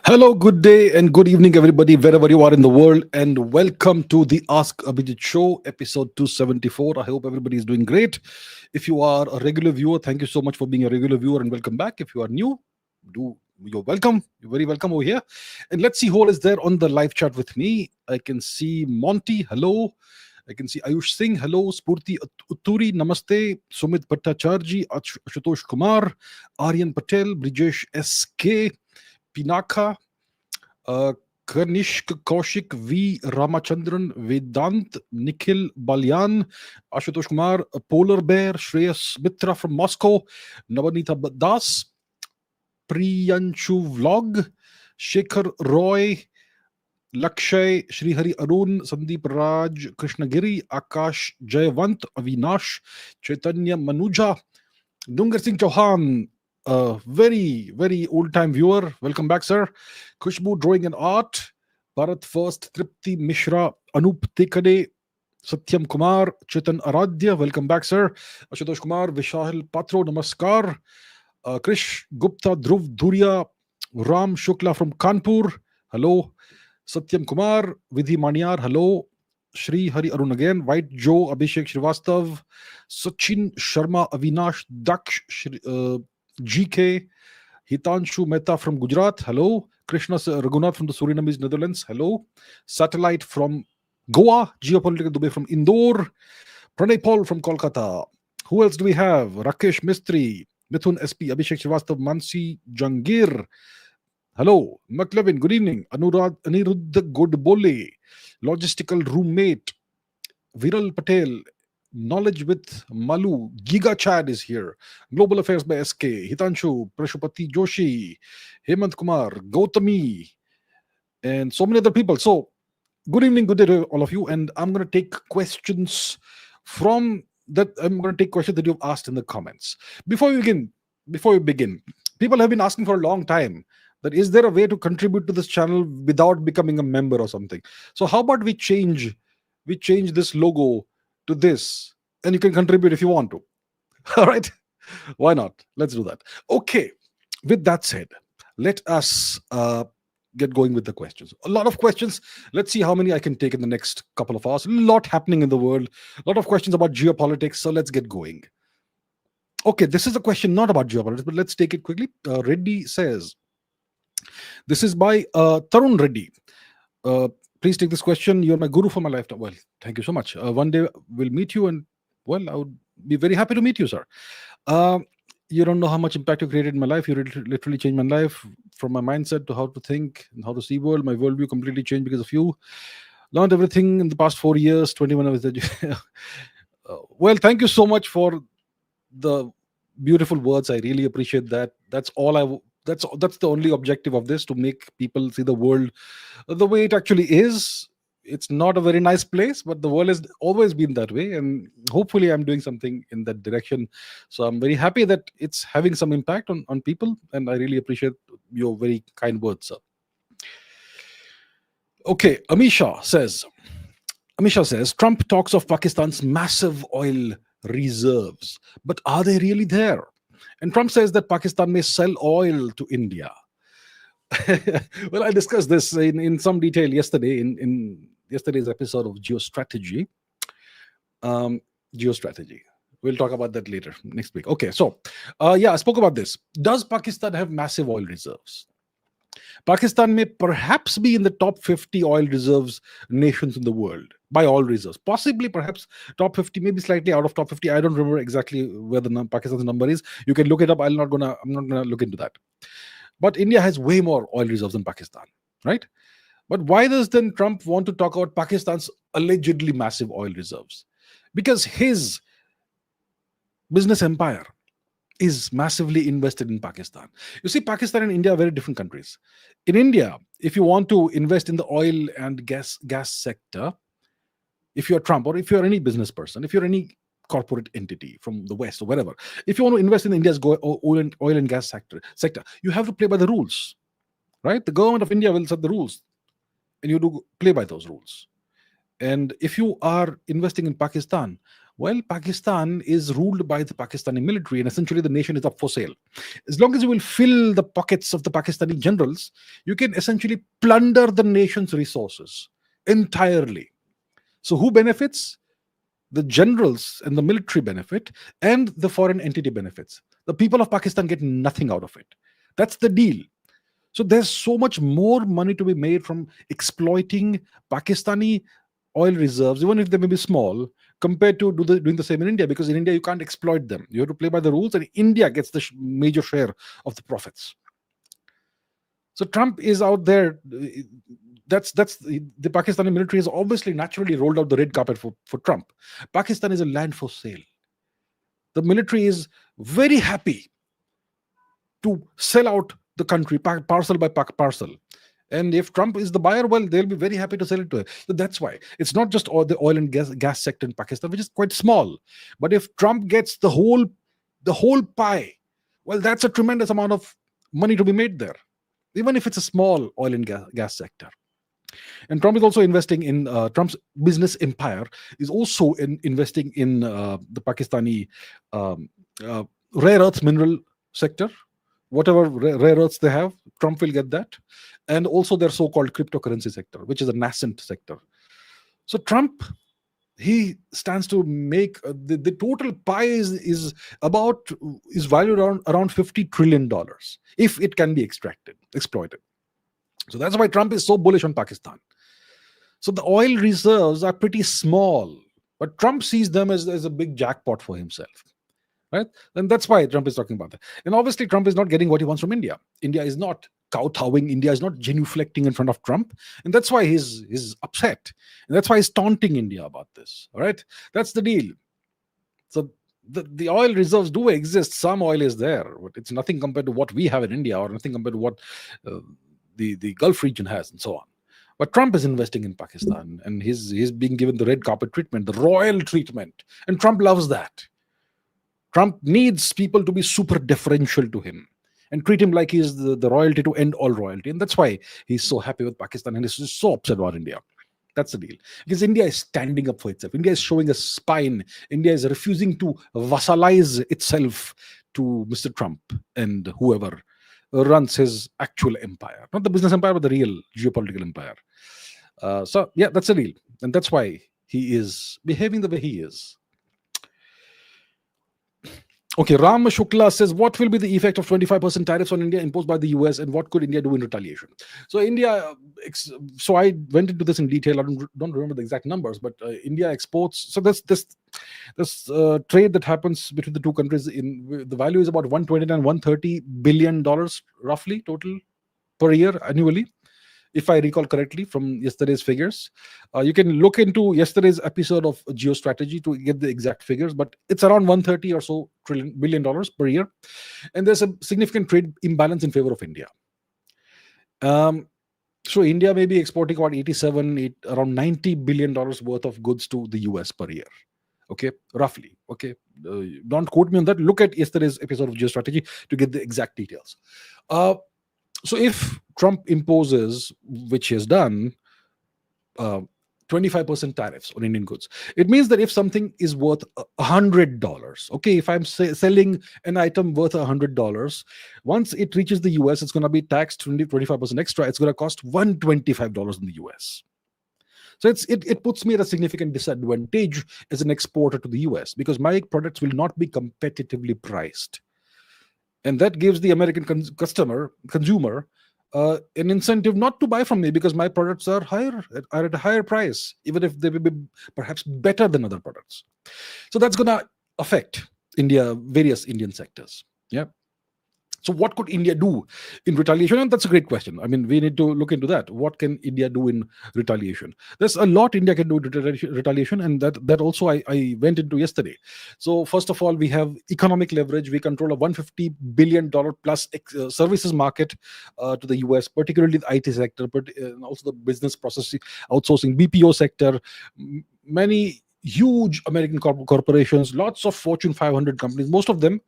Hello, good day, and good evening, everybody, wherever you are in the world, and welcome to the Ask Abhijit show, episode 274. I hope everybody is doing great. If you are a regular viewer, thank you so much for being a regular viewer, and welcome back. If you are new, you're welcome. You're very welcome over here. And let's see who all is there on the live chat with me. I can see Monty. Hello. I can see Ayush Singh. Hello. Spurti Utturi. Namaste. Sumit Bhattacharji. Ashutosh Kumar. Aryan Patel. Brijesh SK. Pinaka, Kanishk Kaushik, V. Ramachandran, Vedant, Nikhil Balyan, Ashutosh Kumar, Polar Bear, Shreyas Mitra from Moscow, Navanita Das, Priyanshu Vlog, Shekhar Roy, Lakshay, Srihari Arun, Sandeep Raj, Krishnagiri, Akash Jayavant, Avinash, Chaitanya Manuja, Dungar Singh Chauhan, a very old time viewer. Welcome back, sir. Khushbu Drawing and Art, Bharat First, Tripti Mishra, Anup Tekade, Satyam Kumar, Chetan Aradhya. Welcome back, sir. Ashutosh Kumar, Vishal Patro, Namaskar. Krish Gupta, Dhruv Dhuria, Ram Shukla from Kanpur. Hello. Satyam Kumar, Vidhi Maniyar. Hello. Shri Hari Arun again. White Joe, Abhishek Srivastav, Sachin Sharma, Avinash, Daksh, GK, Hitanshu Mehta from Gujarat. Hello. Krishna Raghunath from the Surinamese Netherlands. Hello. Satellite from Goa. Geopolitics Dubai from Indore. Pranay Paul from Kolkata. Who else do we have? Rakesh Mistry, Mithun SP, Abhishek Srivastav, Mansi Jangir. Hello. McLevin, good evening. Aniruddha Godbole, Logistical Roommate. Viral Patel, Knowledge with Malu, Giga Chad is here. Global Affairs by SK, Hitanshu, Prashupati Joshi, Hemant Kumar, Gautami, and so many other people. So, good evening, good day to all of you. And I'm going to take questions from that. I'm going to take questions that you've asked in the comments. Before we begin, people have been asking for a long time that is there a way to contribute to this channel without becoming a member or something. So, how about we change this logo to this, and you can contribute if you want to. All right, why not? Let's do that. Okay, with that said, let us get going with the questions. A lot of questions. Let's see how many I can take in the next couple of hours. A lot happening in the world, a lot of questions about geopolitics, so let's get going. Okay, this is a question not about geopolitics, but let's take it quickly. Reddy says, this is by Tarun Reddy. Please take this question. You're my guru for my lifetime. Well, thank you so much. One day we'll meet you, and well, I would be very happy to meet you, sir. You don't know how much impact you created in my life. You literally changed my life, from my mindset to how to think and how to see world. My worldview completely changed because of you. Learned everything in the past 4 years, 21 hours. Well, thank you so much for the beautiful words. I really appreciate that. That's the only objective of this, to make people see the world the way it actually is. It's not a very nice place, but the world has always been that way, and hopefully I'm doing something in that direction. So I'm very happy that it's having some impact on people, and I really appreciate your very kind words, sir. Okay, Amisha says, Trump talks of Pakistan's massive oil reserves, but are they really there? And Trump says that Pakistan may sell oil to India. Well, I discussed this in some detail yesterday in yesterday's episode of Geostrategy. Geostrategy. We'll talk about that later next week. Okay, so I spoke about this. Does Pakistan have massive oil reserves? Pakistan may perhaps be in the top 50 oil reserves nations in the world by oil reserves. Possibly, perhaps top 50, maybe slightly out of top 50. I don't remember exactly where Pakistan's number is. You can look it up. I'm not gonna look into that. But India has way more oil reserves than Pakistan, right? But why does then Trump want to talk about Pakistan's allegedly massive oil reserves? Because his business empire is massively invested in Pakistan. You see, Pakistan and India are very different countries. In India, if you want to invest in the oil and gas sector, if you're Trump, or if you're any business person, if you're any corporate entity from the West or wherever, if you want to invest in India's oil and gas sector, you have to play by the rules, right? The government of India will set the rules, and you do play by those rules. And if you are investing in Pakistan, Well, Pakistan is ruled by the Pakistani military, and essentially the nation is up for sale. As long as you will fill the pockets of the Pakistani generals, you can essentially plunder the nation's resources entirely. So, who benefits? The generals and the military benefit, and the foreign entity benefits. The people of Pakistan get nothing out of it. That's the deal. So there's so much more money to be made from exploiting Pakistani oil reserves, even if they may be small, compared to doing the same in India. Because in India you can't exploit them; you have to play by the rules, and India gets the major share of the profits. So Trump is out there. That's the Pakistani military has obviously naturally rolled out the red carpet for Trump. Pakistan is a land for sale. The military is very happy to sell out the country parcel by parcel. And if Trump is the buyer, well, they'll be very happy to sell it to him. So that's why it's not just all the oil and gas sector in Pakistan, which is quite small. But if Trump gets the whole pie, well, that's a tremendous amount of money to be made there, even if it's a small oil and gas sector. And Trump is also investing in Trump's business empire is also investing in the Pakistani rare earth mineral sector. Whatever rare earths they have, Trump will get that. And also their so-called cryptocurrency sector, which is a nascent sector. So Trump, he stands to make the total pie is valued around $50 trillion if it can be exploited. So that's why Trump is so bullish on Pakistan. So the oil reserves are pretty small, but Trump sees them as a big jackpot for himself. Right? And that's why Trump is talking about that. And obviously, Trump is not getting what he wants from India. India is not kowtowing. India is not genuflecting in front of Trump. And that's why he's upset. And that's why he's taunting India about this. All right? That's the deal. So the oil reserves do exist. Some oil is there, but it's nothing compared to what we have in India, or nothing compared to what the Gulf region has, and so on. But Trump is investing in Pakistan, and he's being given the red carpet treatment, the royal treatment. And Trump loves that. Trump needs people to be super deferential to him and treat him like he's the royalty to end all royalty. And that's why he's so happy with Pakistan and he's so upset about India. That's the deal. Because India is standing up for itself. India is showing a spine. India is refusing to vassalize itself to Mr. Trump and whoever runs his actual empire. Not the business empire, but the real geopolitical empire. So, yeah, that's the deal. And that's why he is behaving the way he is. Okay, Ram Shukla says, what will be the effect of 25% tariffs on India imposed by the US, and what could India do in retaliation? So so I went into this in detail. I don't remember the exact numbers, but India exports. So this trade that happens between the two countries, the value is about $129, $130 billion roughly total per year annually, if I recall correctly from yesterday's figures. You can look into yesterday's episode of Geostrategy to get the exact figures, but it's around 130 or so billion dollars per year. And there's a significant trade imbalance in favor of India. So India may be exporting about around $90 billion worth of goods to the US per year. Okay, roughly. Okay, don't quote me on that. Look at yesterday's episode of Geostrategy to get the exact details. So if Trump imposes, which he has done, 25% tariffs on Indian goods, it means that if something is worth $100, okay, if I'm selling an item worth $100, once it reaches the US, it's going to be taxed 25% extra. It's going to cost $125 in the US. So it puts me at a significant disadvantage as an exporter to the US, because my products will not be competitively priced. And that gives the American consumer an incentive not to buy from me, because my products are at a higher price, even if they will be perhaps better than other products. So that's going to affect various Indian sectors. Yeah. So what could India do in retaliation? And that's a great question. I mean, we need to look into that. What can India do in retaliation? There's a lot India can do in retaliation, and that also I went into yesterday. So first of all, we have economic leverage. We control a $150 billion plus services market to the US, particularly the IT sector, but also the business processing, outsourcing, BPO sector. Many huge American corporations, lots of Fortune 500 companies, most of them,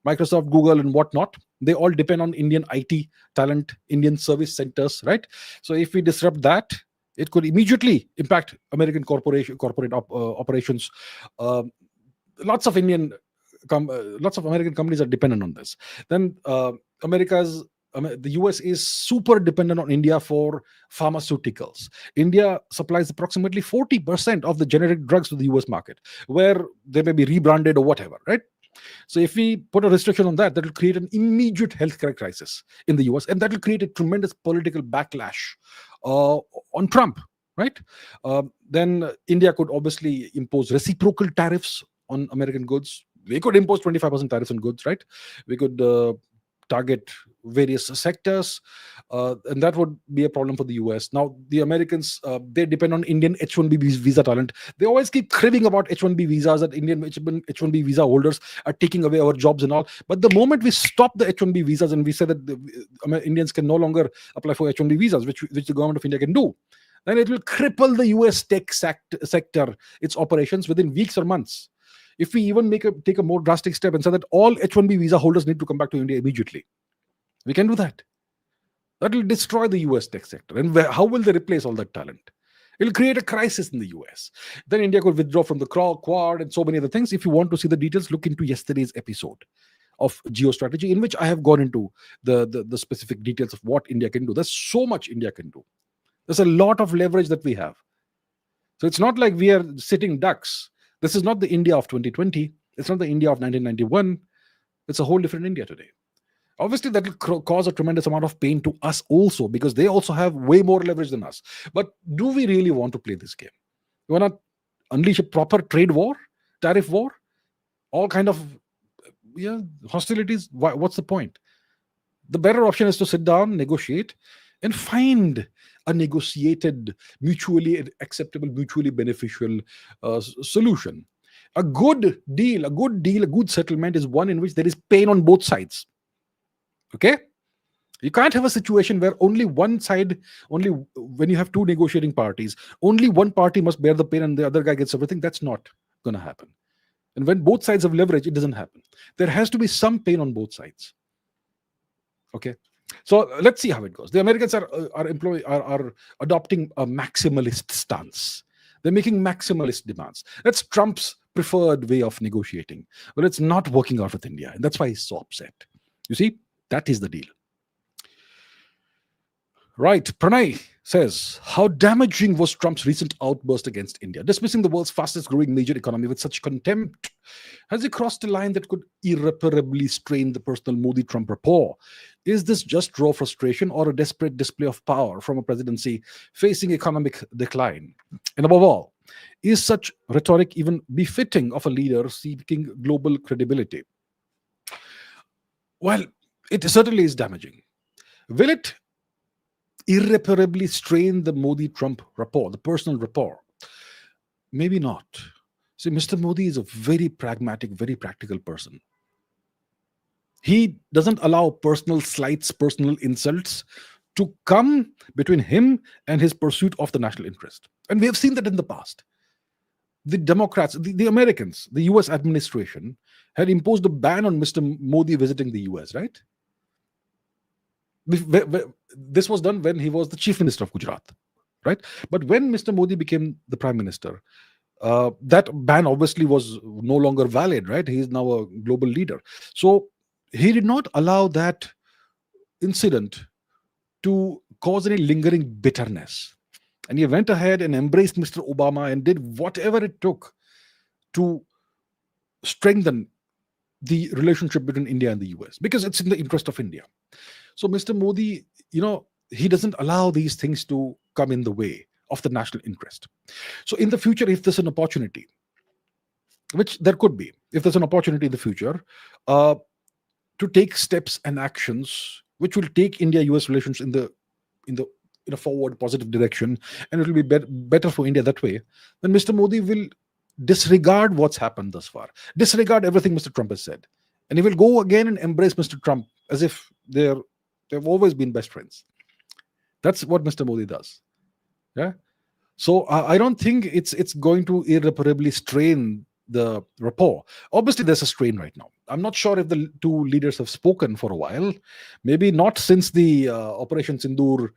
Microsoft, Google, and whatnot, they all depend on Indian IT talent, Indian service centers, right? So if we disrupt that, it could immediately impact American corporate operations. lots of lots of American companies are dependent on this. Then the US is super dependent on India for pharmaceuticals. India supplies approximately 40% of the generic drugs to the US market, where they may be rebranded or whatever, right? So if we put a restriction on that, that will create an immediate healthcare crisis in the US, and that will create a tremendous political backlash on Trump, right? Then India could obviously impose reciprocal tariffs on American goods. We could impose 25% tariffs on goods, right? We could target various sectors, and that would be a problem for the US. Now, the Americans, they depend on Indian H-1B visa talent. They always keep cribbing about H-1B visas, that Indian H-1B visa holders are taking away our jobs and all. But the moment we stop the H-1B visas and we say that Indians can no longer apply for H-1B visas, which the government of India can do, then it will cripple the US tech sector, its operations, within weeks or months. If we even take a more drastic step and say that all H-1B visa holders need to come back to India immediately, we can do that. That will destroy the US tech sector. And how will they replace all that talent? It will create a crisis in the US. Then India could withdraw from the Quad and so many other things. If you want to see the details, look into yesterday's episode of geostrategy, in which I have gone into the specific details of what India can do. There's so much India can do. There's a lot of leverage that we have. So it's not like we are sitting ducks. This is not the India of 2020. It's not the India of 1991. It's a whole different India today. Obviously, that will cause a tremendous amount of pain to us also, because they also have way more leverage than us. But do we really want to play this game? You want to unleash a proper trade war, tariff war, all kind of hostilities? What's the point? The better option is to sit down, negotiate, and find a negotiated, mutually acceptable, mutually beneficial solution. A good deal, a good settlement is one in which there is pain on both sides. Okay? You can't have a situation where only one side, only when you have two negotiating parties, only one party must bear the pain and the other guy gets everything. That's not going to happen. And when both sides have leverage, it doesn't happen. There has to be some pain on both sides. Okay? So let's see how it goes. The Americans are adopting a maximalist stance. They're making maximalist demands. That's Trump's preferred way of negotiating. But it's not working out with India. And that's why he's so upset. You see, that is the deal. Right. Pranay says, how damaging was Trump's recent outburst against India, dismissing the world's fastest growing major economy with such contempt? Has he crossed a line that could irreparably strain the personal Modi-Trump rapport? Is this just raw frustration or a desperate display of power from a presidency facing economic decline? And above all, is such rhetoric even befitting of a leader seeking global credibility? Well, it certainly is damaging. Will it irreparably strain the Modi-Trump rapport, the personal rapport? Maybe not. See, Mr. Modi is a very pragmatic, very practical person. He doesn't allow personal slights, personal insults to come between him and his pursuit of the national interest. And we have seen that in the past. The Democrats, the Americans, the US administration had imposed a ban on Mr. Modi visiting the US, right? This was done when he was the chief minister of Gujarat, right? But when Mr. Modi became the prime minister, that ban obviously was no longer valid, right? He is now a global leader. So he did not allow that incident to cause any lingering bitterness. And he went ahead and embraced Mr. Obama and did whatever it took to strengthen the relationship between India and the US, because it's in the interest of India. So Mr. Modi, he doesn't allow these things to come in the way of the national interest. So in the future, if there's an opportunity, which there could be, if there's an opportunity in the future to take steps and actions which will take India-US relations in a forward positive direction, and it will be better for India that way, then Mr. Modi will disregard what's happened thus far, disregard everything Mr. Trump has said, and he will go again and embrace Mr. Trump as if they've always been best friends. That's what Mr. Modi does. Yeah. So I don't think it's going to irreparably strain the rapport. Obviously, there's a strain right now. I'm not sure if the two leaders have spoken for a while. Maybe not since the Operation Sindoor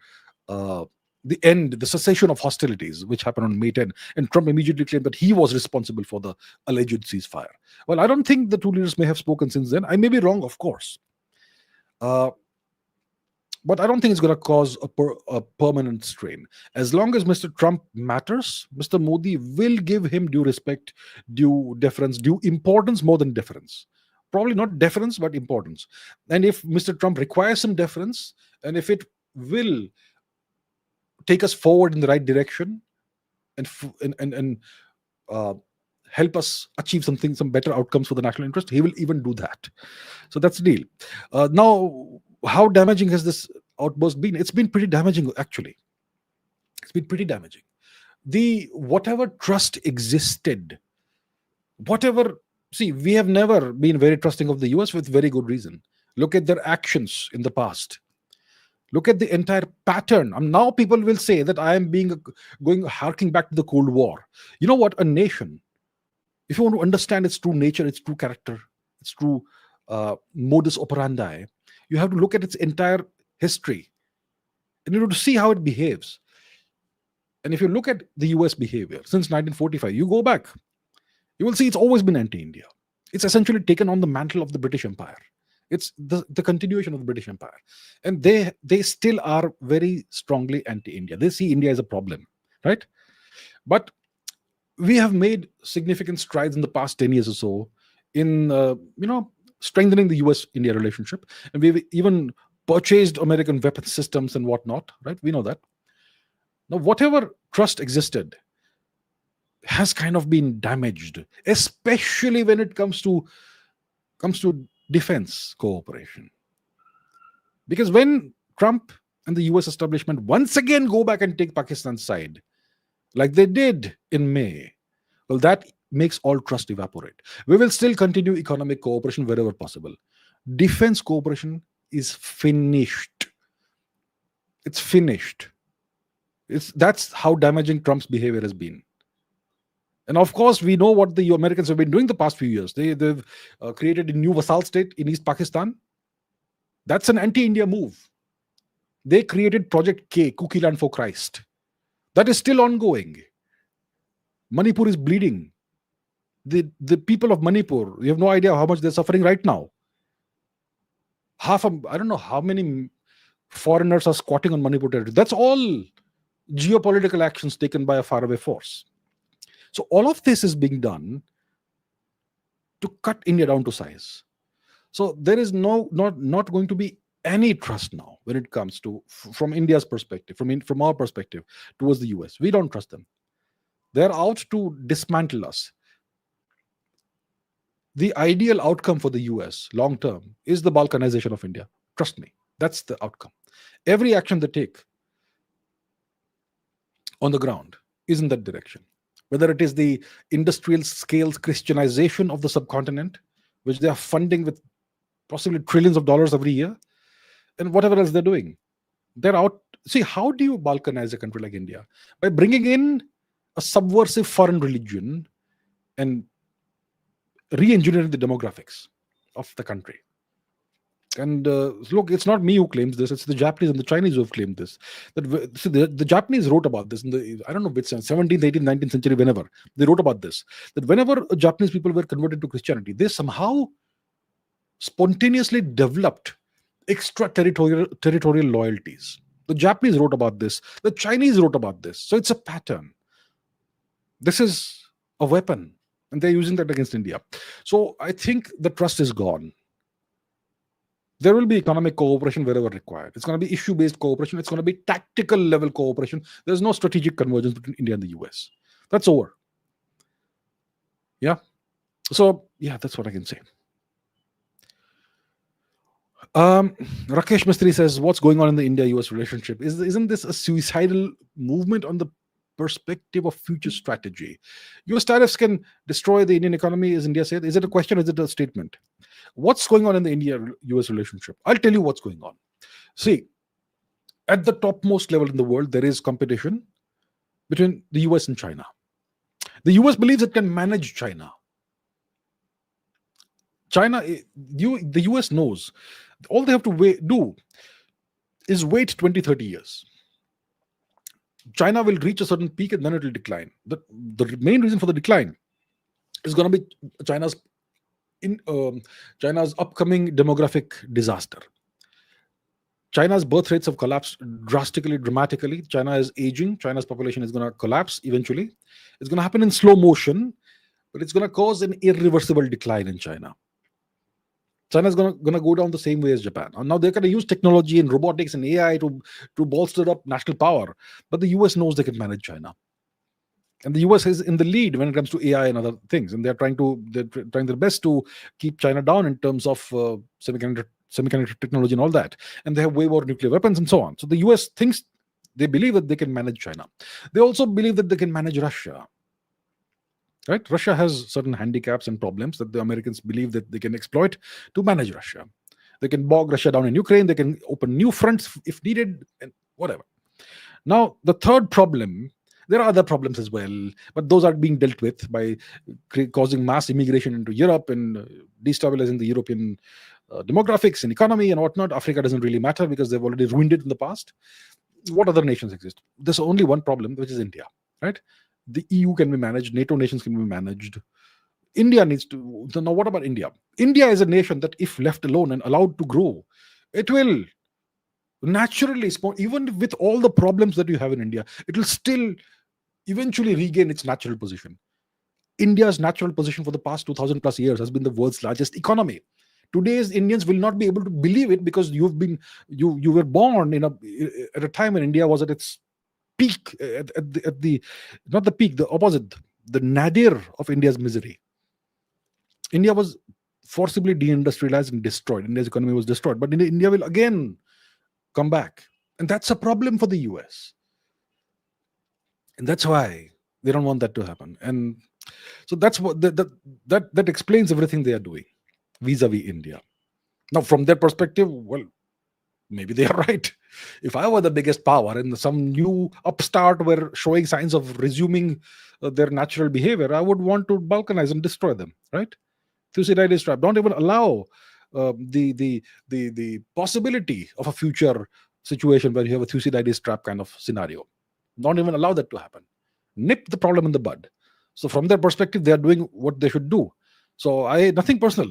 the end, the cessation of hostilities, which happened on May 10, and Trump immediately claimed that he was responsible for the alleged ceasefire. Well, I don't think the two leaders may have spoken since then. I may be wrong, of course. But I don't think it's going to cause a permanent strain. As long as Mr. Trump matters, Mr. Modi will give him due respect, due deference, due importance more than deference. Probably not deference, but importance. And if Mr. Trump requires some deference, and if it will take us forward in the right direction and help us achieve something, some better outcomes for the national interest, he will even do that. So that's the deal. Now, how damaging has this outburst been? It's been pretty damaging, actually. It's been pretty damaging. Whatever trust existed, we have never been very trusting of the US with very good reason. Look at their actions in the past. Look at the entire pattern. Now people will say that I am harking back to the Cold War. You know what? A nation, if you want to understand its true nature, its true character, its true modus operandi, you have to look at its entire history and you know to see how it behaves. And if you look at the US behavior since 1945, you go back, you will see it's always been anti-India. It's essentially taken on the mantle of the British Empire. It's the continuation of the British Empire. And they still are very strongly anti-India. They see India as a problem, right? But we have made significant strides in the past 10 years or so in, strengthening the US-India relationship. And we've even purchased American weapon systems and whatnot, right? We know that. Now, whatever trust existed has kind of been damaged, especially when it comes to defense cooperation. Because when Trump and the US establishment once again go back and take Pakistan's side, like they did in May, well, that makes all trust evaporate. We will still continue economic cooperation wherever possible. Defense cooperation is finished. It's finished. That's how damaging Trump's behavior has been. And of course, we know what the Americans have been doing the past few years. They've created a new vassal state in East Pakistan. That's an anti-India move. They created Project K, Cookie Land for Christ. That is still ongoing. Manipur is bleeding. The people of Manipur, you have no idea how much they're suffering right now. I don't know how many foreigners are squatting on Manipur territory. That's all geopolitical actions taken by a faraway force. So all of this is being done to cut India down to size. So there is not going to be any trust now when it comes to, from India's perspective, from our perspective, towards the US. We don't trust them. They're out to dismantle us. The ideal outcome for the US long term is the balkanization of India. Trust me, that's the outcome. Every action they take on the ground is in that direction. Whether it is the industrial scale Christianization of the subcontinent, which they are funding with possibly trillions of dollars every year, and whatever else they're doing. They're out. See, how do you balkanize a country like India? By bringing in a subversive foreign religion and re-engineering the demographics of the country. And look, it's not me who claims this. It's the Japanese and the Chinese who have claimed this. The Japanese wrote about this in the, I don't know which 17th, 18th, 19th century, whenever. They wrote about this. That whenever Japanese people were converted to Christianity, they somehow spontaneously developed extraterritorial loyalties. The Japanese wrote about this. The Chinese wrote about this. So it's a pattern. This is a weapon. And they're using that against India. So I think the trust is gone. There will be economic cooperation wherever required. It's going to be issue-based cooperation. It's going to be tactical level cooperation. There's no strategic convergence between India and the US. That's over. Yeah. So, yeah, that's what I can say. Rakesh Mistry says, what's going on in the India-US relationship? Isn't this a suicidal movement on the perspective of future strategy? US tariffs can destroy the Indian economy, as India said. Is it a question or is it a statement? What's going on in the India-US relationship? I'll tell you what's going on. See, at the topmost level in the world, there is competition between the US and China. The US believes it can manage China. The US knows all they have to do is wait 20, 30 years. China will reach a certain peak and then it will decline. The main reason for the decline is going to be China's China's upcoming demographic disaster. China's birth rates have collapsed drastically, dramatically. China is aging. China's population is going to collapse eventually. It's going to happen in slow motion, but it's going to cause an irreversible decline in China. China is going to go down the same way as Japan. And now they're going to use technology and robotics and AI to bolster up national power. But the US knows they can manage China. And the US is in the lead when it comes to AI and other things. And they're trying their best to keep China down in terms of semiconductor technology and all that. And they have way more nuclear weapons and so on. So the US they believe that they can manage China. They also believe that they can manage Russia. Right? Russia has certain handicaps and problems that the Americans believe that they can exploit to manage Russia. They can bog Russia down in Ukraine. They can open new fronts if needed, and whatever. Now, the third problem, there are other problems as well, but those are being dealt with by causing mass immigration into Europe and destabilizing the European demographics and economy and whatnot. Africa doesn't really matter because they've already ruined it in the past. What other nations exist? There's only one problem, which is India, right? The EU can be managed, NATO nations can be managed. India needs to. So now, what about India? India is a nation that, if left alone and allowed to grow, it will naturally, even with all the problems that you have in India, it will still eventually regain its natural position. India's natural position for the past 2000 plus years has been the world's largest economy. Today's Indians will not be able to believe it because you were born at a time when India was at its peak, at the not the peak, the opposite, the nadir of India's misery. India was forcibly deindustrialized and destroyed. India's economy was destroyed, but India will again come back, and that's a problem for the US. And that's why they don't want that to happen. And so that's what that explains everything they are doing vis-a-vis India. Now, from their perspective, well, maybe they are right. If I were the biggest power and some new upstart were showing signs of resuming their natural behavior, I would want to balkanize and destroy them, right? Thucydides trap. Don't even allow the possibility of a future situation where you have a Thucydides trap kind of scenario. Don't even allow that to happen. Nip the problem in the bud. So from their perspective, they are doing what they should do. So nothing personal,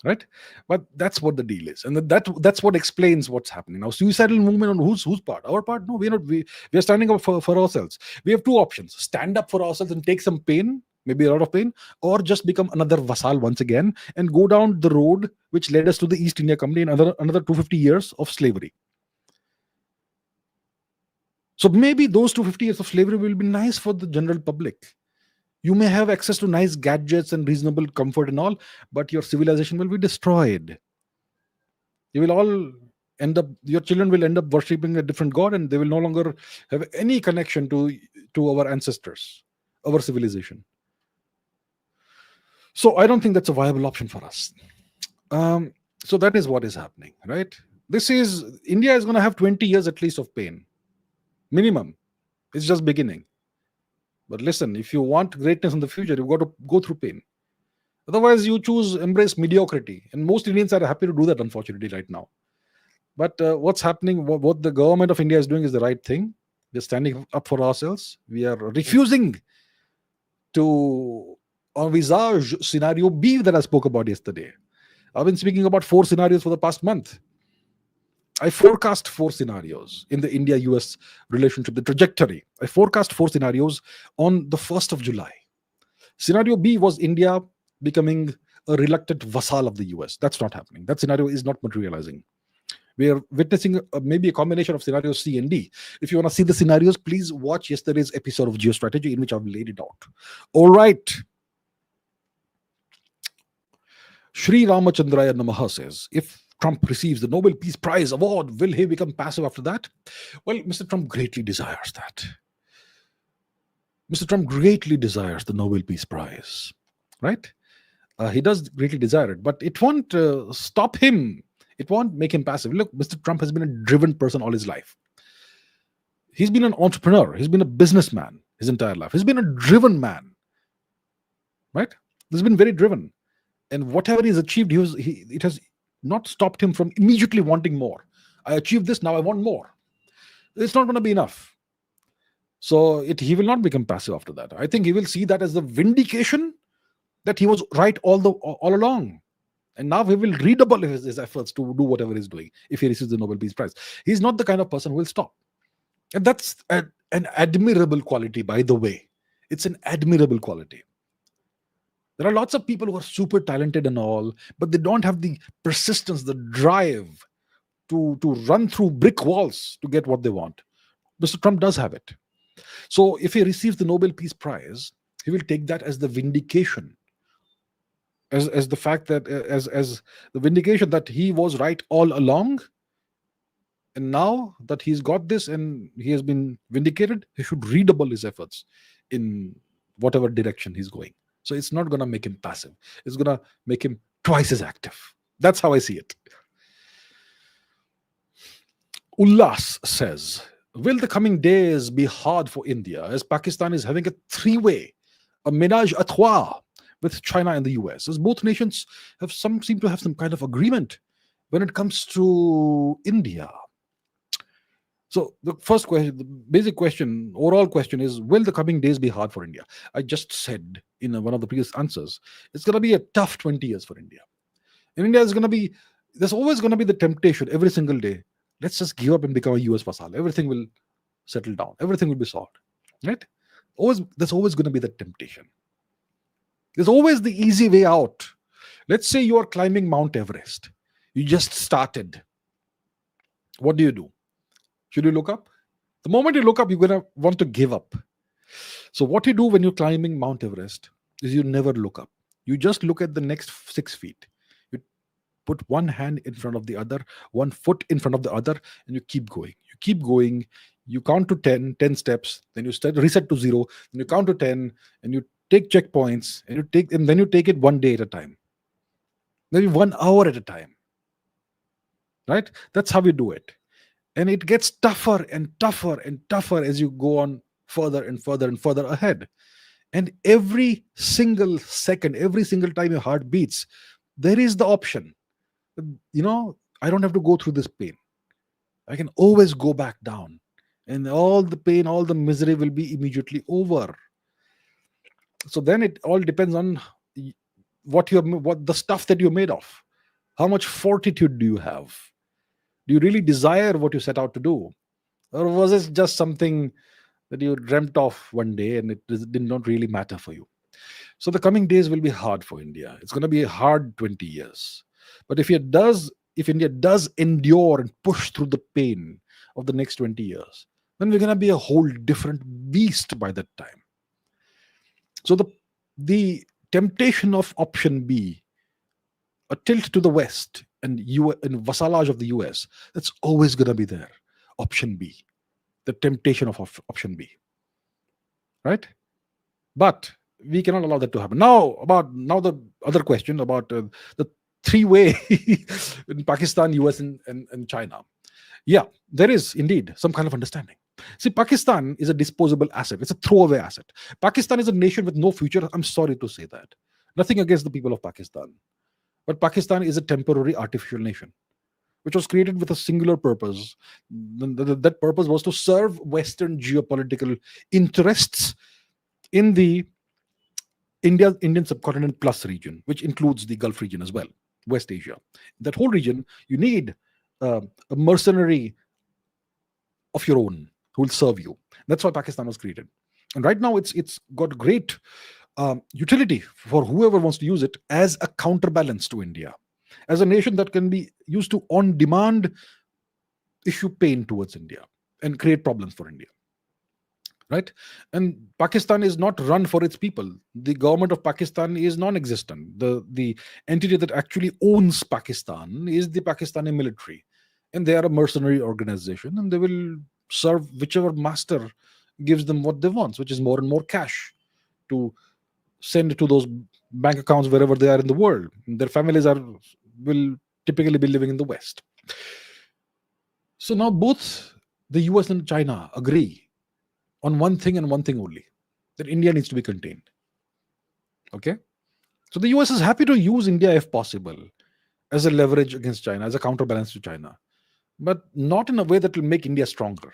right? But that's what the deal is, and that's what explains what's happening now. Suicidal movement on whose part? Our part? No, we're not. We are standing up for ourselves. We have two options: stand up for ourselves and take some pain, maybe a lot of pain, or just become another vassal once again and go down the road which led us to the East India Company and another 250 years of slavery. So maybe those 250 years of slavery will be nice for the general public. You may have access to nice gadgets and reasonable comfort and all, but your civilization will be destroyed. You will all end up, your children will end up worshipping a different god, and they will no longer have any connection to our ancestors, our civilization. So I don't think that's a viable option for us. So that is what is happening, right? India is going to have 20 years at least of pain. Minimum. It's just beginning. But listen, if you want greatness in the future, you've got to go through pain. Otherwise, you embrace mediocrity. And most Indians are happy to do that, unfortunately, right now. But what's happening, what the government of India is doing is the right thing. We're standing up for ourselves. We are refusing to envisage scenario B that I spoke about yesterday. I've been speaking about 4 scenarios for the past month. I forecast 4 scenarios in the India-US relationship, the trajectory. I forecast 4 scenarios on the 1st of July. Scenario B was India becoming a reluctant vassal of the US. That's not happening. That scenario is not materializing. We are witnessing maybe a combination of scenarios C and D. If you want to see the scenarios, please watch yesterday's episode of Geostrategy in which I've laid it out. All right. Sri Ramachandraya Namaha says, if Trump receives the Nobel Peace Prize award, will he become passive after that? Well, Mr. Trump greatly desires that. Mr. Trump greatly desires the Nobel Peace Prize, right? He does greatly desire it, but it won't stop him. It won't make him passive. Look, Mr. Trump has been a driven person all his life. He's been an entrepreneur. He's been a businessman his entire life. He's been a driven man, right? He's been very driven. And whatever he's achieved, it has not stopped him from immediately wanting more. I achieved this, now I want more. It's not going to be enough. So he will not become passive after that. I think he will see that as the vindication that he was right all along. And now he will redouble his efforts to do whatever he's doing if he receives the Nobel Peace Prize. He's not the kind of person who will stop. And that's an admirable quality, by the way. It's an admirable quality. There are lots of people who are super talented and all, but they don't have the persistence, the drive to run through brick walls to get what they want. Mr. Trump does have it. So if he receives the Nobel Peace Prize, he will take that as the vindication, as the fact that as the vindication that he was right all along. And now that he's got this and he has been vindicated, he should redouble his efforts in whatever direction he's going. So it's not going to make him passive. It's going to make him twice as active. That's how I see it. Ullas says, will the coming days be hard for India as Pakistan is having a three-way, a ménage à trois with China and the US, as both nations seem to have some kind of agreement when it comes to India? So the first question, the basic question, overall question is, will the coming days be hard for India? I just said in one of the previous answers, it's going to be a tough 20 years for India. In India, there's always going to be the temptation every single day. Let's just give up and become a US vassal. Everything will settle down. Everything will be solved. Right? There's always going to be the temptation. There's always the easy way out. Let's say you are climbing Mount Everest. You just started. What do? Should you look up? The moment you look up, you're going to want to give up. So what you do when you're climbing Mount Everest is you never look up. You just look at the next 6 feet. You put one hand in front of the other, one foot in front of the other, and you keep going. You keep going. You count to 10 steps. Then you reset to 0. Then you count to 10, and you take checkpoints, and then you take it 1 day at a time. Maybe 1 hour at a time. Right? That's how we do it. And it gets tougher and tougher and tougher as you go on further and further and further ahead. And every single second, every single time your heart beats, there is the option. I don't have to go through this pain. I can always go back down. And all the pain, all the misery will be immediately over. So then it all depends on what the stuff that you're made of. How much fortitude do you have? Do you really desire what you set out to do? Or was it just something that you dreamt of one day and it did not really matter for you? So the coming days will be hard for India. It's going to be a hard 20 years. But if India does endure and push through the pain of the next 20 years, then we're going to be a whole different beast by that time. So the temptation of option B, a tilt to the West, and vassalage of the US, that's always going to be there. Option B, the temptation of option B, right? But we cannot allow that to happen. Now the other question about the three-way in Pakistan, US, and China. Yeah, there is indeed some kind of understanding. See, Pakistan is a disposable asset. It's a throwaway asset. Pakistan is a nation with no future. I'm sorry to say that. Nothing against the people of Pakistan. But Pakistan is a temporary artificial nation, which was created with a singular purpose. That purpose was to serve Western geopolitical interests in the Indian subcontinent plus region, which includes the Gulf region as well, West Asia. That whole region, you need a mercenary of your own who will serve you. That's why Pakistan was created. And right now it's got great utility for whoever wants to use it as a counterbalance to India, as a nation that can be used to on demand issue pain towards India and create problems for India, right? And Pakistan is not run for its people. The government of Pakistan is non-existent. The entity that actually owns Pakistan is the Pakistani military, and they are a mercenary organization, and they will serve whichever master gives them what they want, which is more and more cash to send to those bank accounts wherever they are in the world. Their families will typically be living in the West. So now both the US and China agree on one thing and one thing only, that India needs to be contained. Okay? So the US is happy to use India if possible as a leverage against China, as a counterbalance to China, but not in a way that will make India stronger.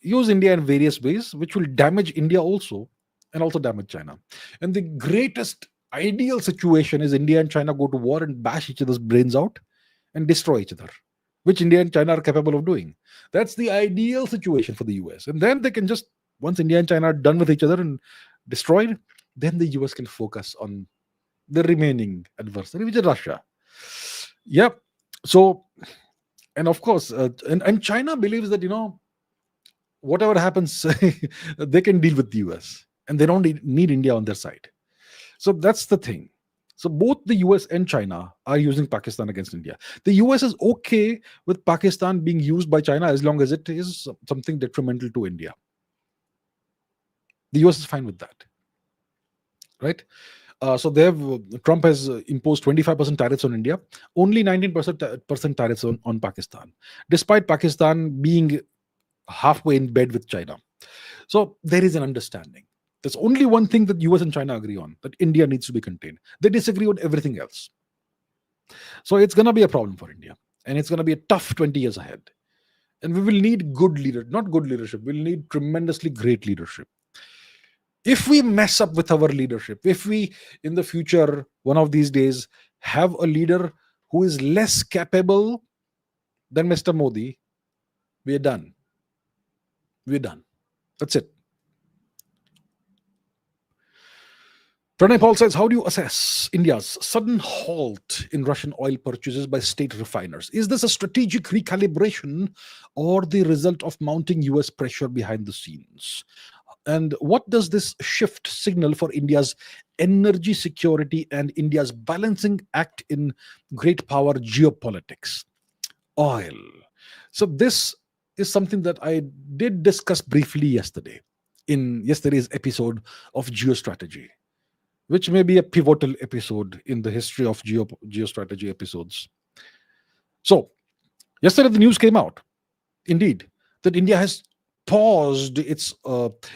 use India in various ways, which will damage India also, and also damage China. And the greatest ideal situation is India and China go to war and bash each other's brains out and destroy each other, which India and China are capable of doing. That's the ideal situation for the US. And then they can just, once India and China are done with each other and destroyed, then the US can focus on the remaining adversary, which is Russia. Yeah. So, and of course, and China believes that, whatever happens, they can deal with the US and they don't need India on their side. So that's the thing. So both the US and China are using Pakistan against India. The US is okay with Pakistan being used by China as long as it is something detrimental to India. The US is fine with that, right? So Trump has imposed 25% tariffs on India, only 19% tariffs on Pakistan, despite Pakistan being halfway in bed with China. So there is an understanding. There's only one thing that US and China agree on, that India needs to be contained. They disagree on everything else. So it's going to be a problem for India. And it's going to be a tough 20 years ahead. And we will need good leadership, not good leadership. We'll need tremendously great leadership. If we mess up with our leadership, if we, in the future, one of these days, have a leader who is less capable than Mr. Modi, we're done. We're done. That's it. Pranay Paul says, how do you assess India's sudden halt in Russian oil purchases by state refiners? Is this a strategic recalibration or the result of mounting US pressure behind the scenes? And what does this shift signal for India's energy security and India's balancing act in great power geopolitics? Oil. So this is something that I did discuss briefly yesterday in yesterday's episode of Geostrategy, which may be a pivotal episode in the history of geostrategy episodes. So, yesterday the news came out, indeed, that India has paused its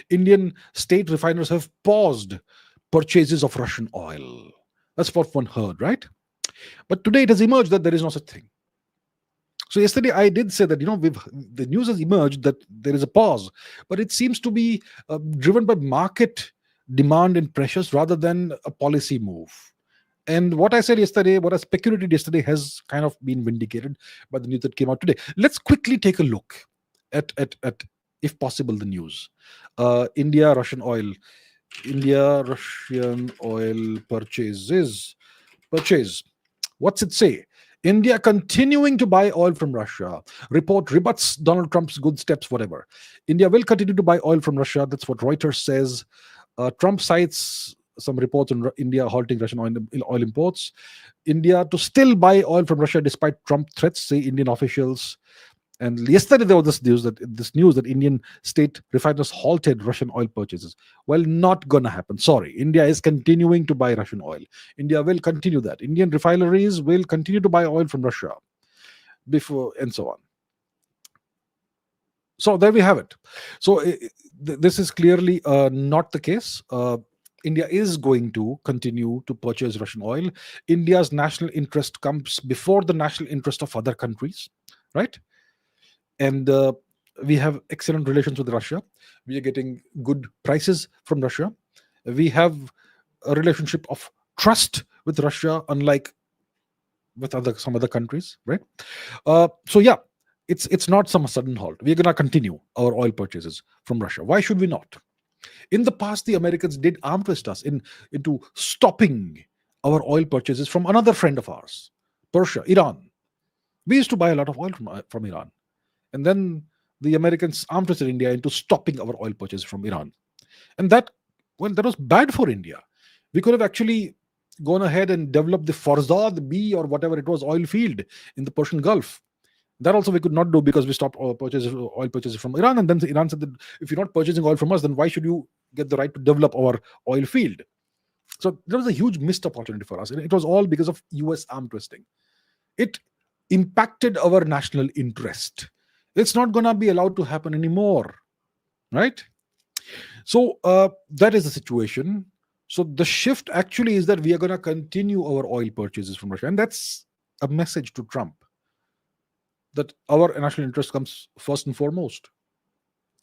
Indian state refiners have paused purchases of Russian oil. That's what one heard, right? But today it has emerged that there is no such thing. So yesterday I did say that the news has emerged that there is a pause, but it seems to be driven by market demand and pressures rather than a policy move. And what I said yesterday, what I speculated yesterday, has kind of been vindicated by the news that came out today. Let's quickly take a look at if possible, the news. India Russian oil purchase. What's it say? India continuing to buy oil from Russia. Report rebuts Donald Trump's good steps, whatever. India will continue to buy oil from Russia. That's what Reuters says. Trump cites some reports on India halting Russian oil imports. India to still buy oil from Russia despite Trump threats, say Indian officials. And yesterday there was this news that Indian state refiners halted Russian oil purchases. Well, not gonna happen. Sorry, India is continuing to buy Russian oil. India will continue that. Indian refineries will continue to buy oil from Russia before, and so on. So there we have it. So this is clearly not the case. India is going to continue to purchase Russian oil. India's national interest comes before the national interest of other countries, right? And we have excellent relations with Russia. We are getting good prices from Russia. We have a relationship of trust with Russia, unlike with some other countries, right? So yeah, it's not some sudden halt. We're going to continue our oil purchases from Russia. Why should we not? In the past, the Americans did arm twist us into stopping our oil purchases from another friend of ours, Persia, Iran. We used to buy a lot of oil from Iran. And then the Americans arm twisted India into stopping our oil purchases from Iran. And that was bad for India. We could have actually gone ahead and developed the Farzad B or whatever it was, oil field in the Persian Gulf. That also we could not do because we stopped oil purchases from Iran. And then Iran said that if you're not purchasing oil from us, then why should you get the right to develop our oil field? So there was a huge missed opportunity for us. And it was all because of US arm twisting. It impacted our national interest. It's not going to be allowed to happen anymore, right? So that is the situation. So the shift actually is that we are going to continue our oil purchases from Russia. And that's a message to Trump, that our national interest comes first and foremost.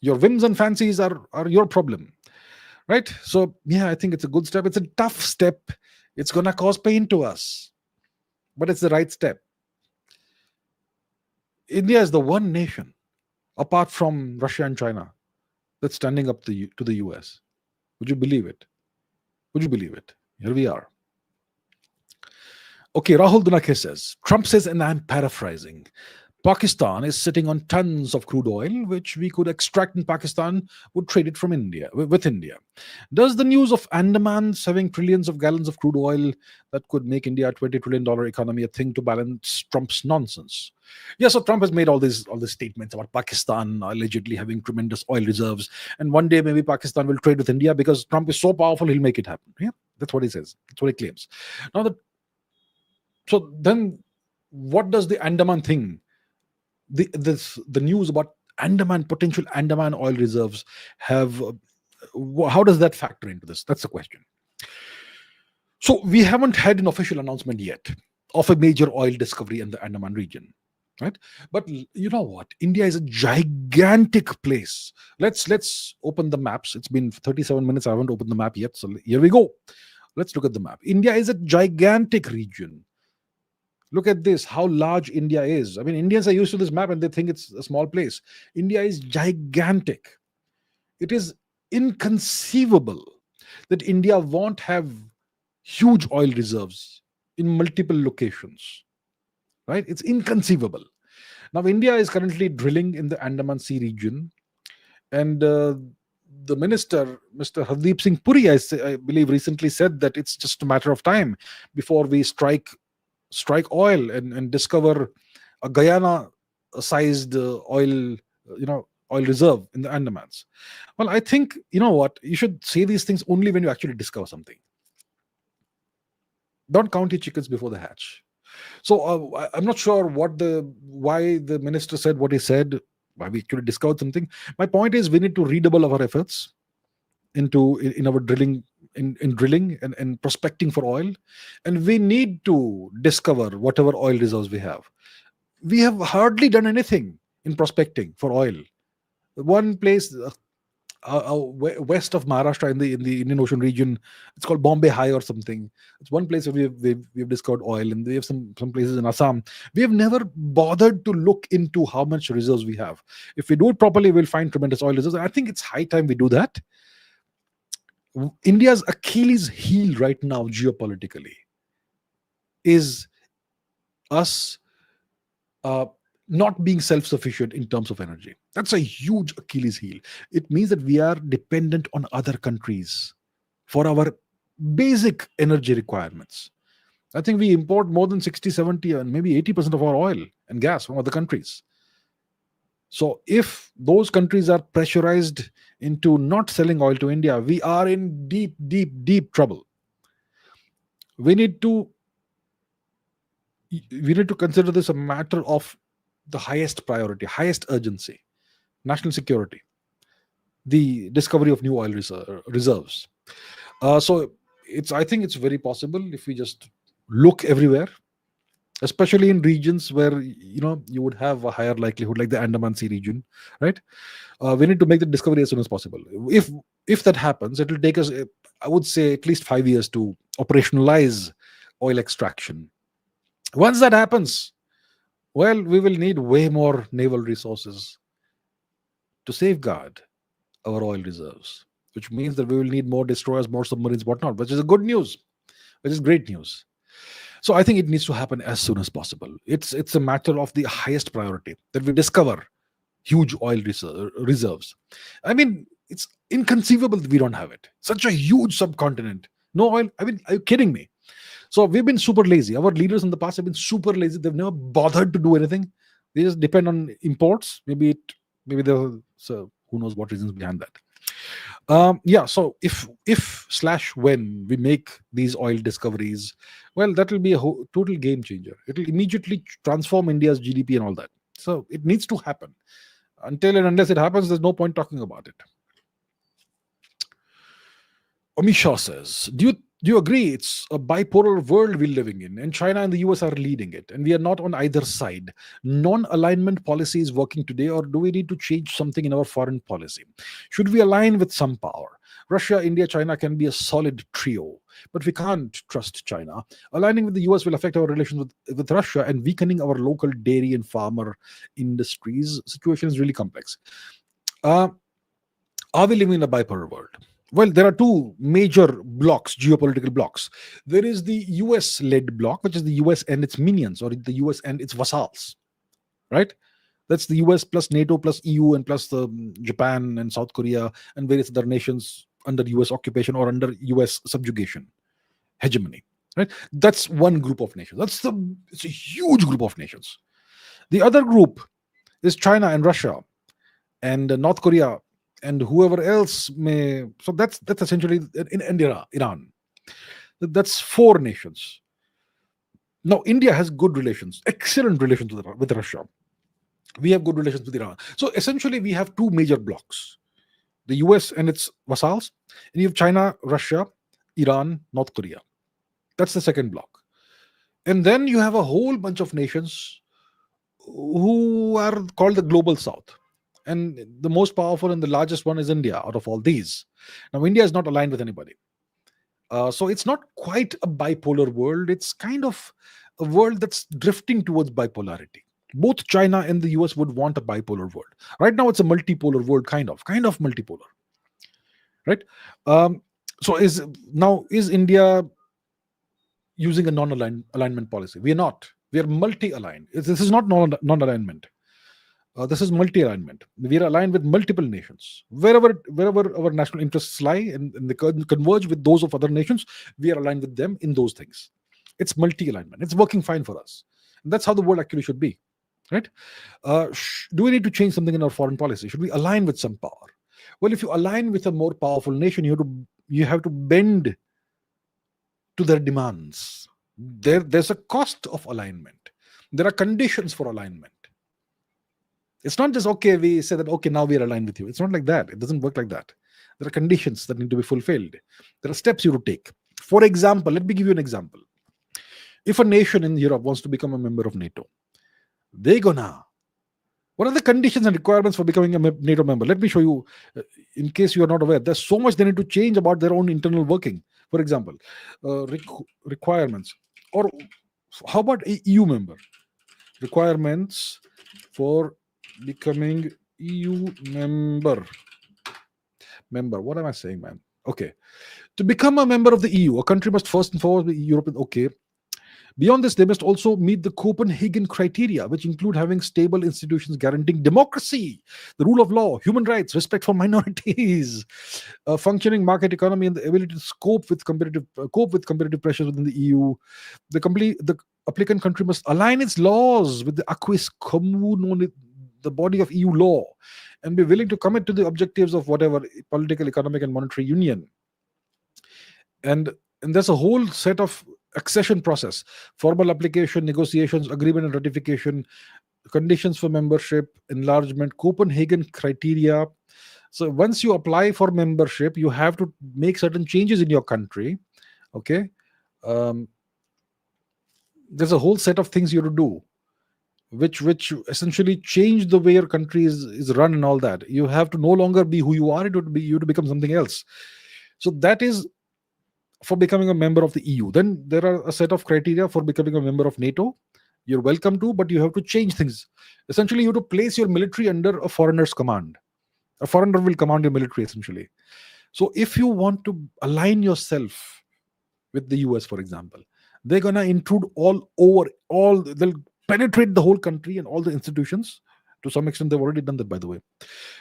Your whims and fancies are your problem, right? So yeah, I think it's a good step. It's a tough step. It's gonna cause pain to us, but it's the right step. India is the one nation, apart from Russia and China, that's standing up to the US. Would you believe it? Would you believe it? Here we are. Okay, Rahul Dunake says, Trump says, and I'm paraphrasing, Pakistan is sitting on tons of crude oil, which we could extract in Pakistan, would trade it from India, with India. Does the news of Andaman having trillions of gallons of crude oil that could make India a $20 trillion economy a thing to balance Trump's nonsense? Yeah, so Trump has made all these statements about Pakistan allegedly having tremendous oil reserves, and one day maybe Pakistan will trade with India because Trump is so powerful he'll make it happen. Yeah, that's what he says. That's what he claims. Now, so then, what does the Andaman thing? The news about potential Andaman oil reserves have, how does that factor into this? That's the question. So we haven't had an official announcement yet of a major oil discovery in the Andaman region, right? But you know what? India is a gigantic place. Let's open the maps. It's been 37 minutes. I haven't opened the map yet. So here we go. Let's look at the map. India is a gigantic region. Look at this, how large India is. I mean, Indians are used to this map and they think it's a small place. India is gigantic. It is inconceivable that India won't have huge oil reserves in multiple locations, right? It's inconceivable. Now, India is currently drilling in the Andaman Sea region, and the minister, Mr. Hardeep Singh Puri, I believe, recently said that it's just a matter of time before we strike oil and discover a Guyana-sized oil reserve in the Andamans. Well, I think, you know what, you should say these things only when you actually discover something. Don't count your chickens before the hatch. So I'm not sure why the minister said what he said, why we actually discovered something. My point is, we need to redouble our efforts in our drilling, in drilling and prospecting for oil, and we need to discover whatever oil reserves we have. We have hardly done anything in prospecting for oil. One place west of Maharashtra in the Indian Ocean region, it's called Bombay High or something. It's one place where we've discovered oil, and we have some places in Assam. We have never bothered to look into how much reserves we have. If we do it properly, we'll find tremendous oil reserves. And I think it's high time we do that. India's Achilles heel right now, geopolitically, is us not being self-sufficient in terms of energy. That's a huge Achilles heel. It means that we are dependent on other countries for our basic energy requirements. I think we import more than 60, 70, and maybe 80% of our oil and gas from other countries. So if those countries are pressurized into not selling oil to India, we are in deep, deep, deep trouble. We need to consider this a matter of the highest priority, highest urgency: national security, the discovery of new oil reserves. So I think it's very possible if we just look everywhere, especially in regions where you would have a higher likelihood, like the Andaman Sea region, right? We need to make the discovery as soon as possible. If that happens, it will take us, I would say, at least 5 years to operationalize oil extraction. Once that happens, well, we will need way more naval resources to safeguard our oil reserves, which means that we will need more destroyers, more submarines, whatnot, which is great news. So I think it needs to happen as soon as possible. It's a matter of the highest priority that we discover huge oil reserves. I mean, it's inconceivable that we don't have it. Such a huge subcontinent, no oil. I mean, are you kidding me? So we've been super lazy. Our leaders in the past have been super lazy. They've never bothered to do anything. They just depend on imports. Maybe so who knows what reasons behind that. So if when we make these oil discoveries, well, that will be a total game changer. It will immediately transform India's GDP and all that. So it needs to happen. Until and unless it happens, there's no point talking about it. Amisha says, do you Do you agree it's a bipolar world we're living in, and China and the US are leading it, and we are not on either side? Non alignment policy is working today, or do we need to change something in our foreign policy? Should we align with some power? Russia, India, China can be a solid trio, but we can't trust China. Aligning with the US will affect our relations with Russia and weakening our local dairy and farmer industries. Situation is really complex. Uh, are we living in a bipolar world? Well, there are two major blocks, geopolitical blocks. There is the US led bloc, which is the US and its minions, or the US and its vassals, right? That's the US plus NATO plus EU and plus the Japan and South Korea and various other nations under US occupation or under US subjugation, hegemony, right? That's one group of nations. It's a huge group of nations. The other group is China and Russia and North Korea and whoever else may. So that's essentially in Iran. That's four nations. Now India has good relations, excellent relations with Russia. We have good relations with Iran. So essentially we have two major blocks: the US and its vassals, and you have China, Russia, Iran, North Korea. That's the second block. And then you have a whole bunch of nations who are called the global south. And the most powerful and the largest one is India out of all these. Now, India is not aligned with anybody. So it's not quite a bipolar world. It's kind of a world that's drifting towards bipolarity. Both China and the US would want a bipolar world. Right now, it's a multipolar world, kind of multipolar. Right? So is India using a non-alignment policy? We are not. We are multi-aligned. This is not non-alignment. This is multi-alignment. We are aligned with multiple nations. Wherever our national interests lie and they converge with those of other nations, we are aligned with them in those things. It's multi-alignment. It's working fine for us. And that's how the world actually should be. Right? Do we need to change something in our foreign policy? Should we align with some power? Well, if you align with a more powerful nation, you have to bend to their demands. There's a cost of alignment. There are conditions for alignment. It's not just, okay, we say that, okay, now we are aligned with you. It's not like that. It doesn't work like that. There are conditions that need to be fulfilled. There are steps you have to take. For example, let me give you an example. If a nation in Europe wants to become a member of NATO, what are the conditions and requirements for becoming a NATO member? Let me show you, in case you are not aware. There's so much they need to change about their own internal working. For example, requirements. Or how about a EU member? Requirements for becoming EU member. What am I saying, man? Okay. To become a member of the EU, a country must first and foremost be European. Okay. Beyond this, they must also meet the Copenhagen criteria, which include having stable institutions guaranteeing democracy, the rule of law, human rights, respect for minorities, a functioning market economy, and the ability to cope with competitive pressures within the EU. The applicant country must align its laws with the Acquis Communautaire, the body of EU law, and be willing to commit to the objectives of whatever political, economic, and monetary union. And there's a whole set of accession process: formal application, negotiations, agreement and ratification, conditions for membership, enlargement, Copenhagen criteria. So once you apply for membership, you have to make certain changes in your country. Okay. There's a whole set of things you have to do, which essentially change the way your country is run and all that. You have to no longer be who you are. You have to become something else. So that is for becoming a member of the EU. Then there are a set of criteria for becoming a member of NATO. You're welcome to, but you have to change things. Essentially, you have to place your military under a foreigner's command. A foreigner will command your military, essentially. So if you want to align yourself with the US, for example, they're going to intrude they'll penetrate the whole country and all the institutions. To some extent, they've already done that, by the way.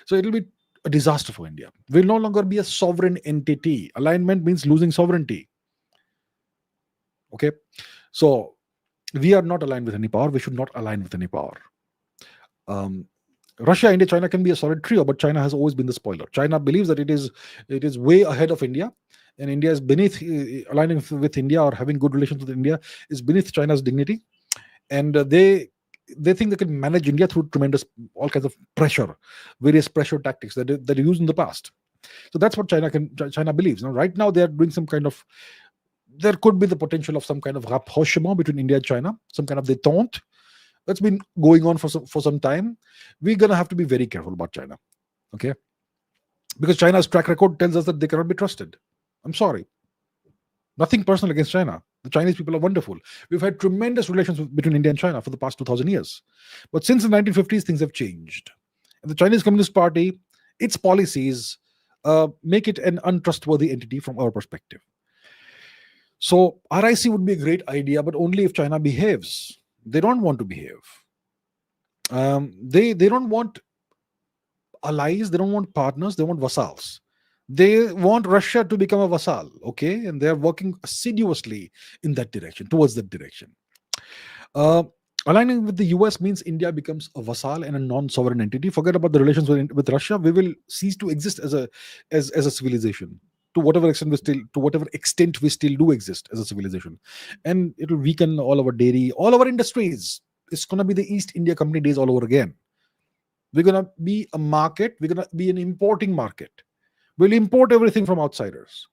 So it'll be a disaster for India. We'll no longer be a sovereign entity. Alignment means losing sovereignty. Okay. So we are not aligned with any power. We should not align with any power. Russia, India, China can be a solid trio, but China has always been the spoiler. China believes that it is way ahead of India, and India is beneath. Aligning with India or having good relations with India is beneath China's dignity, and they think they can manage India through all kinds of pressure, various pressure tactics that they used in the past. So that's what China believes. Now, right now, they are doing some kind of there could be the potential of some kind of rapprochement between India and China, some kind of détente. That's been going on for some time. We're going to have to be very careful about China, okay? Because China's track record tells us that they cannot be trusted. I'm sorry. Nothing personal against China. The Chinese people are wonderful. We've had tremendous relations between India and China for the past 2,000 years. But since the 1950s, things have changed. And the Chinese Communist Party, its policies make it an untrustworthy entity from our perspective. So RIC would be a great idea, but only if China behaves. They don't want to behave. They don't want allies. They don't want partners. They want vassals. They want Russia to become a vassal, okay? And they're working assiduously in that direction, towards that direction. Aligning with the US means India becomes a vassal and a non-sovereign entity. Forget about the relations with Russia. We will cease to exist as a civilization. To whatever extent we still do exist as a civilization. And it will weaken all our dairy, all our industries. It's going to be the East India Company days all over again. We're going to be a market. We're going to be an importing market. We'll import everything from outsiders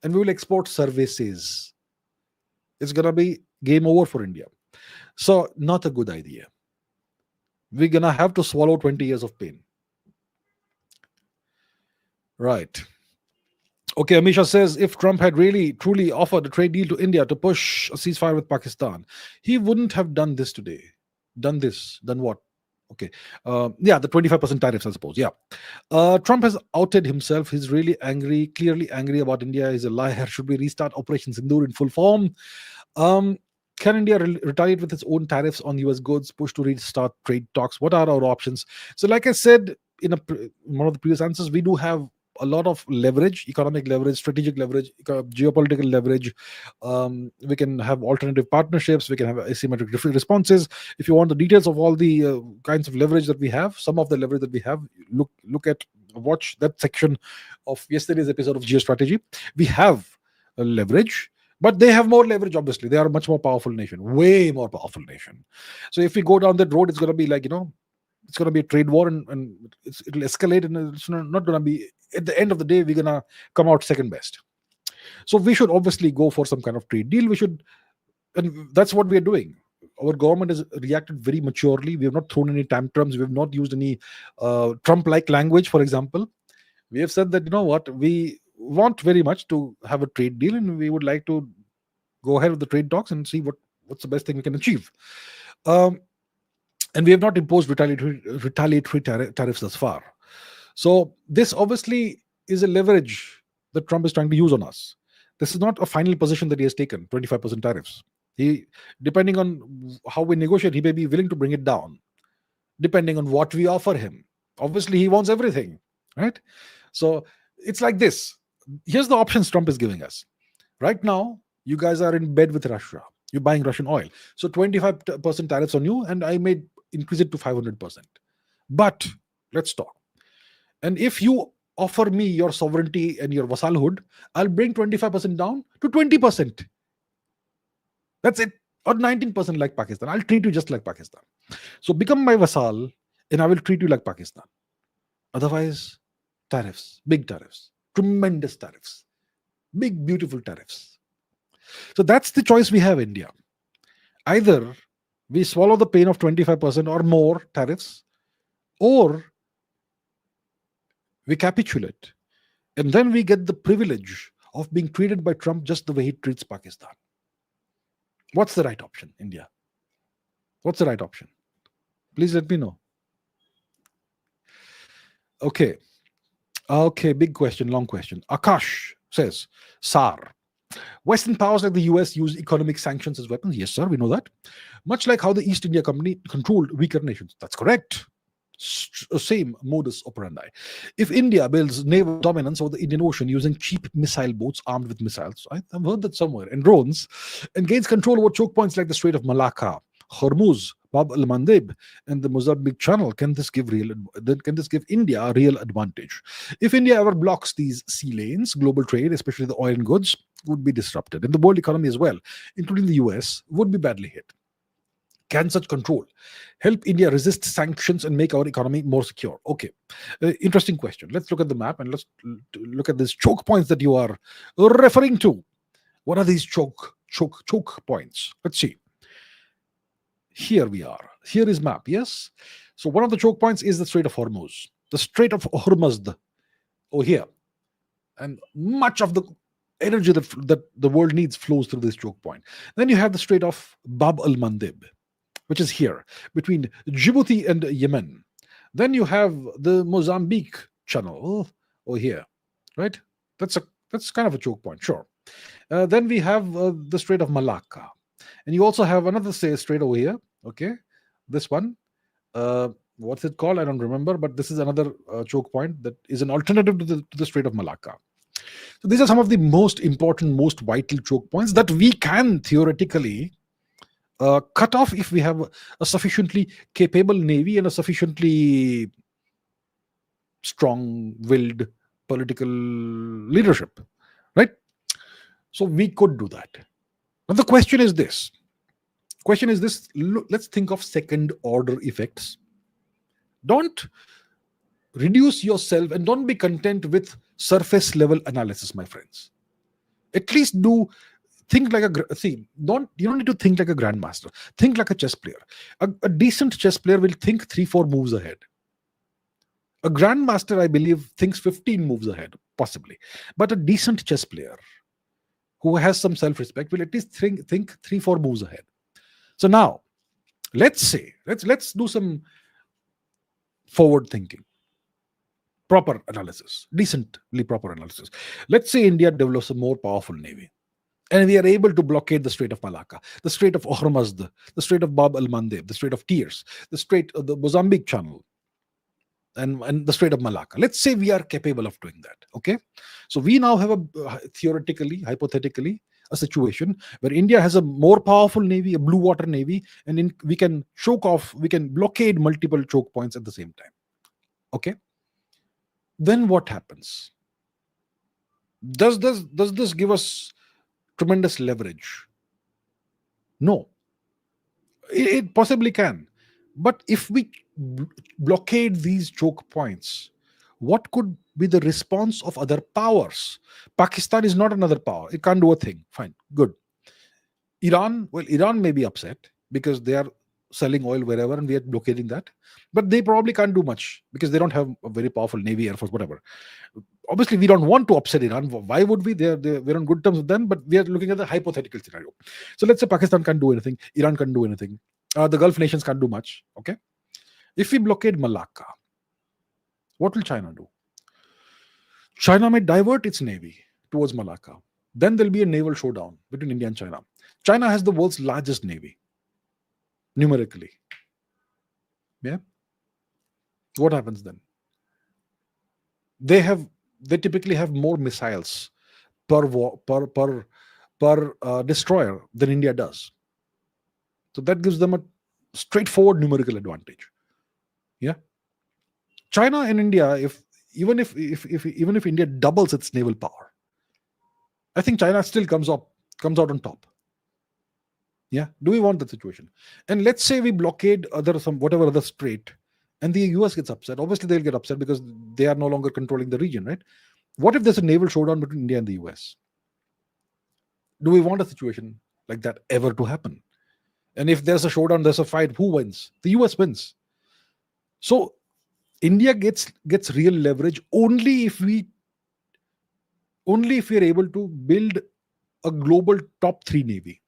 and we will export services. It's going to be game over for India. So, not a good idea. We're going to have to swallow 20 years of pain. Right. Okay, Amisha says, if Trump had really, truly offered a trade deal to India to push a ceasefire with Pakistan, he wouldn't have done this today. Done what? Okay. The 25% tariffs, I suppose. Yeah. Trump has outed himself. He's really angry, clearly angry about India. He's a liar. Should we restart Operation Sindoor in full form? Can India retaliate with its own tariffs on US goods, push to restart trade talks? What are our options? So, like I said in one of the previous answers, we do have a lot of leverage, economic leverage, strategic leverage, geopolitical leverage. We can have alternative partnerships. We can have asymmetric responses. If you want the details of all the kinds of leverage that we have, some of the leverage that we have, watch that section of yesterday's episode of Geostrategy. We have leverage, but they have more leverage, obviously. They are a much more powerful nation, way more powerful nation. So if we go down that road, it's going to be like, it's going to be a trade war and it'll escalate, and it's not going to be, at the end of the day, we're going to come out second best. So we should obviously go for some kind of trade deal. And that's what we are doing. Our government has reacted very maturely. We have not thrown any tantrums. We have not used any Trump-like language, for example. We have said that, we want very much to have a trade deal and we would like to go ahead with the trade talks and see what's the best thing we can achieve. And we have not imposed retaliatory tariffs thus far. So this obviously is a leverage that Trump is trying to use on us. This is not a final position that he has taken, 25% tariffs. Depending on how we negotiate, he may be willing to bring it down, depending on what we offer him. Obviously, he wants everything, right? So it's like this. Here's the options Trump is giving us. Right now, you guys are in bed with Russia. You're buying Russian oil. So 25% tariffs on you, and I may increase it to 500%. But let's talk. And if you offer me your sovereignty and your vassalhood, I'll bring 25% down to 20%. That's it. Or 19% like Pakistan. I'll treat you just like Pakistan. So become my vassal and I will treat you like Pakistan. Otherwise, tariffs, big tariffs, tremendous tariffs, big, beautiful tariffs. So that's the choice we have, India. Either we swallow the pain of 25% or more tariffs, or we capitulate. And then we get the privilege of being treated by Trump just the way he treats Pakistan. What's the right option, India? What's the right option? Please let me know. Okay, big question, long question. Akash says, SAR. Western powers like the US use economic sanctions as weapons. Yes, sir, we know that. Much like how the East India Company controlled weaker nations. That's correct. Same modus operandi. If India builds naval dominance over the Indian Ocean using cheap missile boats armed with missiles, I've heard that somewhere, and drones, and gains control over choke points like the Strait of Malacca, Hormuz, Bab al-Mandeb, and the Mozambique Channel, can this give India a real advantage? If India ever blocks these sea lanes, global trade, especially the oil and goods, would be disrupted, and the world economy as well, including the US, would be badly hit. Can such control help India resist sanctions and make our economy more secure? Okay, interesting question. Let's look at the map and let's look at these choke points that you are referring to. What are these choke points? Let's see. Here we are. Here is map. Yes. So one of the choke points is the Strait of Hormuz. The Strait of Hormuz over here, and much of the energy that the world needs flows through this choke point. Then you have the Strait of Bab al Mandeb, which is here between Djibouti and Yemen. Then you have the Mozambique channel over here, right? That's kind of a choke point, sure. Then we have the Strait of Malacca, and you also have another strait over here. Okay, this one. What's it called? I don't remember, but this is another choke point that is an alternative to the Strait of Malacca. So these are some of the most important, most vital choke points that we can theoretically cut off if we have a sufficiently capable navy and a sufficiently strong-willed political leadership, right? So we could do that. But the question is this. Let's think of second-order effects. Don't reduce yourself and don't be content with surface-level analysis, my friends. At least think like you don't need to think like a grandmaster. Think like a chess player. A decent chess player will think 3-4 moves ahead. A grandmaster, I believe, thinks 15 moves ahead, possibly. But a decent chess player who has some self-respect will at least think 3-4 moves ahead. So now, let's do some forward thinking, proper analysis, decently proper analysis. Let's say India develops a more powerful navy, and we are able to blockade the Strait of Malacca, the Strait of Hormuz, the Strait of Bab al Mandeb, the Strait of Tears, the Strait of the Mozambique Channel, and the Strait of Malacca. Let's say we are capable of doing that. Okay, so we now have hypothetically, a situation where India has a more powerful navy, a blue water navy, and we can blockade multiple choke points at the same time. Okay, then what happens? Does this give us tremendous leverage? No, it possibly can. But if we blockade these choke points, what could be the response of other powers? Pakistan is not another power. It can't do a thing. Fine, good. Iran may be upset because they are selling oil wherever and we are blockading that. But they probably can't do much because they don't have a very powerful navy, air force, whatever. Obviously, we don't want to upset Iran. Why would we? We're on good terms with them, but we are looking at the hypothetical scenario. So let's say Pakistan can't do anything. Iran can't do anything. The Gulf nations can't do much. Okay. If we blockade Malacca, what will China do? China may divert its navy towards Malacca. Then there'll be a naval showdown between India and China. China has the world's largest navy, numerically. Yeah. What happens then? They typically have more missiles per destroyer than India does. So that gives them a straightforward numerical advantage. Yeah. China and India, even if India doubles its naval power, I think China still comes out on top. Yeah. Do we want that situation? And let's say we blockade whatever other strait, and the US gets upset. Obviously, they'll get upset because they are no longer controlling the region, right? What if there's a naval showdown between India and the US? Do we want a situation like that ever to happen? And if there's a showdown, there's a fight, who wins? The US wins. So India gets real leverage only if we are able to build a global top 3 navy.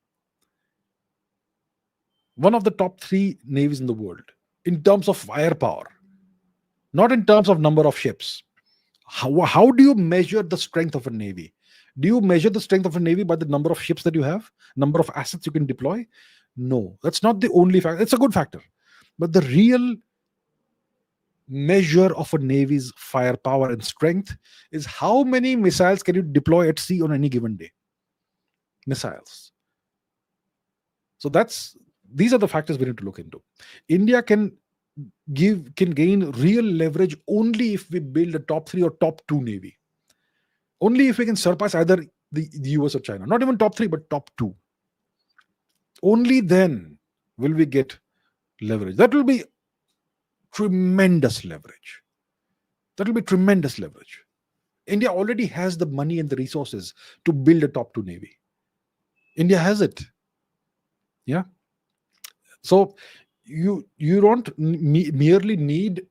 One of the top 3 navies in the world in terms of firepower, not in terms of number of ships. How do you measure the strength of a navy? Do you measure the strength of a navy by the number of ships that you have, number of assets you can deploy? No, that's not the only factor. It's a good factor. But the real measure of a navy's firepower and strength is how many missiles can you deploy at sea on any given day. Missiles. So these are the factors we need to look into. India can gain real leverage only if we build a top 3 or top 2 navy. Only if we can surpass either the US or China. Not even top 3, but top 2. Only then will we get leverage. That will be tremendous leverage. India already has the money and the resources to build a top 2 navy. India has it. Yeah. So you don't merely need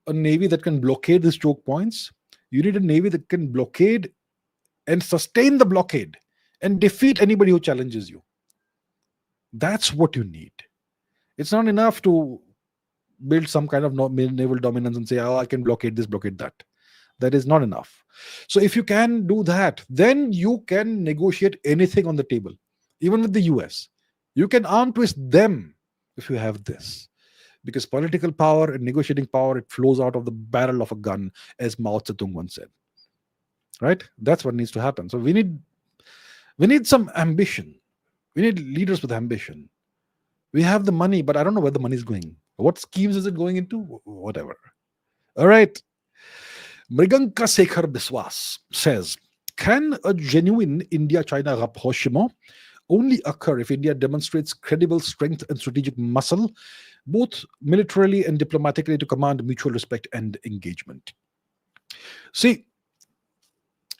a navy that can blockade these choke points. You need a navy that can blockade and sustain the blockade and defeat anybody who challenges you. That's what you need. It's not enough to build some kind of naval dominance and say, oh, I can blockade this, blockade that. That is not enough. So if you can do that, then you can negotiate anything on the table, even with the US. You can arm twist them if you have this. Because political power and negotiating power, it flows out of the barrel of a gun, as Mao Zedong once said. Right? That's what needs to happen. So we need some ambition. We need leaders with ambition. We have the money, but I don't know where the money is going. What schemes is it going into? Whatever. All right. Mriganka Sekhar Biswas says, can a genuine India-China rapprochement only occur if India demonstrates credible strength and strategic muscle, both militarily and diplomatically, to command mutual respect and engagement? See,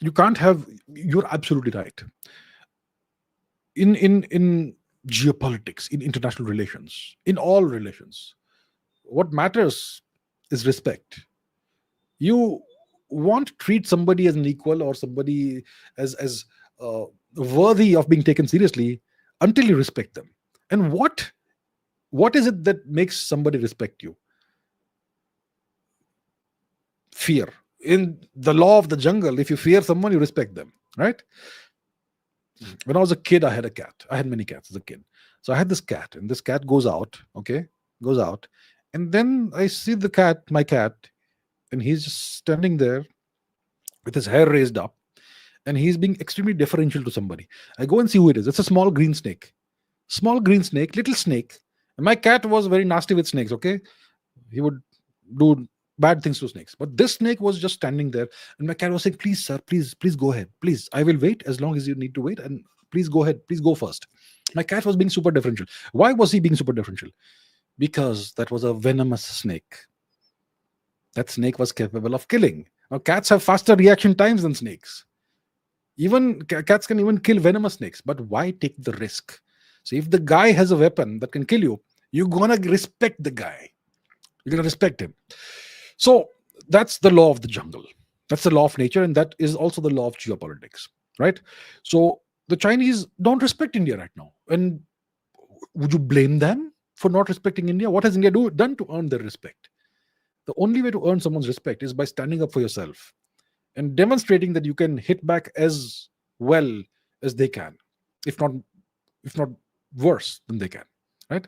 you're absolutely right. In geopolitics, in international relations, in all relations, what matters is respect. You won't treat somebody as an equal or somebody as worthy of being taken seriously until you respect them. And what is it that makes somebody respect you? Fear. In the law of the jungle, if you fear someone, you respect them, right? When I was a kid, I had a cat. I had many cats as a kid. So I had this cat, and this cat goes out, and then I see my cat, and he's just standing there with his hair raised up, and he's being extremely deferential to somebody. I go and see who it is. It's a small green snake, little snake. And my cat was very nasty with snakes, okay? He would do bad things to snakes. But this snake was just standing there, and my cat was saying, please, sir, please go ahead. Please, I will wait as long as you need to wait, and please go ahead. Please go first. My cat was being super deferential. Why was he being super deferential? Because that was a venomous snake. That snake was capable of killing. Now, cats have faster reaction times than snakes. Even cats can even kill venomous snakes. But why take the risk? So if the guy has a weapon that can kill you, you're gonna respect the guy. You're gonna respect him. So that's the law of the jungle. That's the law of nature, and that is also the law of geopolitics, right? So the Chinese don't respect India right now. And would you blame them for not respecting India? What has India done to earn their respect? The only way to earn someone's respect is by standing up for yourself and demonstrating that you can hit back as well as they can, if not worse than they can, right?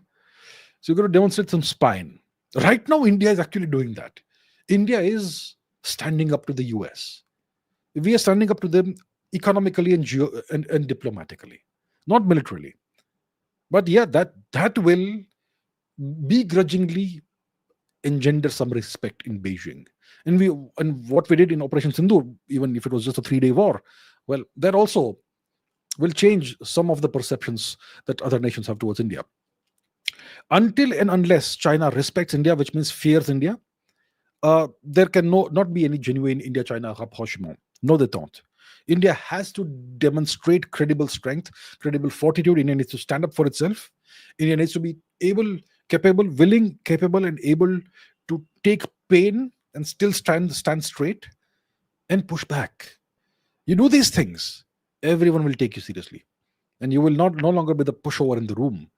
So you've got to demonstrate some spine. Right now, India is actually doing that. India is standing up to the US. We are standing up to them economically and diplomatically, not militarily. But yeah, that will begrudgingly engender some respect in Beijing. And what we did in Operation Sindoor, even if it was just a 3-day war, well, that also will change some of the perceptions that other nations have towards India. Until and unless China respects India, which means fears India, there can not be any genuine India-China rapprochement. No, they don't. India has to demonstrate credible strength, credible fortitude. India needs to stand up for itself. India needs to be willing, capable, and able to take pain and still stand straight and push back. You do these things, everyone will take you seriously, and you will no longer be the pushover in the room.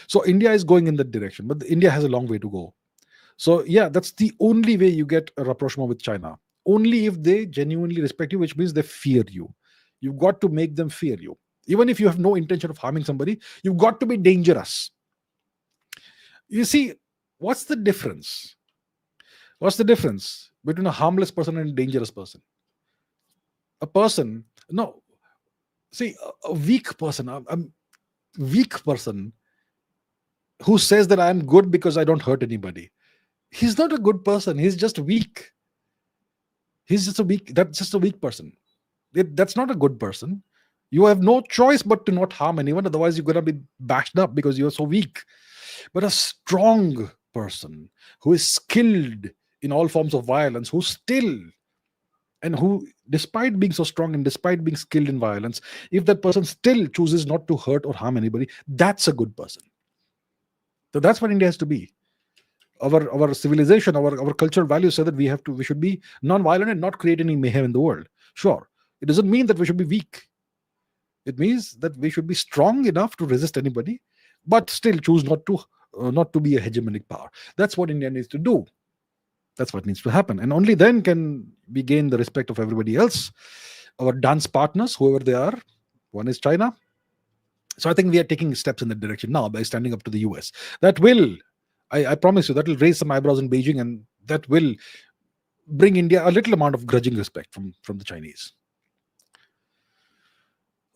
So India is going in that direction, but India has a long way to go. So yeah, that's the only way you get a rapprochement with China. Only if they genuinely respect you, which means they fear you. You've got to make them fear you. Even if you have no intention of harming somebody, you've got to be dangerous. You see, what's the difference? What's the difference between a harmless person and a dangerous person? A weak person who says that I'm good because I don't hurt anybody. He's not a good person. He's just weak. That's just a weak person. That's not a good person. You have no choice but to not harm anyone. Otherwise, you're going to be bashed up because you're so weak. But a strong person who is skilled in all forms of violence, who still and who, despite being so strong and despite being skilled in violence, if that person still chooses not to hurt or harm anybody, that's a good person. So that's what India has to be. Our civilization, our cultural values say that we should be non-violent and not create any mayhem in the world. Sure, it doesn't mean that we should be weak. It means that we should be strong enough to resist anybody, but still choose not to be a hegemonic power. That's what India needs to do. That's what needs to happen, and only then can we gain the respect of everybody else. Our dance partners, whoever they are, one is China. So I think we are taking steps in that direction now by standing up to the US. That will, I promise you, that will raise some eyebrows in Beijing, and that will bring India a little amount of grudging respect from the Chinese.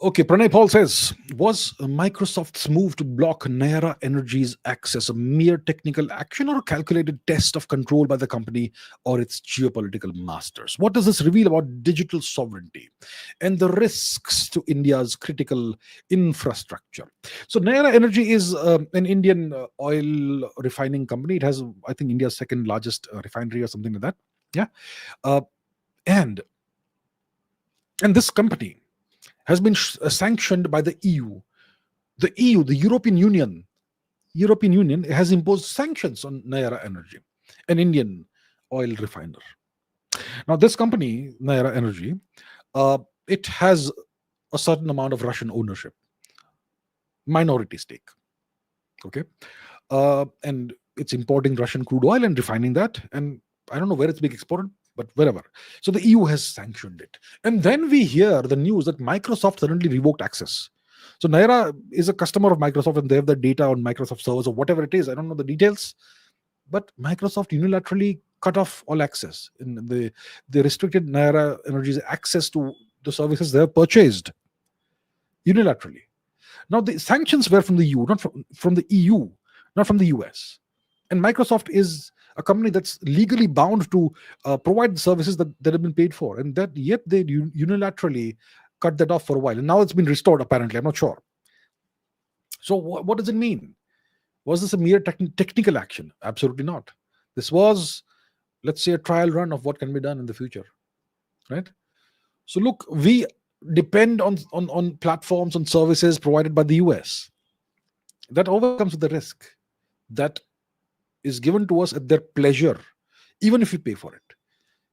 Okay, Pranay Paul says, was Microsoft's move to block Nayara Energy's access a mere technical action or a calculated test of control by the company or its geopolitical masters? What does this reveal about digital sovereignty and the risks to India's critical infrastructure? So Nayara Energy is an Indian oil refining company. It has, I think, India's second largest refinery or something like that. Yeah. And this company has been sanctioned by the EU. The EU, the European Union, has imposed sanctions on Nayara Energy, an Indian oil refiner. Now, this company, Nayara Energy, it has a certain amount of Russian ownership, minority stake. Okay, and it's importing Russian crude oil and refining that, and I don't know where it's being exported, but wherever. So the EU has sanctioned it. And then we hear the news that Microsoft suddenly revoked access. So Nayara is a customer of Microsoft and they have the data on Microsoft servers or whatever it is. I don't know the details. But Microsoft unilaterally cut off all access. They restricted Nayara Energy's access to the services they have purchased unilaterally. Now the sanctions were from the EU, not from the EU, not from the US. And Microsoft is a company that's legally bound to provide the services that have been paid for, and that yet they unilaterally cut that off for a while, and now it's been restored. Apparently, I'm not sure. So, what does it mean? Was this a mere technical action? Absolutely not. This was, let's say, a trial run of what can be done in the future, right? So, look, we depend on platforms, on services provided by the US. That overcomes the risk that is given to us at their pleasure, even if we pay for it.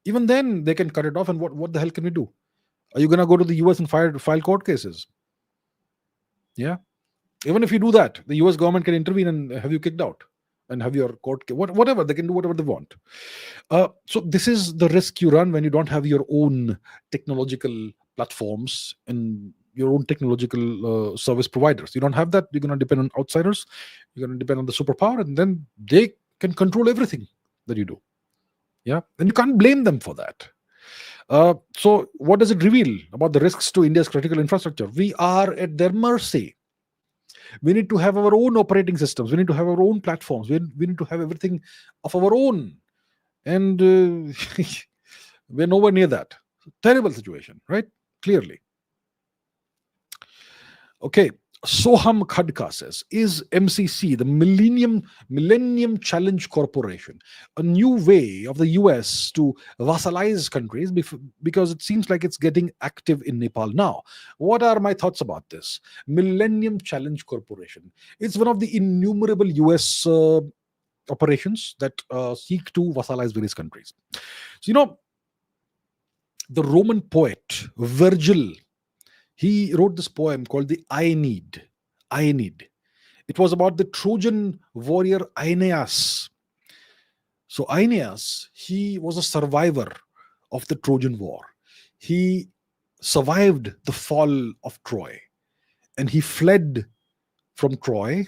Even then, they can cut it off, and what the hell can we do? Are you going to go to the US and file court cases? Yeah. Even if you do that, the US government can intervene and have you kicked out and have your court, whatever. They can do whatever they want. So this is the risk you run when you don't have your own technological platforms and your own technological service providers. You don't have that. You're going to depend on outsiders. You're going to depend on the superpower, and then they can control everything that you do. Yeah, and you can't blame them for that. So what does it reveal about the risks to India's critical infrastructure? We are at their mercy. We need to have our own operating systems. We need to have our own platforms. We need to have everything of our own. And we're nowhere near that. Terrible situation, right? Clearly. Okay. Soham Khadka says, is MCC, the Millennium Challenge Corporation, a new way of the US to vassalize countries because it seems like it's getting active in Nepal now? What are my thoughts about this? Millennium Challenge Corporation. It's one of the innumerable US operations that seek to vassalize various countries. So, the Roman poet Virgil, he wrote this poem called the Aeneid. It was about the Trojan warrior Aeneas. So Aeneas, he was a survivor of the Trojan War. He survived the fall of Troy, and he fled from Troy.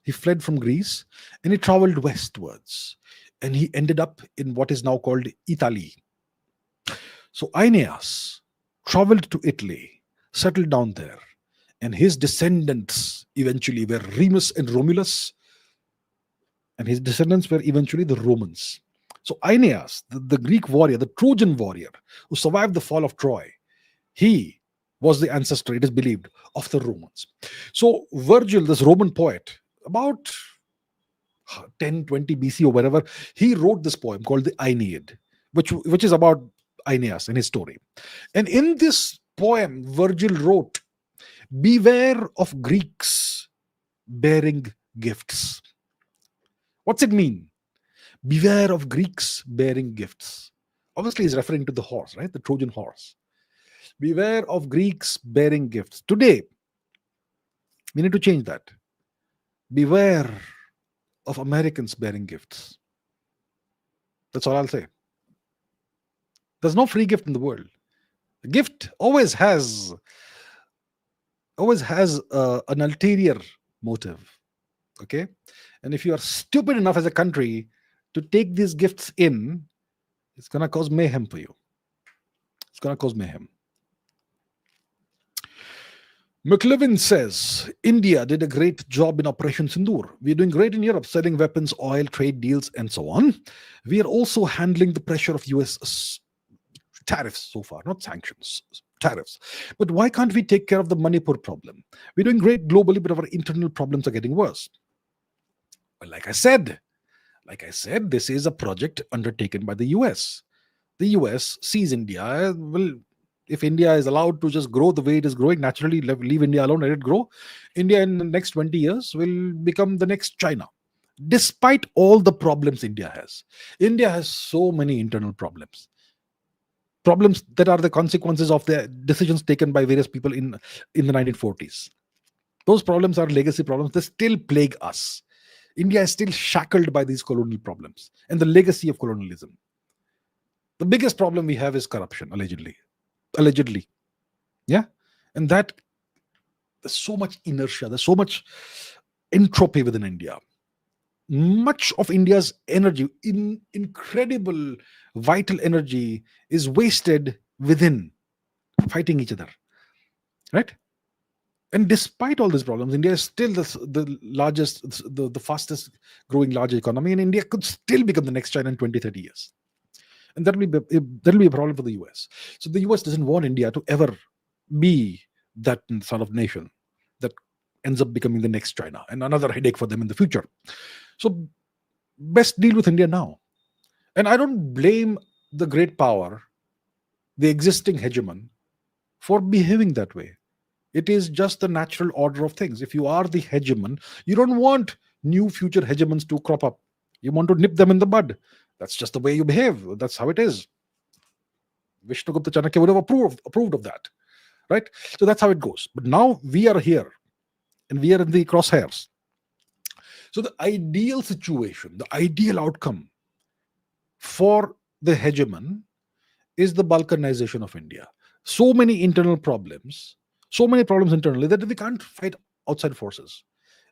He fled from Greece, and he traveled westwards, and he ended up in what is now called Italy. So Aeneas traveled to Italy, settled down there, and his descendants eventually were Remus and Romulus, and his descendants were eventually the Romans. So Aeneas, the Greek warrior, the Trojan warrior who survived the fall of Troy, he was the ancestor, it is believed, of the Romans. So Virgil, this Roman poet, about 1020 BC or whatever, he wrote this poem called the Aeneid, which is about Aeneas in his story. And in this poem, Virgil wrote, "Beware of Greeks bearing gifts." What's it mean? Beware of Greeks bearing gifts. Obviously, he's referring to the horse, right? The Trojan horse. Beware of Greeks bearing gifts. Today, we need to change that. Beware of Americans bearing gifts. That's all I'll say. There's no free gift in the world. A gift always has an ulterior motive. Okay? And if you are stupid enough as a country to take these gifts in, it's going to cause mayhem for you. It's going to cause mayhem. McLevin says, India did a great job in Operation Sindoor. We're doing great in Europe, selling weapons, oil, trade deals, and so on. We are also handling the pressure of US tariffs so far, not sanctions, tariffs. But why can't we take care of the Manipur problem? We're doing great globally, but our internal problems are getting worse. Well, like I said, this is a project undertaken by the US. The US sees India, well, if India is allowed to just grow the way it is growing, naturally leave India alone, let it grow. India in the next 20 years will become the next China. Despite all the problems India has so many internal problems that are the consequences of the decisions taken by various people in the 1940s. Those problems are legacy problems. They still plague us. India is still shackled by these colonial problems and the legacy of colonialism. The biggest problem we have is corruption, allegedly. Yeah. And that there's so much inertia, there's so much entropy within India. Much of India's energy, incredible vital energy, is wasted within fighting each other, right? And despite all these problems, India is still the largest, the fastest growing large economy, and India could still become the next China in 20-30 years. And that'll be a problem for the US. So the US doesn't want India to ever be that sort of nation that ends up becoming the next China and another headache for them in the future. So best deal with India now. And I don't blame the great power, the existing hegemon, for behaving that way. It is just the natural order of things. If you are the hegemon, you don't want new future hegemons to crop up. You want to nip them in the bud. That's just the way you behave. That's how it is. Vishnugupta Chanakya would have approved of that, right? So that's how it goes. But now we are here, and we are in the crosshairs. So the ideal situation, the ideal outcome for the hegemon is the balkanization of India. So many internal problems, internally, that we can't fight outside forces.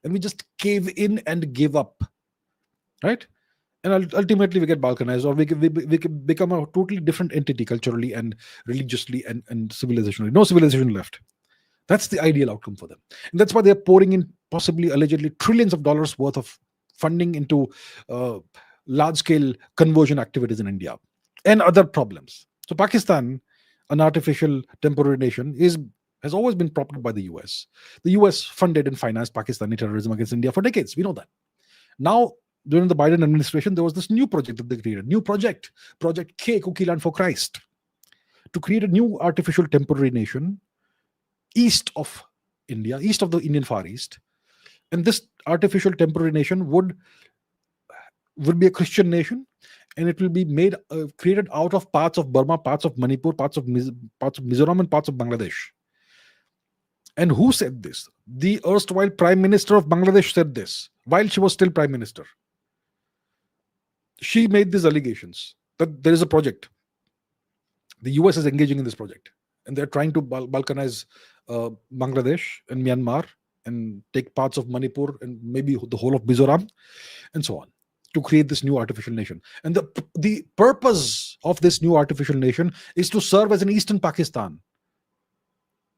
And we just cave in and give up, right? And ultimately we get balkanized, or we can become a totally different entity culturally and religiously and civilizationally. No civilization left. That's the ideal outcome for them. And that's why they're pouring in possibly, allegedly, trillions of dollars worth of funding into large-scale conversion activities in India and other problems. So Pakistan, an artificial temporary nation, has always been propped up by the US. The US funded and financed Pakistani terrorism against India for decades. We know that. Now, during the Biden administration, there was this new project that they created. Project K, Cookie Land for Christ, to create a new artificial temporary nation east of India, east of the Indian Far East. And this artificial temporary nation would be a Christian nation, and it will be created out of parts of Burma, parts of Manipur, parts of Mizoram, and parts of Bangladesh. And who said this? The erstwhile Prime Minister of Bangladesh said this while she was still Prime Minister. She made these allegations that there is a project. The US is engaging in this project, and they're trying to balkanize Bangladesh and Myanmar and take parts of Manipur and maybe the whole of Mizoram and so on, to create this new artificial nation. And the purpose of this new artificial nation is to serve as an Eastern Pakistan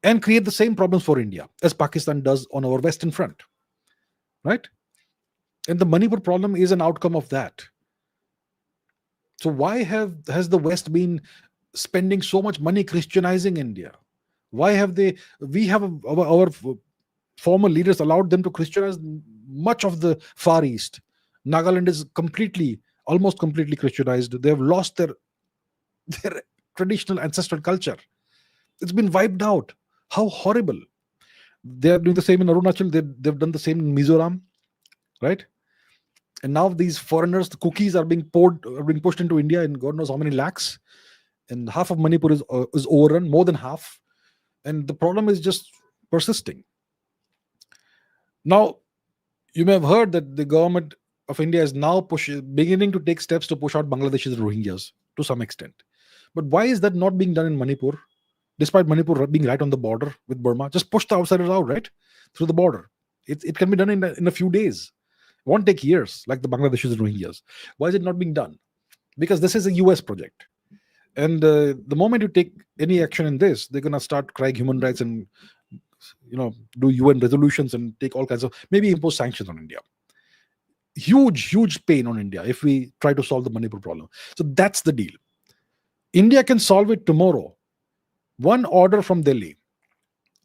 and create the same problems for India as Pakistan does on our Western front, right? And the Manipur problem is an outcome of that. So why has the West been spending so much money Christianizing India? Why have our former leaders allowed them to Christianize much of the Far East? Nagaland is almost completely Christianized. They have lost their traditional ancestral culture. It's been wiped out. How horrible. They are doing the same in Arunachal. They've done the same in Mizoram, right? And now these foreigners, the cookies are being pushed into India in God knows how many lakhs. And half of Manipur is overrun, more than half. And the problem is just persisting. Now, you may have heard that the government of India is now beginning to take steps to push out Bangladeshis and Rohingyas to some extent. But why is that not being done in Manipur? Despite Manipur being right on the border with Burma, just push the outsiders out, right? Through the border. It can be done in a few days. It won't take years, like the Bangladeshis and Rohingyas. Why is it not being done? Because this is a US project. And the moment you take any action in this, they're going to start crying human rights and do UN resolutions and take all kinds of, maybe impose sanctions on India. Huge pain on India if we try to solve the Manipur problem. So that's the deal. India can solve it tomorrow. One order from Delhi,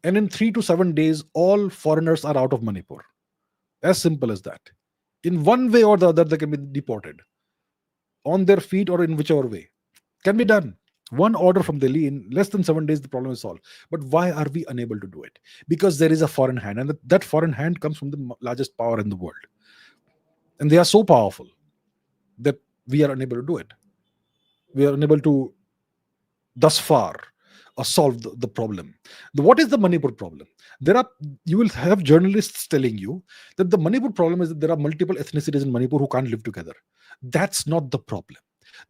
and in 3 to 7 days, all foreigners are out of Manipur. As simple as that. In one way or the other, they can be deported on their feet or in whichever way. Can be done. One order from Delhi, in less than 7 days, the problem is solved. But why are we unable to do it? Because there is a foreign hand, and that foreign hand comes from the largest power in the world. And they are so powerful that we are unable to do it. We are unable to, thus far, solve the problem. What is the Manipur problem? You will have journalists telling you that the Manipur problem is that there are multiple ethnicities in Manipur who can't live together. That's not the problem.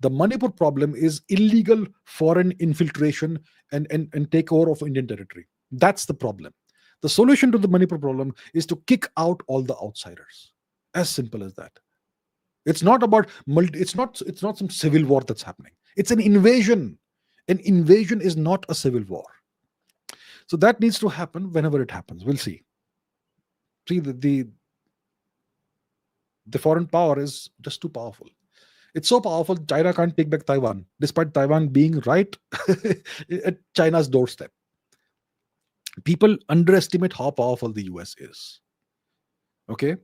The Manipur problem is illegal foreign infiltration and takeover of Indian territory. That's the problem. The solution to the Manipur problem is to kick out all the outsiders. As simple as that. It's not about it's not some civil war that's happening. It's an invasion. An invasion is not a civil war. So that needs to happen whenever it happens. We'll see. See, the foreign power is just too powerful. It's so powerful, China can't take back Taiwan, despite Taiwan being right at China's doorstep. People underestimate how powerful the US is. Okay?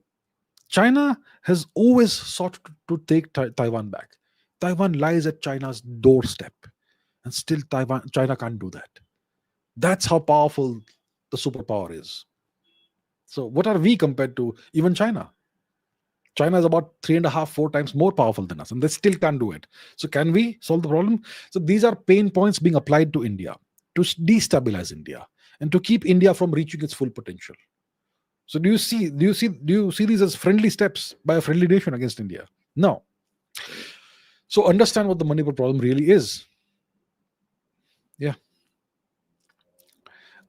China has always sought to take Taiwan back. Taiwan lies at China's doorstep. And still China can't do that. That's how powerful the superpower is. So what are we compared to even China? China is about 3.5, 4 times more powerful than us, and they still can't do it. So can we solve the problem? So these are pain points being applied to India to destabilize India and to keep India from reaching its full potential. So do you see these as friendly steps by a friendly nation against India? No. So understand what the Manipur problem really is. Yeah.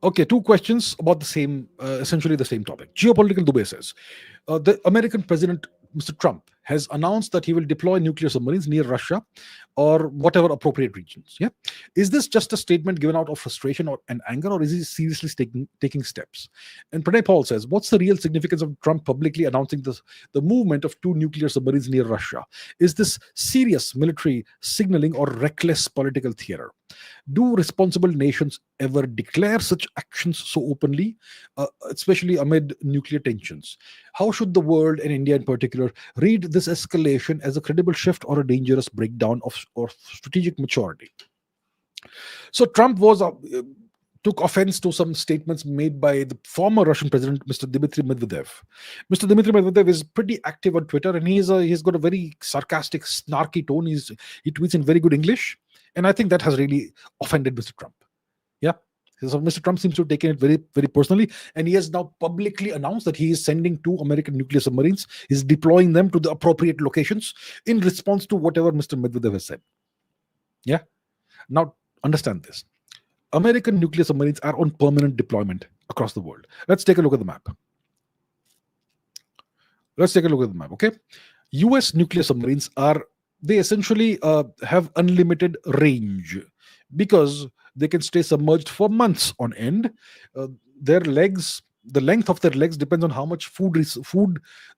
Okay, 2 questions about the same, essentially the same topic. Geopolitical Dubey says, the American President, Mr. Trump, has announced that he will deploy nuclear submarines near Russia or whatever appropriate regions. Yeah, is this just a statement given out of frustration and anger, or is he seriously taking steps? And Pranay Paul says, what's the real significance of Trump publicly announcing the movement of 2 nuclear submarines near Russia? Is this serious military signaling or reckless political theater? Do responsible nations ever declare such actions so openly, especially amid nuclear tensions? How should the world, and India in particular, read this escalation as a credible shift or a dangerous breakdown of strategic maturity? So Trump took offense to some statements made by the former Russian president, Mr. Dmitry Medvedev. Mr. Dmitry Medvedev is pretty active on Twitter, and he's got a very sarcastic, snarky tone. He tweets in very good English. And I think that has really offended Mr. Trump. Yeah. So Mr. Trump seems to have taken it very, very personally. And he has now publicly announced that he is sending 2 American nuclear submarines. He's deploying them to the appropriate locations in response to whatever Mr. Medvedev has said. Yeah. Now, understand this. American nuclear submarines are on permanent deployment across the world. Let's take a look at the map. Okay. US nuclear submarines they essentially have unlimited range because they can stay submerged for months on end. The length of their legs depends on how much food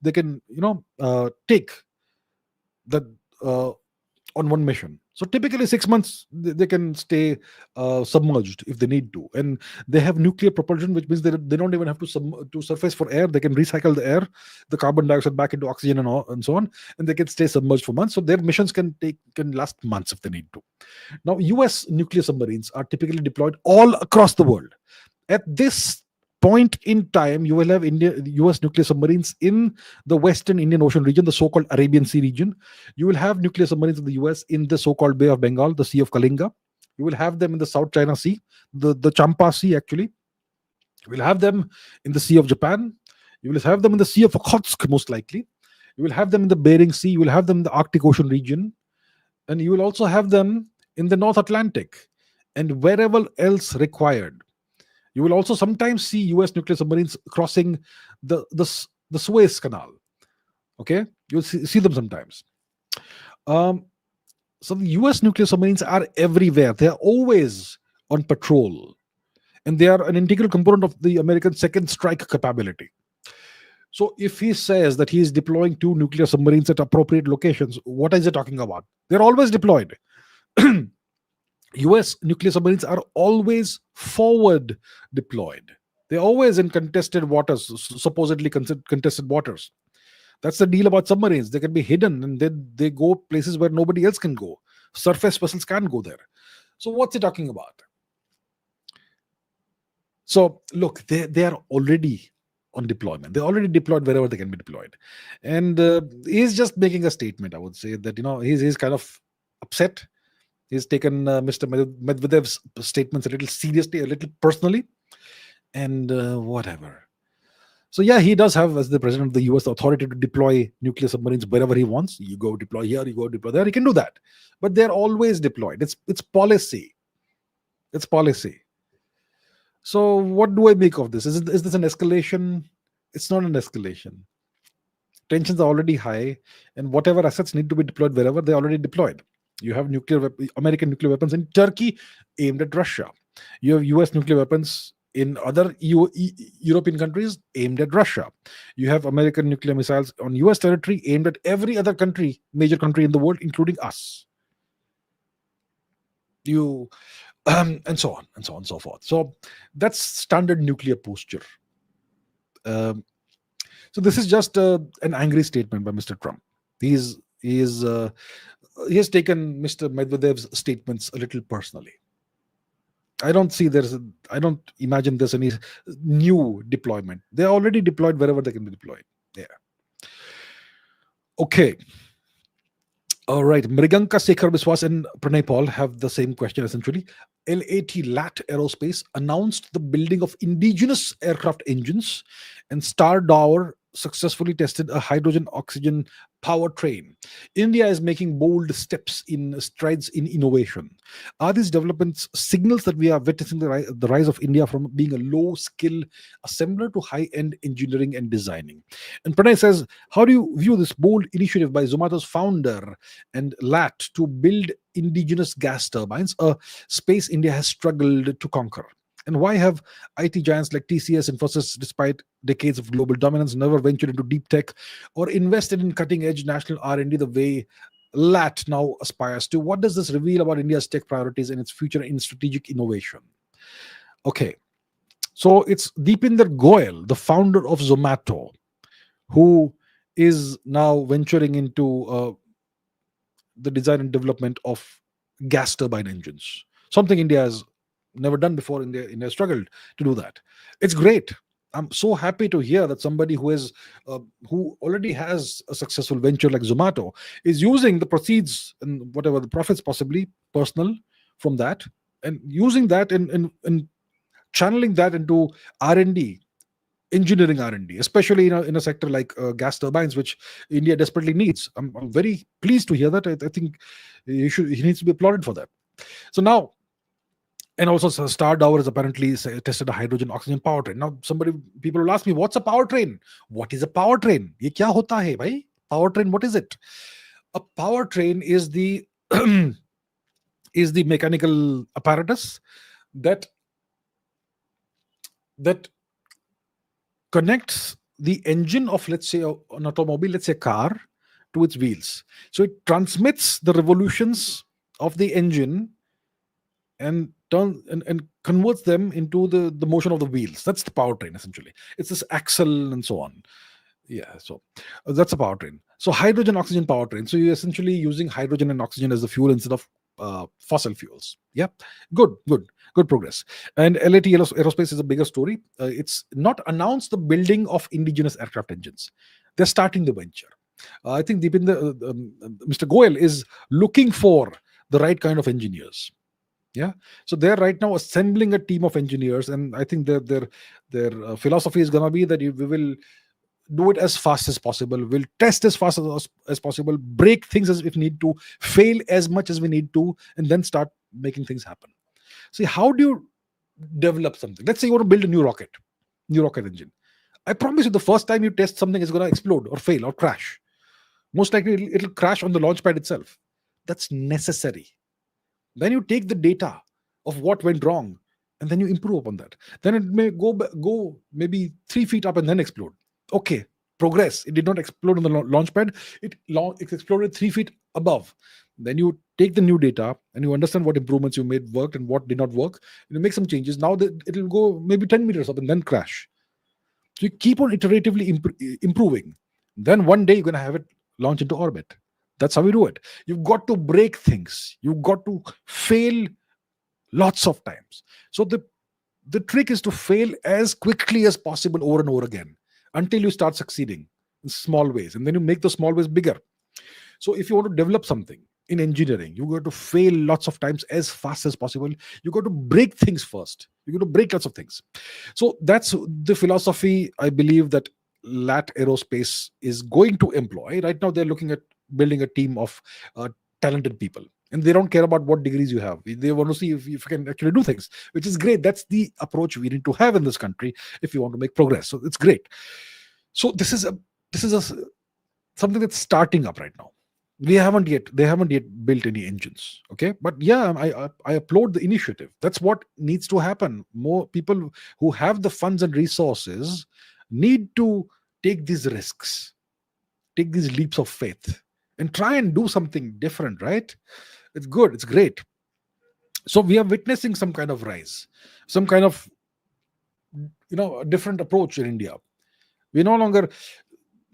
they can, take on one mission. So typically 6 months they can stay submerged if they need to, and they have nuclear propulsion, which means they don't even have to surface for air. They can recycle the air, the carbon dioxide back into oxygen and so on, and they can stay submerged for months. So their missions can last months if they need to. Now, US nuclear submarines are typically deployed all across the world. At this point in time, you will have US nuclear submarines in the Western Indian Ocean region, the so-called Arabian Sea region. You will have nuclear submarines of the US in the so-called Bay of Bengal, the Sea of Kalinga. You will have them in the South China Sea, the Champa Sea, actually. You will have them in the Sea of Japan. You will have them in the Sea of Okhotsk, most likely. You will have them in the Bering Sea. You will have them in the Arctic Ocean region. And you will also have them in the North Atlantic and wherever else required. You will also sometimes see US nuclear submarines crossing the Suez Canal. Okay? You'll see them sometimes. So the US nuclear submarines are everywhere. They are always on patrol. And they are an integral component of the American second strike capability. So if he says that he is deploying 2 nuclear submarines at appropriate locations, what is he talking about? They're always deployed. US nuclear submarines are always forward deployed. They're always in contested waters, supposedly contested waters. That's the deal about submarines. They can be hidden and they go places where nobody else can go. Surface vessels can't go there. So what's he talking about? So look, they are already on deployment. They're already deployed wherever they can be deployed. And he's just making a statement, I would say, that, he's kind of upset. He's taken Mr. Medvedev's statements a little seriously, a little personally, and whatever. So yeah, he does have, as the president of the US, the authority to deploy nuclear submarines wherever he wants. You go deploy here, you go deploy there. He can do that, but they're always deployed. It's policy. It's policy. So what do I make of this? Is this an escalation? It's not an escalation. Tensions are already high, and whatever assets need to be deployed wherever, they're already deployed. You have American nuclear weapons in Turkey aimed at Russia. You have US nuclear weapons in other European countries aimed at Russia. You have American nuclear missiles on US territory aimed at every other country, major country in the world, including us. And so on and so on and so forth. So that's standard nuclear posture. So this is just an angry statement by Mr. Trump. He has taken Mr. Medvedev's statements a little personally. I don't imagine there's any new deployment. They're already deployed wherever they can be deployed. Yeah. Okay. All right. Mriganka Sekhar Biswas and Pranay Paul have the same question essentially. LAT Aerospace announced the building of indigenous aircraft engines, and Star Dower successfully tested a hydrogen oxygen powertrain. India is making bold strides in innovation. Are these developments signals that we are witnessing the rise of India from being a low-skill assembler to high-end engineering and designing? And Pranay says, how do you view this bold initiative by Zomato's founder and LAT to build indigenous gas turbines, a space India has struggled to conquer? And why have IT giants like TCS, Infosys, despite decades of global dominance, never ventured into deep tech or invested in cutting-edge national R&D the way LAT now aspires to? What does this reveal about India's tech priorities and its future in strategic innovation? Okay, so it's Deepinder Goyal, the founder of Zomato, who is now venturing into the design and development of gas turbine engines, something India has never done before. India struggled to do that. It's great. I'm so happy to hear that somebody who already has a successful venture like Zomato is using the proceeds and whatever the profits, possibly personal, from that, and using that and channeling that into R&D, engineering R&D, especially in a sector like gas turbines, which India desperately needs. I'm very pleased to hear that. I think he needs to be applauded for that. So now, and also Star Dower has apparently tested a hydrogen oxygen powertrain. Now people will ask me, what's a powertrain? What is a powertrain? Ye kya hota hai bhai? Powertrain, what is it? A powertrain is the is the mechanical apparatus that connects the engine of, let's say, an automobile, let's say a car, to its wheels. So it transmits the revolutions of the engine and converts them into the motion of the wheels. That's the powertrain, essentially. It's this axle and so on. Yeah, so that's a powertrain. So hydrogen oxygen powertrain. So you're essentially using hydrogen and oxygen as the fuel instead of fossil fuels. Yeah, good progress. And LAT Aerospace is a bigger story. It's not announced the building of indigenous aircraft engines. They're starting the venture. I think Mr. Goel is looking for the right kind of engineers. Yeah, so they're right now assembling a team of engineers, and I think their philosophy is gonna be that we will do it as fast as possible. We'll test as fast as possible, break things as if need to, fail as much as we need to, and then start making things happen. See, how do you develop something? Let's say you want to build a new rocket engine. I promise you, the first time you test something, it's going to explode or fail or crash. Most likely, it'll crash on the launch pad itself. That's necessary. Then you take the data of what went wrong, and then you improve upon that. Then it may go maybe 3 feet up and then explode. Okay, progress. It did not explode on the launch pad. It exploded 3 feet above. Then you take the new data and you understand what improvements you made worked and what did not work. And you make some changes. Now it will go maybe 10 meters up and then crash. So you keep on iteratively improving. Then one day you're going to have it launch into orbit. That's how we do it. You've got to break things. You've got to fail lots of times. So the trick is to fail as quickly as possible over and over again until you start succeeding in small ways. And then you make the small ways bigger. So if you want to develop something in engineering, you got to fail lots of times as fast as possible. You got to break things first. You got to break lots of things. So that's the philosophy I believe that LAT Aerospace is going to employ. Right now, they're looking at building a team of talented people. And they don't care about what degrees you have. They want to see if you can actually do things, which is great. That's the approach we need to have in this country if you want to make progress. So it's great. So this is something that's starting up right now. They haven't yet built any engines. Okay, but yeah, I applaud the initiative. That's what needs to happen. More people who have the funds and resources need to take these risks, take these leaps of faith, and try and do something different. Right? It's good. It's great. So we are witnessing some kind of rise, some kind of a different approach in India. We're no longer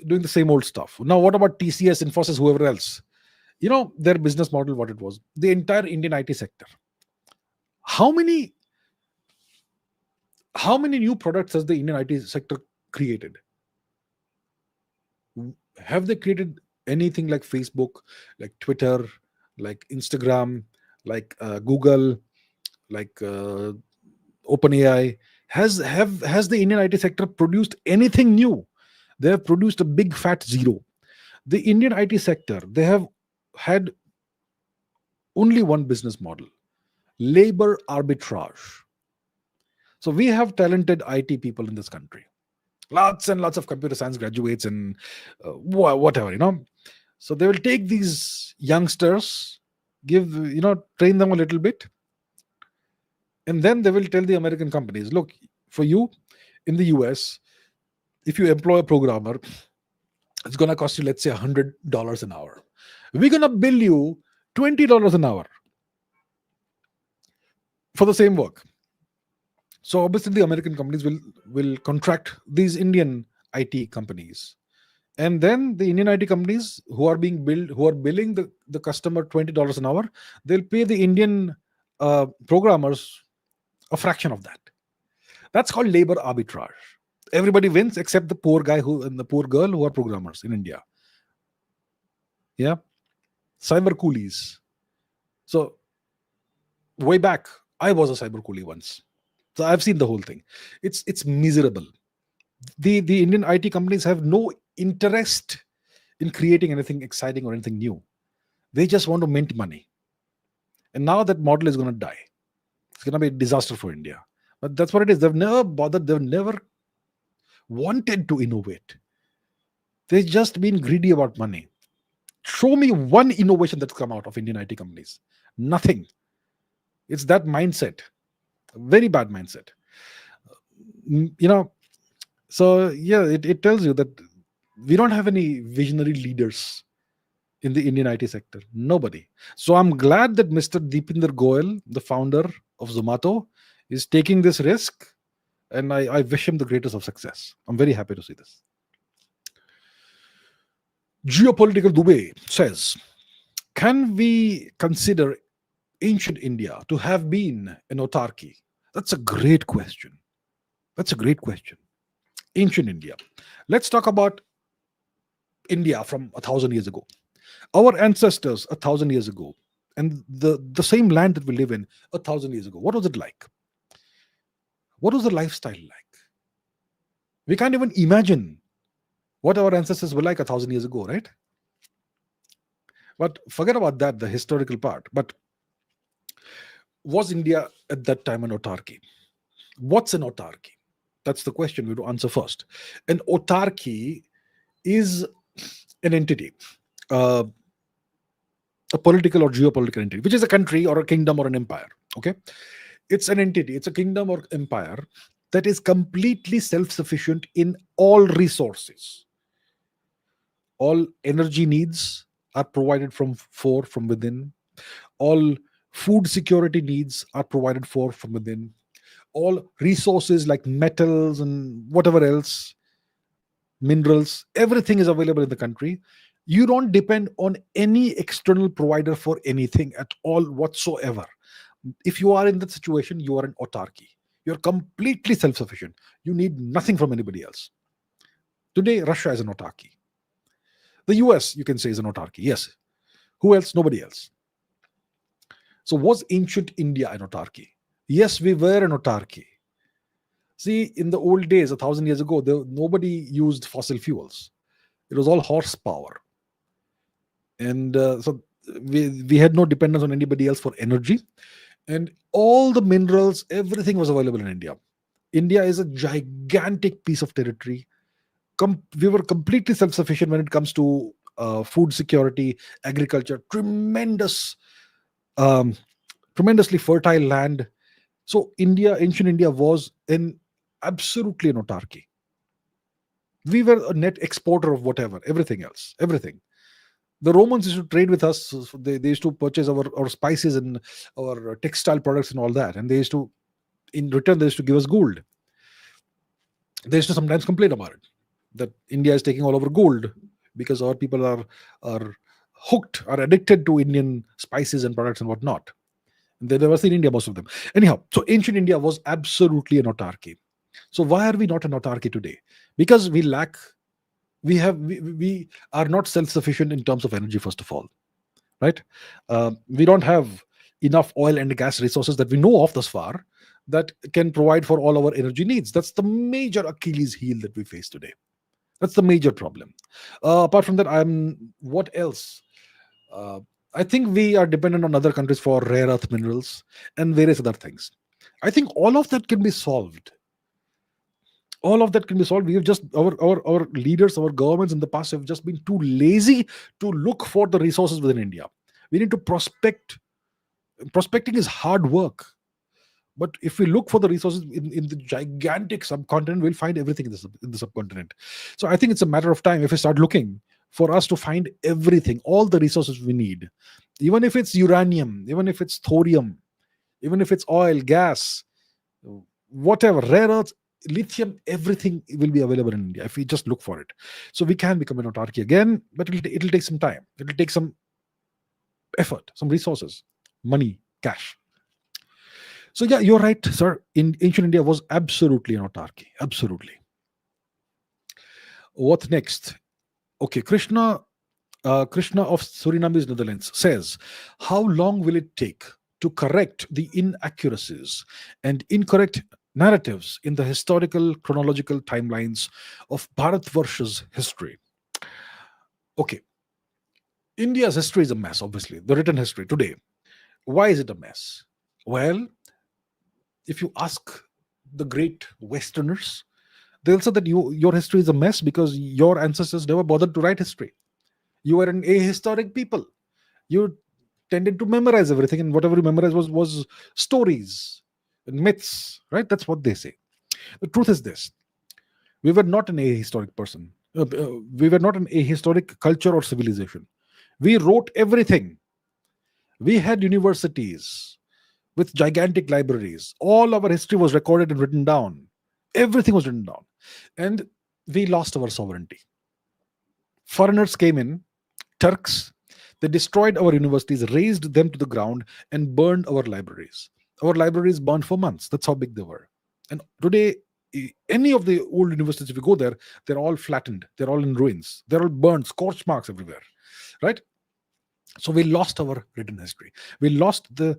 doing the same old stuff. Now, what about TCS, Infosys, whoever else? Their business model, what it was, the entire Indian IT sector. How many new products has the Indian IT sector created? Have they created anything like Facebook, like Twitter, like Instagram, like Google, like OpenAI? Has the Indian IT sector produced anything new? They have produced a big fat zero. The Indian IT sector, they have had only one business model: labor arbitrage. So we have talented IT people in this country, lots and lots of computer science graduates and whatever. So they will take these youngsters, train them a little bit, and then they will tell the American companies, look, for you in the US, if you employ a programmer, it's going to cost you, let's say, $100 an hour. We're going to bill you $20 an hour for the same work. So obviously the American companies will contract these Indian IT companies. And then the Indian IT companies who are billing the customer $20 an hour, they'll pay the Indian programmers a fraction of that. That's called labor arbitrage. Everybody wins except the poor guy and the poor girl who are programmers in India. Yeah. Cyber coolies. So way back, I was a cyber coolie once. So I've seen the whole thing. It's miserable. The Indian IT companies have no interest in creating anything exciting or anything new. They just want to mint money. And now that model is going to die. It's going to be a disaster for India. But that's what it is. They've never bothered. They've never wanted to innovate. They've just been greedy about money. Show me one innovation that's come out of Indian IT companies. Nothing. It's that mindset. Very bad mindset. So yeah, it tells you that we don't have any visionary leaders in the Indian IT sector. Nobody. So I'm glad that Mr. Deepinder Goyal, the founder of Zomato, is taking this risk, and I wish him the greatest of success. I'm very happy to see this. Geopolitical Dubey says, can we consider ancient India to have been an autarky? That's a great question. That's a great question. Ancient India. Let's talk about India from 1,000 years ago. Our ancestors 1,000 years ago, and the same land that we live in 1,000 years ago. What was it like? What was the lifestyle like? We can't even imagine what our ancestors were like 1,000 years ago, right? But forget about that, the historical part. But was India at that time an autarky? What's an autarky? That's the question we have to answer first. An autarky is an entity, uh, a political or geopolitical entity, which is a country or a kingdom or an empire. Okay, it's an entity, it's a kingdom or empire that is completely self-sufficient in all resources. All energy needs are provided from within. All food security needs are provided from within. All resources like metals and whatever else, minerals, everything is available in the country. You don't depend on any external provider for anything at all whatsoever. If you are in that situation, you are an autarky. You're completely self-sufficient. You need nothing from anybody else. Today, Russia is an autarky. The US, you can say, is an autarky. Yes. Who else? Nobody else. So was ancient India an autarky? Yes, we were an autarky. See, in the old days, 1,000 years ago, nobody used fossil fuels. It was all horsepower. And so we had no dependence on anybody else for energy. And all the minerals, everything was available in India. India is a gigantic piece of territory. We were completely self-sufficient when it comes to food security, agriculture, tremendously fertile land. So ancient India was absolutely an autarky. We were a net exporter of whatever, everything else, everything. The Romans used to trade with us. So they used to purchase our spices and our textile products and all that. And in return, they used to give us gold. They used to sometimes complain about it, that India is taking all over gold because our people are hooked, are addicted to Indian spices and products and whatnot. They never seen India, most of them. Anyhow, so ancient India was absolutely an autarky. So why are we not an autarky today? Because we are not self-sufficient in terms of energy, first of all, right? We don't have enough oil and gas resources that we know of thus far that can provide for all our energy needs. That's the major Achilles heel that we face today. That's the major problem. Apart from that, what else? I think we are dependent on other countries for rare earth minerals and various other things. I think all of that can be solved. All of that can be solved. We have just our leaders, our governments in the past have just been too lazy to look for the resources within India. We need to prospect. Prospecting is hard work. But if we look for the resources in the gigantic subcontinent, we'll find everything in the subcontinent. So I think it's a matter of time if we start looking for us to find everything, all the resources we need, even if it's uranium, even if it's thorium, even if it's oil, gas, whatever, rare earths, lithium, everything will be available in India if we just look for it. So we can become an autarky again, but it'll take some time. It'll take some effort, some resources, money, cash. So yeah, you're right, sir. In ancient India was absolutely an autarky. Absolutely. What next? Okay, Krishna of Suriname, Netherlands says, how long will it take to correct the inaccuracies and incorrect narratives in the historical chronological timelines of Bharatvarsha's history? Okay, India's history is a mess, obviously, the written history today. Why is it a mess? Well, if you ask the great Westerners, they'll say that your history is a mess because your ancestors never bothered to write history. You were an ahistoric people. You tended to memorize everything, and whatever you memorized was stories and myths, right? That's what they say. The truth is this: we were not an ahistoric person. We were not an ahistoric culture or civilization. We wrote everything. We had universities with gigantic libraries. All our history was recorded and written down. Everything was written down. And we lost our sovereignty. Foreigners came in, Turks. They destroyed our universities, razed them to the ground, and burned our libraries. Our libraries burned for months. That's how big they were. And today, any of the old universities, if you go there, they're all flattened. They're all in ruins. They're all burned, scorch marks everywhere, right? So we lost our written history. We lost the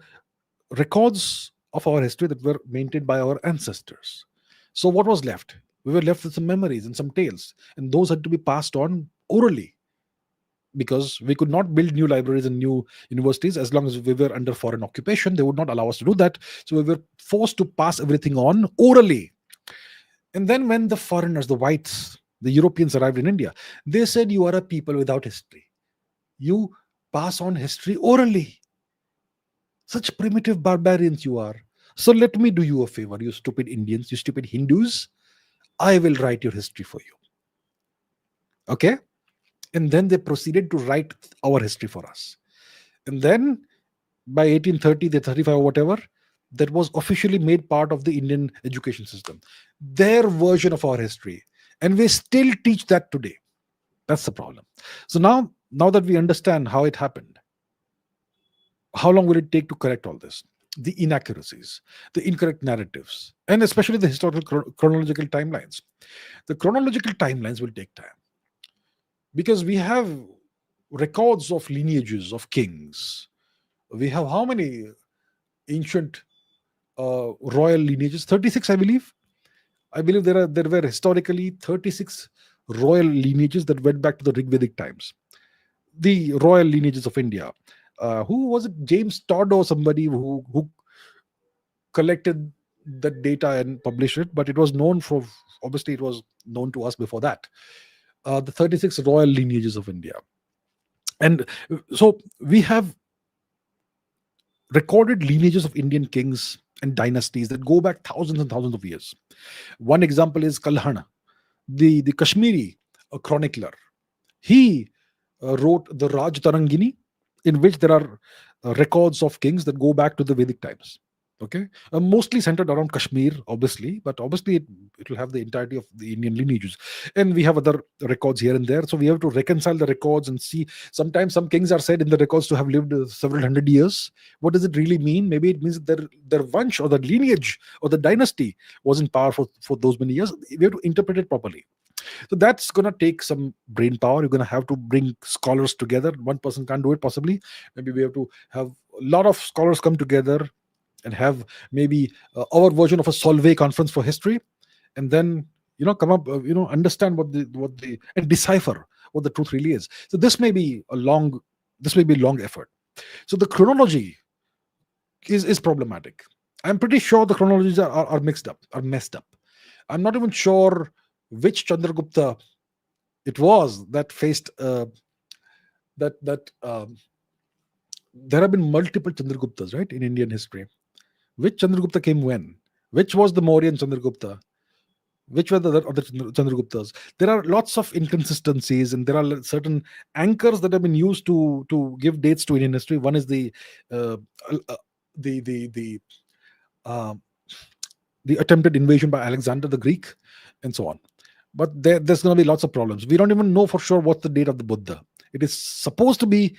records of our history that were maintained by our ancestors. So what was left? We were left with some memories and some tales, and those had to be passed on orally, because we could not build new libraries and new universities as long as we were under foreign occupation. They would not allow us to do that. So we were forced to pass everything on orally. And then when the foreigners, the whites, the Europeans arrived in India, they said, "You are a people without history. You pass on history orally. Such primitive barbarians you are. So let me do you a favor, you stupid Indians, you stupid Hindus. I will write your history for you." Okay? And then they proceeded to write our history for us. And then by 1830, the 35 or whatever, that was officially made part of the Indian education system. Their version of our history. And we still teach that today. That's the problem. So now that we understand how it happened, how long will it take to correct all this? The inaccuracies, the incorrect narratives, and especially the historical chronological timelines. The chronological timelines will take time, because we have records of lineages of kings. We have how many ancient royal lineages? 36, I believe. I believe there were historically 36 royal lineages that went back to the Rigvedic times. The royal lineages of India. Who was it? James Todd or somebody who collected the data and published it, but it was known for, obviously it was known to us before that. The 36 royal lineages of India. And so we have recorded lineages of Indian kings and dynasties that go back thousands and thousands of years. One example is Kalhana, the Kashmiri chronicler. He wrote the Raj Tarangini, in which there are records of kings that go back to the Vedic times. Okay, mostly centered around Kashmir, obviously, but obviously it will have the entirety of the Indian lineages. And we have other records here and there, so we have to reconcile the records and see. Sometimes some kings are said in the records to have lived several hundred years. What does it really mean? Maybe it means that their vansh or the lineage or the dynasty was in power for those many years. We have to interpret it properly. So that's going to take some brain power. You're going to have to bring scholars together. One person can't do it, possibly. Maybe we have to have a lot of scholars come together and have maybe our version of a Solvay conference for history, and then come up, understand what the and decipher what the truth really is. So this may be a long effort. So the chronology is problematic. I'm pretty sure the chronologies are mixed up, are messed up. I'm not even sure which Chandragupta it was that faced there have been multiple Chandraguptas, right, in Indian history. Which Chandragupta came when? Which was the Mauryan Chandragupta? Which were the other Chandraguptas? There are lots of inconsistencies, and there are certain anchors that have been used to give dates to Indian history. One is the uh, the attempted invasion by Alexander the Greek, and so on. But there's going to be lots of problems. We don't even know for sure what's the date of the Buddha. It is supposed to be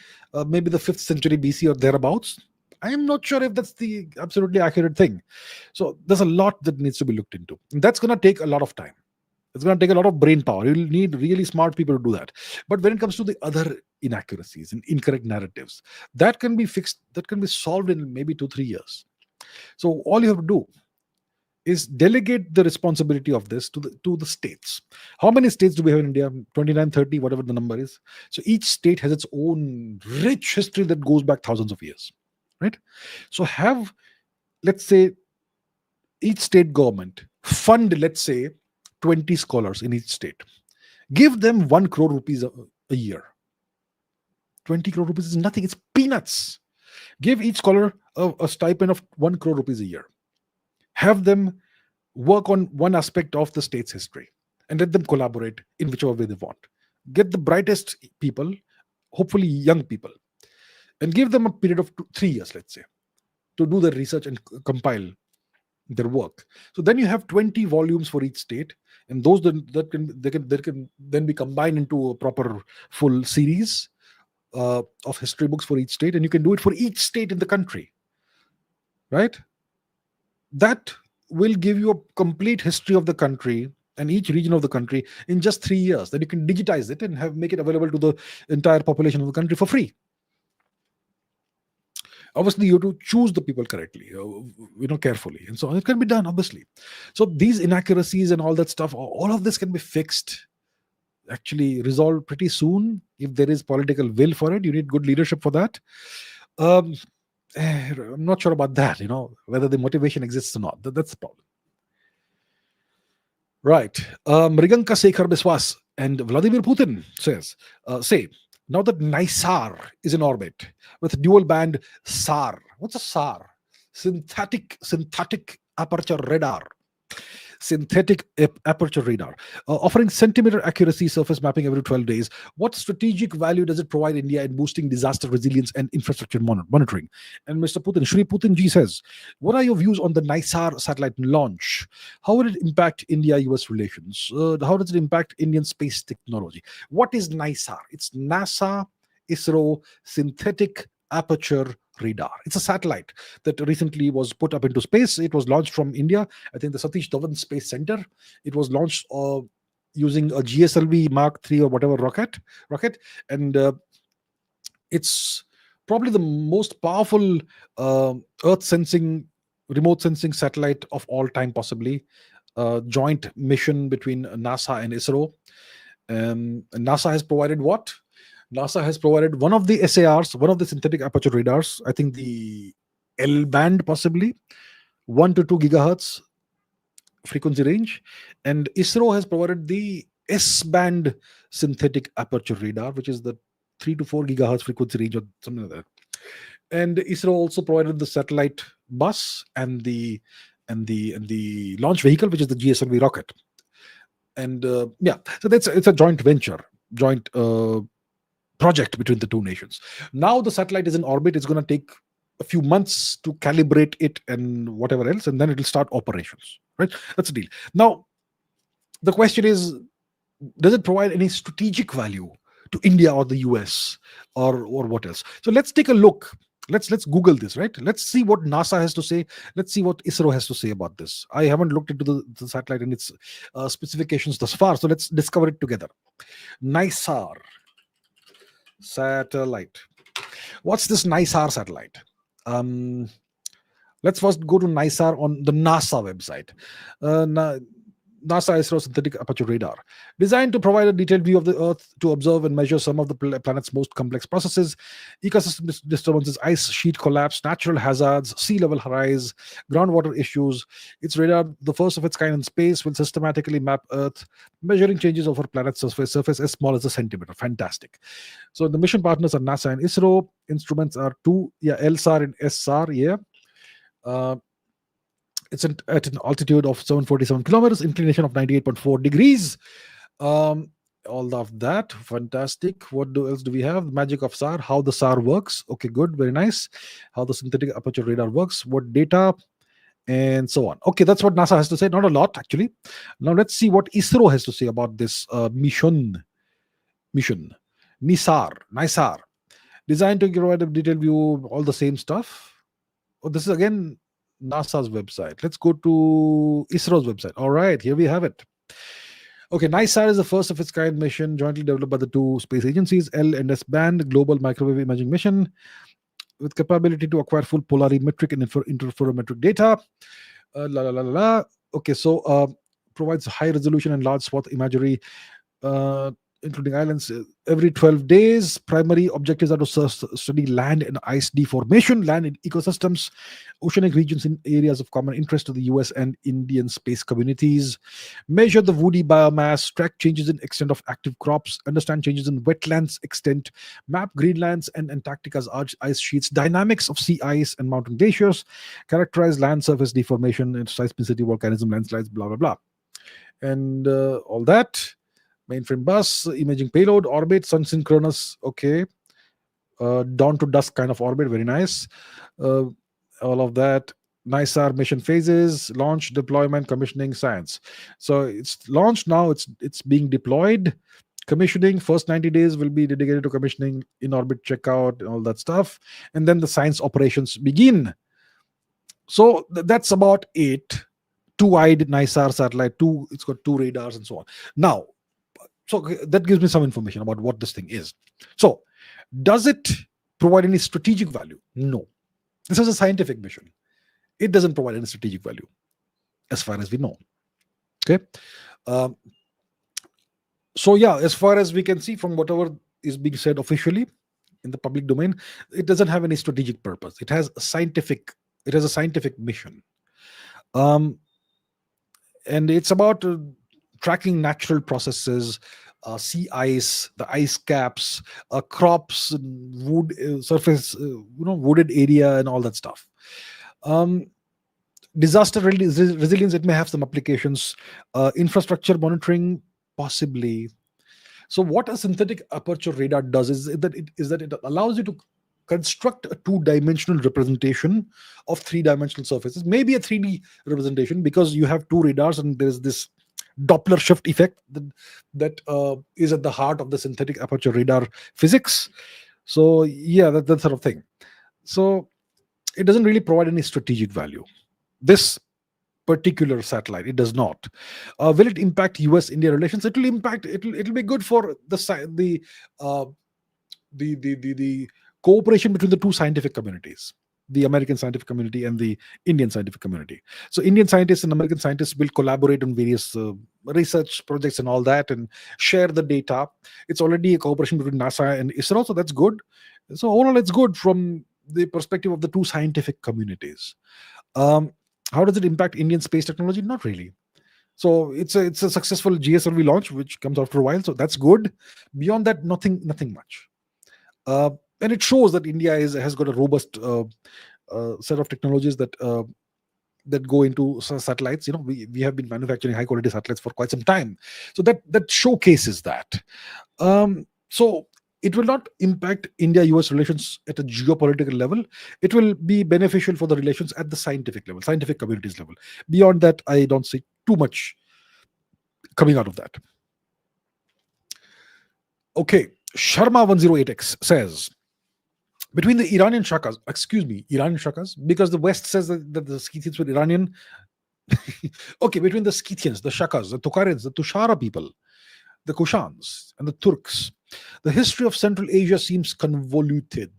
maybe the 5th century BC or thereabouts. I am not sure if that's the absolutely accurate thing. So there's a lot that needs to be looked into. And that's going to take a lot of time. It's going to take a lot of brain power. You'll need really smart people to do that. But when it comes to the other inaccuracies and incorrect narratives, that can be fixed, that can be solved in maybe 2-3 years. So all you have to do is delegate the responsibility of this to the states. How many states do we have in India? 29, 30, whatever the number is. So each state has its own rich history that goes back thousands of years, right? So have, let's say, each state government fund, let's say, 20 scholars in each state. Give them 1 crore rupees a year. 20 crore rupees is nothing. It's peanuts. Give each scholar a stipend of 1 crore rupees a year. Have them work on one aspect of the state's history and let them collaborate in whichever way they want. Get the brightest people, hopefully young people, and give them a period of 3 years, let's say, to do the research and compile their work. So then you have 20 volumes for each state, and those that can then be combined into a proper full series of history books for each state, and you can do it for each state in the country, right? That will give you a complete history of the country and each region of the country in just 3 years. Then you can digitize it and make it available to the entire population of the country for free. Obviously, you have to choose the people correctly, carefully, and so on. It can be done, obviously. So these inaccuracies and all that stuff, all of this can be fixed, actually resolved pretty soon if there is political will for it. You need good leadership for that. I'm not sure about that, whether the motivation exists or not. That's the problem. Right. Mriganka Sekhar Biswas and Vladimir Putin say, now that NISAR is in orbit with dual band SAR. What's a SAR? Synthetic aperture radar. Synthetic aperture radar, offering centimeter accuracy surface mapping every 12 days. What strategic value does it provide India in boosting disaster resilience and infrastructure monitoring? And Mr. Putin, Shri Putin ji says, what are your views on the NISAR satellite launch? How will it impact India-US relations? How does it impact Indian space technology? What is NISAR? It's NASA ISRO Synthetic Aperture Radar. It's a satellite that recently was put up into space. It was launched from India, I think the Satish Dhawan Space Center. It was launched using a GSLV Mark III or whatever rocket, and it's probably the most powerful Earth sensing, remote sensing satellite of all time, possibly. Joint mission between NASA and ISRO. NASA has provided what? NASA has provided one of the SARs, one of the synthetic aperture radars, I think the L band, possibly 1 to 2 gigahertz frequency range, and ISRO has provided the S band synthetic aperture radar, which is the 3 to 4 gigahertz frequency range or something like that. And ISRO also provided the satellite bus and the launch vehicle, which is the GSLV rocket. And so it's a joint venture, joint project between the two nations. Now the satellite is in orbit. It's going to take a few months to calibrate it and whatever else, and then it'll start operations, right? That's the deal. Now the question is, does it provide any strategic value to India or the US or what else? So let's take a look. Let's Google this, right? Let's see what NASA has to say. Let's see what ISRO has to say about this. I haven't looked into the satellite and its specifications thus far, so let's discover it together. NISAR satellite. What's this NISAR satellite? Let's first go to NISAR on the NASA website. NASA ISRO Synthetic Aperture Radar, designed to provide a detailed view of the Earth to observe and measure some of the planet's most complex processes, ecosystem disturbances, ice sheet collapse, natural hazards, sea level rise, groundwater issues. Its radar, the first of its kind in space, will systematically map Earth, measuring changes over planet's surface as small as a centimeter. Fantastic. So the mission partners are NASA and ISRO. Instruments are LSAR and SSAR. It's at an altitude of 747 kilometers, inclination of 98.4 degrees. All of that, fantastic. What else do we have? The magic of SAR, how the SAR works. Okay, good, very nice. How the synthetic aperture radar works, what data, and so on. Okay, that's what NASA has to say. Not a lot, actually. Now let's see what ISRO has to say about this mission. NISAR, designed to provide a detailed view of all the same stuff. Oh, this is again NASA's website. Let's go to ISRO's website. All right, here we have it. Okay, NISAR is the first of its kind mission jointly developed by the two space agencies, L and S band global microwave imaging mission, with capability to acquire full polarimetric and interferometric data. Okay, so provides high resolution and large swath imagery, including islands, every 12 days. Primary objectives are to study land and ice deformation, land and ecosystems, oceanic regions in areas of common interest to the US and Indian space communities, measure the woody biomass, track changes in extent of active crops, understand changes in wetlands extent, map Greenland's and Antarctica's ice sheets, dynamics of sea ice and mountain glaciers, characterize land surface deformation and seismicity, volcanism, landslides, blah, blah, blah. And all that. Mainframe bus, imaging payload, orbit, sun synchronous, okay. Dawn to dusk kind of orbit, very nice. All of that. NISAR mission phases, launch, deployment, commissioning, science. So it's launched now, it's being deployed, Commissioning, first 90 days will be dedicated to commissioning, in-orbit checkout, and all that stuff. And then the science operations begin. So that's about it. Two-eyed NISAR satellite, it's got two radars and so on. Now, so that gives me some information about what this thing is. So, does it provide any strategic value? No. This is a scientific mission. It doesn't provide any strategic value, as far as we know. Okay. So yeah, as far as we can see from whatever is being said officially in the public domain, it doesn't have any strategic purpose. It has a scientific mission. And it's about tracking natural processes, sea ice, the ice caps, crops, wood surface, wooded area, and all that stuff. Disaster resilience, it may have some applications. Infrastructure monitoring, possibly. So what a synthetic aperture radar does is that it allows you to construct a two-dimensional representation of three-dimensional surfaces, maybe a 3D representation, because you have two radars and there's this Doppler shift effect that is at the heart of the synthetic aperture radar physics. So yeah, that sort of thing. So it doesn't really provide any strategic value. This particular satellite, it does not. Will it impact US-India relations? It will impact. It'll be good for the cooperation between the two scientific communities, the American scientific community and the Indian scientific community. So Indian scientists and American scientists will collaborate on various research projects and all that, and share the data. It's already a cooperation between NASA and ISRO, so that's good. So overall, it's good from the perspective of the two scientific communities. How does it impact Indian space technology? Not really. So it's a successful GSLV launch, which comes after a while. So that's good. Beyond that, nothing much. And it shows that India has got a robust set of technologies that go into satellites. We have been manufacturing high quality satellites for quite some time. So that showcases that. So it will not impact India-US relations at a geopolitical level. It will be beneficial for the relations at the scientific level, scientific communities level. Beyond that, I don't see too much coming out of that. Okay, Sharma108X says, between the Iranian Shakas, because the West says that the Scythians were Iranian. Okay, between the Scythians, the Shakas, the Tokharians, the Tushara people, the Kushans, and the Turks, the history of Central Asia seems convoluted.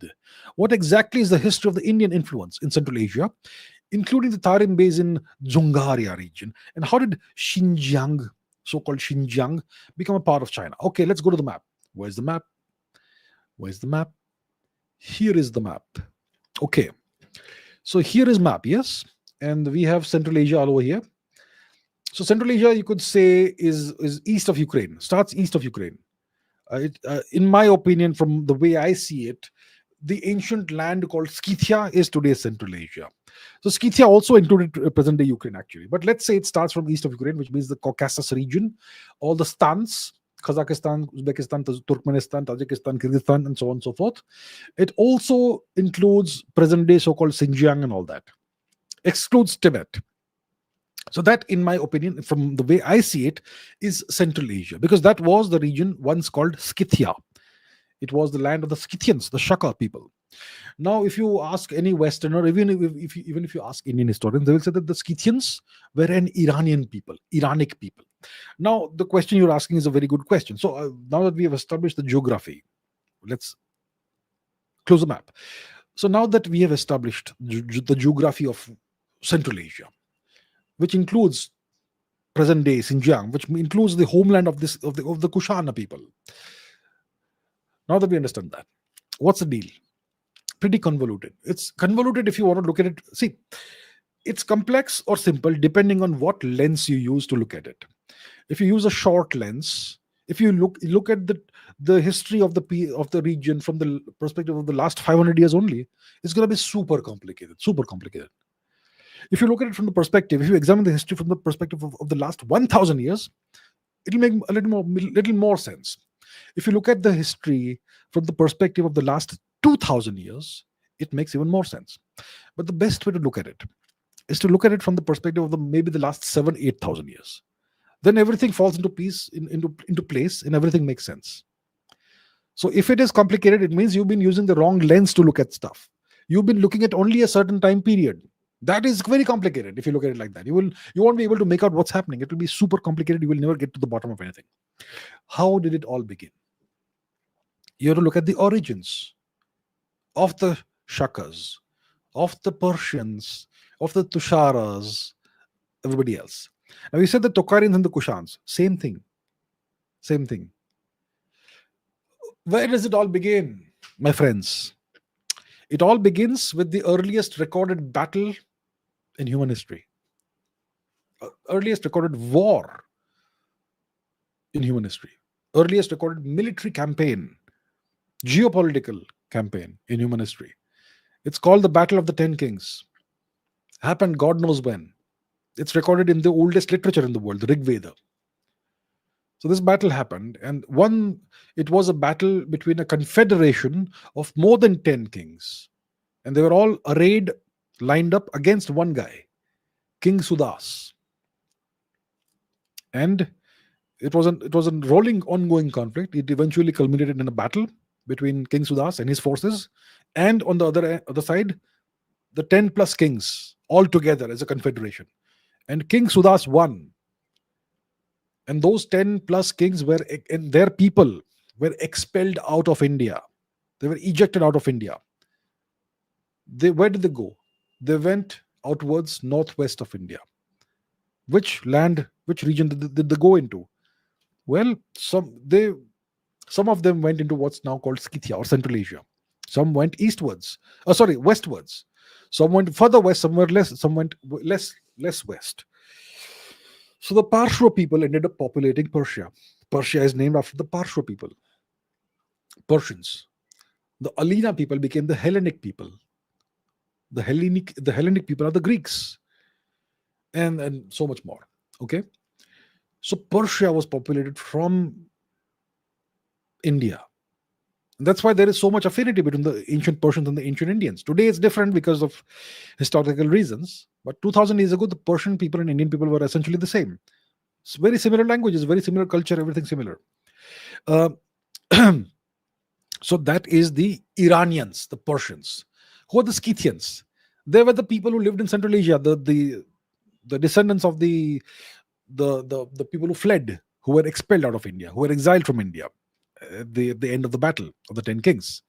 What exactly is the history of the Indian influence in Central Asia, including the Tarim Basin, Dzungaria region? And how did Xinjiang, so-called Xinjiang, become a part of China? Okay, let's go to the map. Where's the map? Here is the map. Okay, so here is map, yes? And we have Central Asia all over here. So Central Asia, you could say, is east of Ukraine, starts east of Ukraine. In my opinion, from the way I see it, the ancient land called Scythia is today's Central Asia. So Scythia also included present-day Ukraine, actually. But let's say it starts from east of Ukraine, which means the Caucasus region, all the stans, Kazakhstan, Uzbekistan, Turkmenistan, Tajikistan, Kyrgyzstan, and so on and so forth. It also includes present-day so-called Xinjiang and all that. Excludes Tibet. So that, in my opinion, from the way I see it, is Central Asia, because that was the region once called Scythia. It was the land of the Scythians, the Shaka people. Now, if you ask any Westerner, even if you ask Indian historians, they will say that the Scythians were an Iranian people, Iranic people. Now, the question you're asking is a very good question. So now that we have established the geography, let's close the map. So now that we have established the geography of Central Asia, which includes present-day Xinjiang, which includes the homeland of the Kushana people. Now that we understand that, what's the deal? Pretty convoluted. It's convoluted if you want to look at it. See, it's complex or simple depending on what lens you use to look at it. If you use a short lens, if you look at the history of the region from the perspective of the last 500 years only, it's going to be super complicated. If you look at it from the perspective, if you examine the history from the perspective of the last 1,000 years, it'll make a little more sense. If you look at the history from the perspective of the last 2,000 years, it makes even more sense. But the best way to look at it is to look at it from the perspective of maybe the last 7,000-8,000 years. then everything falls into into place, and everything makes sense. So if it is complicated, it means you've been using the wrong lens to look at stuff. You've been looking at only a certain time period. That is very complicated. If you look at it like that, you won't be able to make out what's happening. It will be super complicated. You will never get to the bottom of anything. How did it all begin? You have to look at the origins of the Shakas, of the Persians, of the Tusharas, everybody else. Now we said the Tokharians and the Kushans, same thing. Same thing. Where does it all begin, my friends? It all begins with the earliest recorded battle in human history, earliest recorded war in human history, earliest recorded military campaign, geopolitical campaign in human history. It's called the Battle of the Ten Kings. Happened God knows when. It's recorded in the oldest literature in the world, the Rig Veda. So this battle happened, and it was a battle between a confederation of more than 10 kings. And they were all arrayed, lined up against one guy, King Sudas. And it was a rolling, ongoing conflict. It eventually culminated in a battle between King Sudas and his forces, and on the other side, the 10 plus kings all together as a confederation. And King Sudas won. And those 10 plus kings and their people were expelled out of India. They were ejected out of India. Where did they go? They went outwards, northwest of India. Which region did they go into? Well, some of them went into what's now called Scythia or Central Asia. Some went westwards. Some went further west, some went less west. So the Parshva people ended up populating Persia. Persia is named after the Parshva people, Persians. The Alina people became the Hellenic people. The Hellenic people are the Greeks, and so much more. Okay, so Persia was populated from India. And that's why there is so much affinity between the ancient Persians and the ancient Indians. Today it's different because of historical reasons, but 2000 years ago the Persian people and Indian people were essentially the same. It's very similar languages, very similar culture, everything similar. So that is the Iranians, the Persians. Who are the Scythians? They were the people who lived in Central Asia, the descendants of the people who fled, who were expelled out of India, who were exiled from India at the end of the battle of the 10 kings.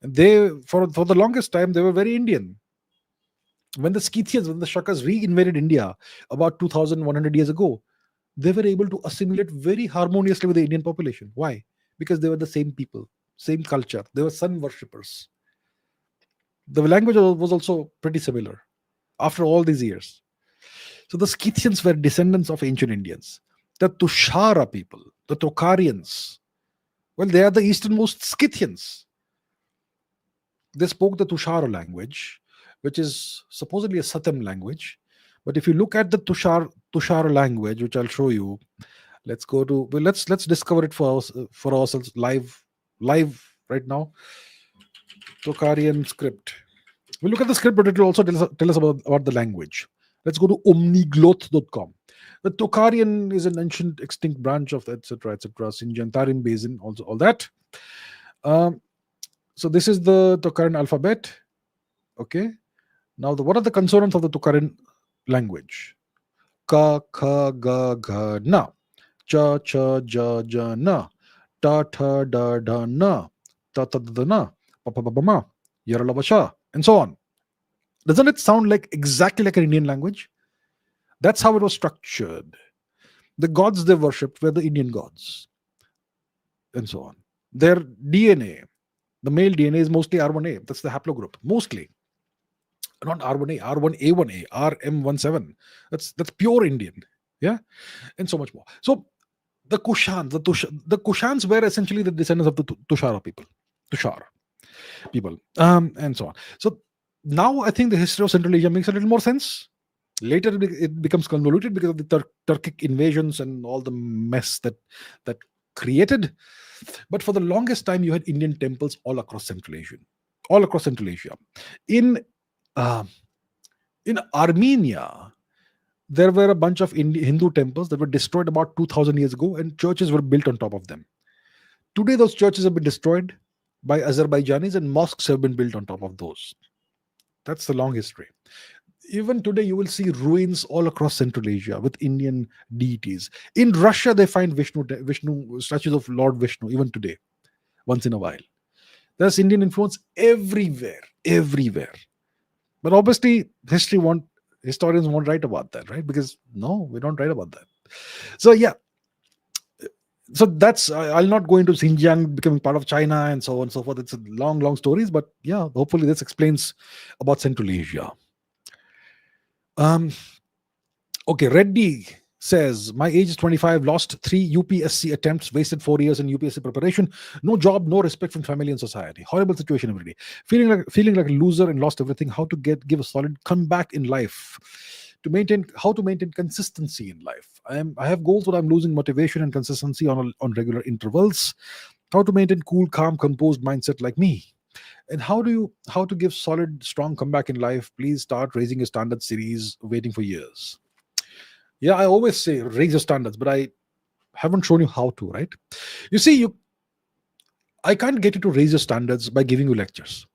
And they, for the longest time, they were very Indian. When the Scythians, when the Shakas re-invaded India about 2100 years ago, they were able to assimilate very harmoniously with the Indian population. Why? Because they were the same people, same culture. They were sun worshippers. The language was also pretty similar after all these years. So the Scythians were descendants of ancient Indians. The Tushara people, the Tokharians, well, they are the easternmost Scythians. They spoke the Tushara language, which is supposedly a Satem language. But if you look at the Tushara language, which I'll show you, let's discover it for ourselves live right now. Tokharian script. We look at the script, but it will also tell us about the language. Let's go to omnigloth.com. The Tokharian is an ancient extinct branch of etc. Sinjan Tarim Basin, also all that. So this is the Tokharian alphabet. Okay. Now, what are the consonants of the Tokharian language? Ka, kha, ga, gha, na. Cha, cha, ja, ja, na. Ta, tha, da, da, na. Ta, ta, da, da, na. Pa, pa, pa, pa, ma. Yara, la, ba, sha. And so on. Doesn't it sound exactly like an Indian language? That's how it was structured. The gods they worshipped were the Indian gods, and so on. Their DNA, the male DNA, is mostly R1A. That's the haplogroup. Mostly. Not R1A, R1A1A, RM17. That's pure Indian. Yeah? And so much more. So the Kushans, the Kushans were essentially the descendants of the Tushara people. And so on. So now I think the history of Central Asia makes a little more sense. Later it becomes convoluted because of the Turkic invasions and all the mess that created. But for the longest time, you had Indian temples all across Central Asia. In Armenia, there were a bunch of Hindu temples that were destroyed about 2000 years ago, and churches were built on top of them. Today, those churches have been destroyed by Azerbaijanis, and mosques have been built on top of those. That's the long history. Even today, you will see ruins all across Central Asia with Indian deities. In Russia, they find Vishnu statues of Lord Vishnu even today, once in a while. There's Indian influence everywhere, everywhere. But obviously, historians won't write about that, right? Because no, we don't write about that. So yeah, so that's I'll not go into Xinjiang becoming part of China and so on and so forth. It's a long stories, but yeah, hopefully this explains about Central Asia. Okay, Reddy says, my age is 25, lost 3 UPSC attempts, wasted 4 years in UPSC preparation, no job, no respect from family and society, horrible situation every day, feeling like a loser and lost everything. How to give a solid comeback in life, how to maintain consistency in life. I have goals, but I'm losing motivation and consistency on regular intervals. How to maintain cool, calm, composed mindset like me. And how to give solid, strong comeback in life. Please start raising your standard series, waiting for years. Yeah, I always say raise your standards, but I haven't shown you how to, right? You see, I can't get you to raise your standards by giving you lectures.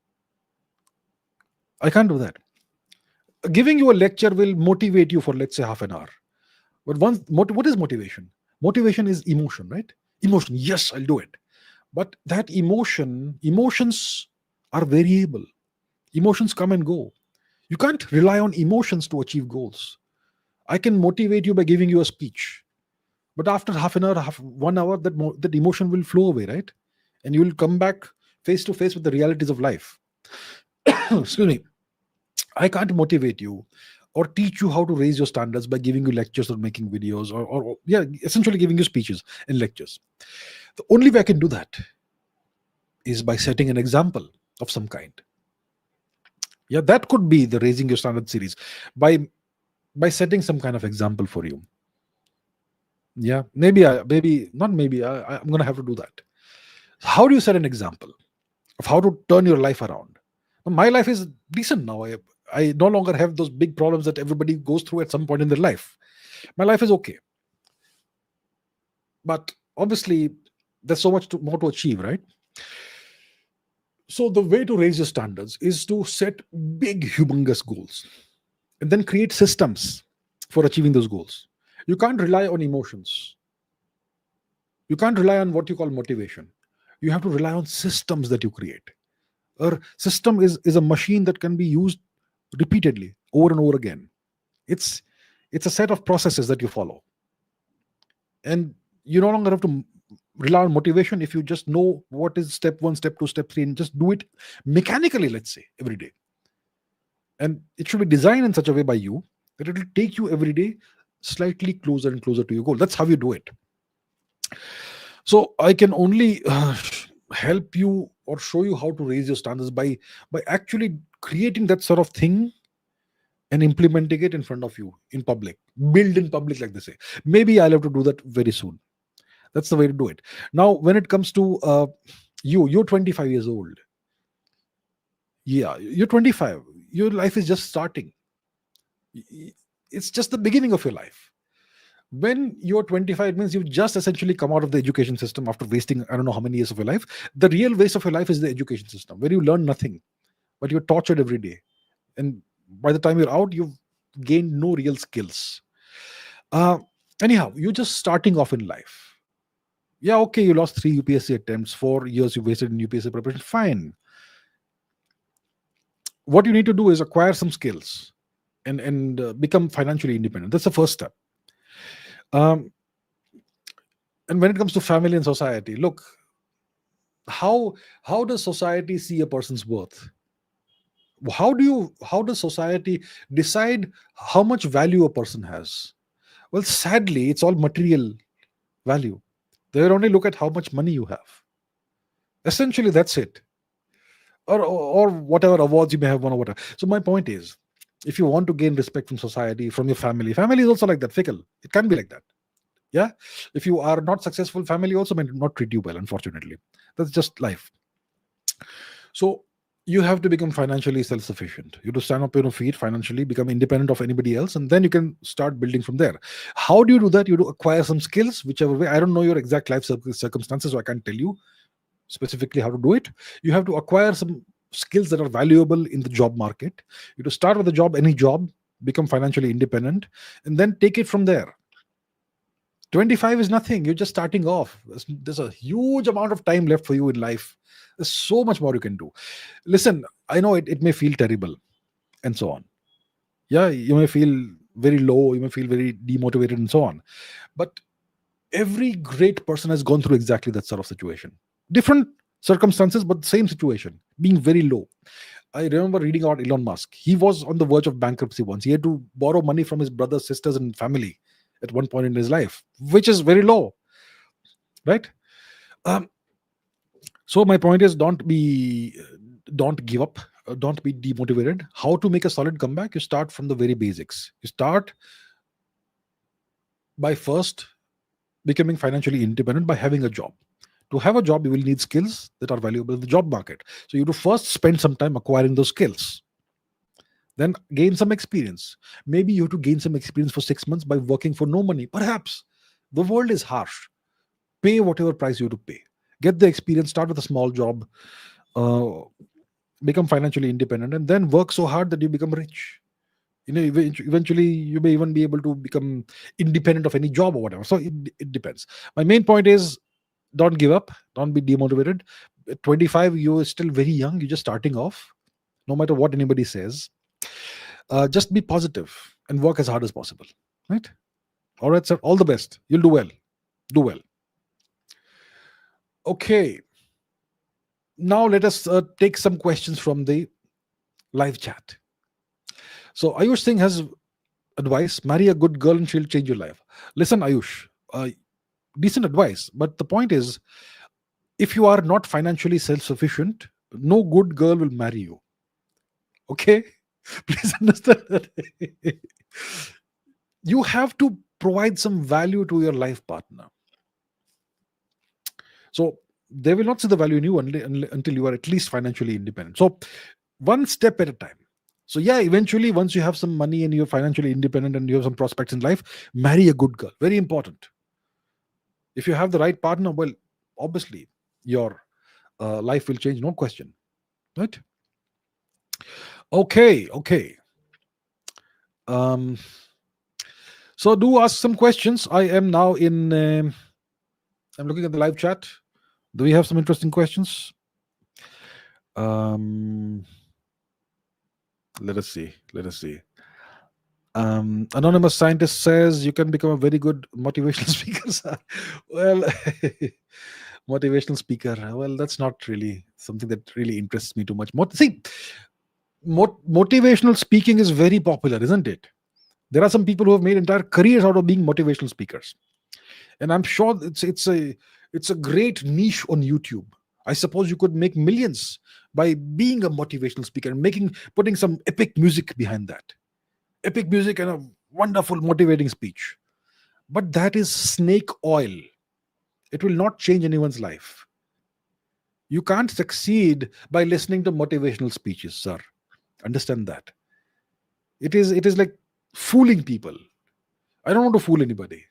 I can't do that. Giving you a lecture will motivate you for, let's say, half an hour. But what is motivation? Motivation is emotion, right? Emotion, yes, I'll do it. But that emotions are variable. Emotions come and go. You can't rely on emotions to achieve goals. I can motivate you by giving you a speech, but after half an hour, 1 hour, that emotion will flow away, right? And you will come back face to face with the realities of life. Excuse me. I can't motivate you or teach you how to raise your standards by giving you lectures or making videos or essentially giving you speeches and lectures. The only way I can do that is by setting an example of some kind. Yeah, that could be the raising your standard series by setting some kind of example for you. Yeah, I'm gonna have to do that. How do you set an example of how to turn your life around? My life is decent now. I no longer have those big problems that everybody goes through at some point in their life. My life is okay, but obviously there's so much more to achieve, right? So the way to raise your standards is to set big, humongous goals and then create systems for achieving those goals. You can't rely on emotions. You can't rely on what you call motivation. You have to rely on systems that you create. A system is a machine that can be used repeatedly over and over again. It's a set of processes that you follow. And you no longer have to rely on motivation if you just know what is step 1, step 2, step 3, and just do it mechanically, let's say, every day. And it should be designed in such a way by you that it will take you every day slightly closer and closer to your goal. That's how you do it. So I can only help you or show you how to raise your standards by actually creating that sort of thing and implementing it in front of you in public. Build in public, like they say. Maybe I'll have to do that very soon. That's the way to do it. Now, when it comes to you're 25 years old. Yeah, you're 25. Your life is just starting. It's just the beginning of your life. When you're 25, it means you've just essentially come out of the education system after wasting I don't know how many years of your life. The real waste of your life is the education system, where you learn nothing, but you're tortured every day. And by the time you're out, you've gained no real skills. Anyhow, you're just starting off in life. Yeah, okay, you lost 3 UPSC attempts, 4 years you wasted in UPSC preparation. Fine. What you need to do is acquire some skills and become financially independent. That's the first step. And when it comes to family and society, look, how does society see a person's worth? How does society decide how much value a person has? Well, sadly, it's all material value. They only look at how much money you have. Essentially, that's it. Or whatever awards you may have won or whatever. So my point is, if you want to gain respect from society, from your family is also like that, fickle. It can be like that. Yeah. If you are not successful, family also may not treat you well, unfortunately. That's just life. So You have to become financially self-sufficient. You have to stand up on your feet financially, become independent of anybody else, and then you can start building from there. How do you do that? You do acquire some skills, whichever way. I don't know your exact life circumstances, so I can't tell you specifically how to do it. You have to acquire some skills that are valuable in the job market. You have to start with a job, any job, become financially independent, and then take it from there. 25 is nothing. You're just starting off. There's a huge amount of time left for you in life. There's so much more you can do. Listen, I know it may feel terrible and so on. Yeah, you may feel very low, you may feel very demotivated and so on. But every great person has gone through exactly that sort of situation. Different circumstances, but same situation, being very low. I remember reading about Elon Musk. He was on the verge of bankruptcy once. He had to borrow money from his brothers, sisters, and family at one point in his life, which is very low, right? Um, so my point is, don't give up, don't be demotivated. How to make a solid comeback? You start from the very basics. You start by first becoming financially independent by having a job. To have a job, you will need skills that are valuable in the job market. So you have to first spend some time acquiring those skills. Then gain some experience. Maybe you have to gain some experience for 6 months by working for no money. Perhaps the world is harsh. Pay whatever price you have to pay. Get the experience. Start with a small job. Uh, Become financially independent, and then work so hard that you become rich. Eventually you may even be able to become independent of any job or whatever. So it depends. My main point is, don't give up, don't be demotivated. At 25, you're still very young, you're just starting off. No matter what anybody says, just be positive and work as hard as possible, right? All right, sir, all the best. You'll do well. Do well. Okay, now let us take some questions from the live chat. So Ayush Singh has advice: marry a good girl and she'll change your life. Listen, Ayush, decent advice, but the point is, if you are not financially self-sufficient, no good girl will marry you. Okay? Please understand that. You have to provide some value to your life partner. So they will not see the value in you until you are at least financially independent. So one step at a time. So yeah, eventually, once you have some money and you're financially independent and you have some prospects in life, marry a good girl. Very important. If you have the right partner, well, obviously your life will change, no question, right? Okay. um so do ask some questions. I am now in I'm looking at the live chat. Do we have some interesting questions? um let us see. Anonymous scientist says you can become a very good motivational speaker, sir. Well, motivational speaker, well, that's not really something that really interests me too much. Motivational speaking is very popular, isn't it? There are some people who have made entire careers out of being motivational speakers, and I'm sure it's a great niche on YouTube. I suppose you could make millions by being a motivational speaker and putting some epic music behind that. Epic music and a wonderful motivating speech. But that is snake oil. It will not change anyone's life. You can't succeed by listening to motivational speeches, sir. Understand that. It is like fooling people. I don't want to fool anybody.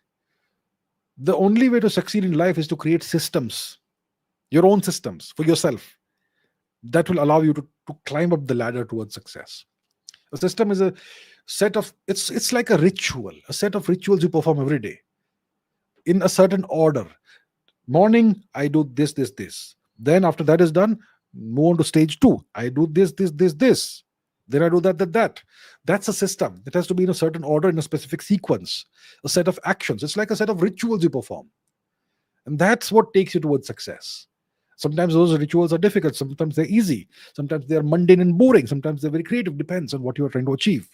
The only way to succeed in life is to create systems, your own systems for yourself, that will allow you to climb up the ladder towards success. A system is a set of, it's like a ritual, a set of rituals you perform every day in a certain order. Morning, I do this. Then after that is done, move on to stage two. I do this. Then I do that. That's a system. It has to be in a certain order, in a specific sequence, a set of actions. It's like a set of rituals you perform. And that's what takes you towards success. Sometimes those rituals are difficult. Sometimes they're easy. Sometimes they're mundane and boring. Sometimes they're very creative. Depends on what you are trying to achieve.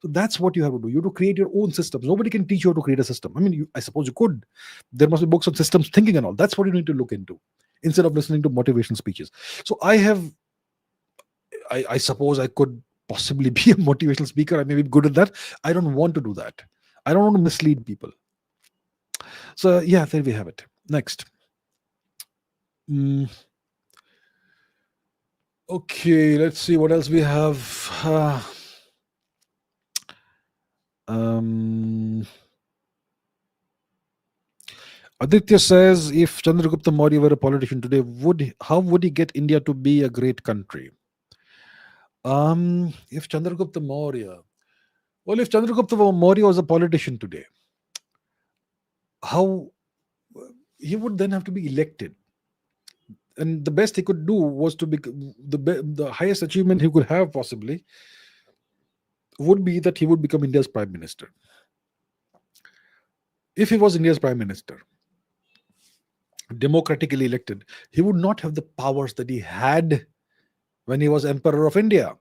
So that's what you have to do. You have to create your own systems. Nobody can teach you how to create a system. I mean, I suppose you could. There must be books on systems thinking and all. That's what you need to look into instead of listening to motivational speeches. So I suppose I could possibly be a motivational speaker. I may be good at that. I don't want to do that. I don't want to mislead people. So yeah, there we have it. Next. Okay, let's see what else we have. Aditya says, if Chandragupta Maurya were a politician today, how would he get India to be a great country? If Chandragupta Maurya, well, if Chandragupta Maurya was a politician today, how he would then have to be elected, and the best he could do was to be the highest achievement he could have possibly would be that he would become India's prime minister. If he was India's prime minister, democratically elected, he would not have the powers that he had when he was Emperor of India.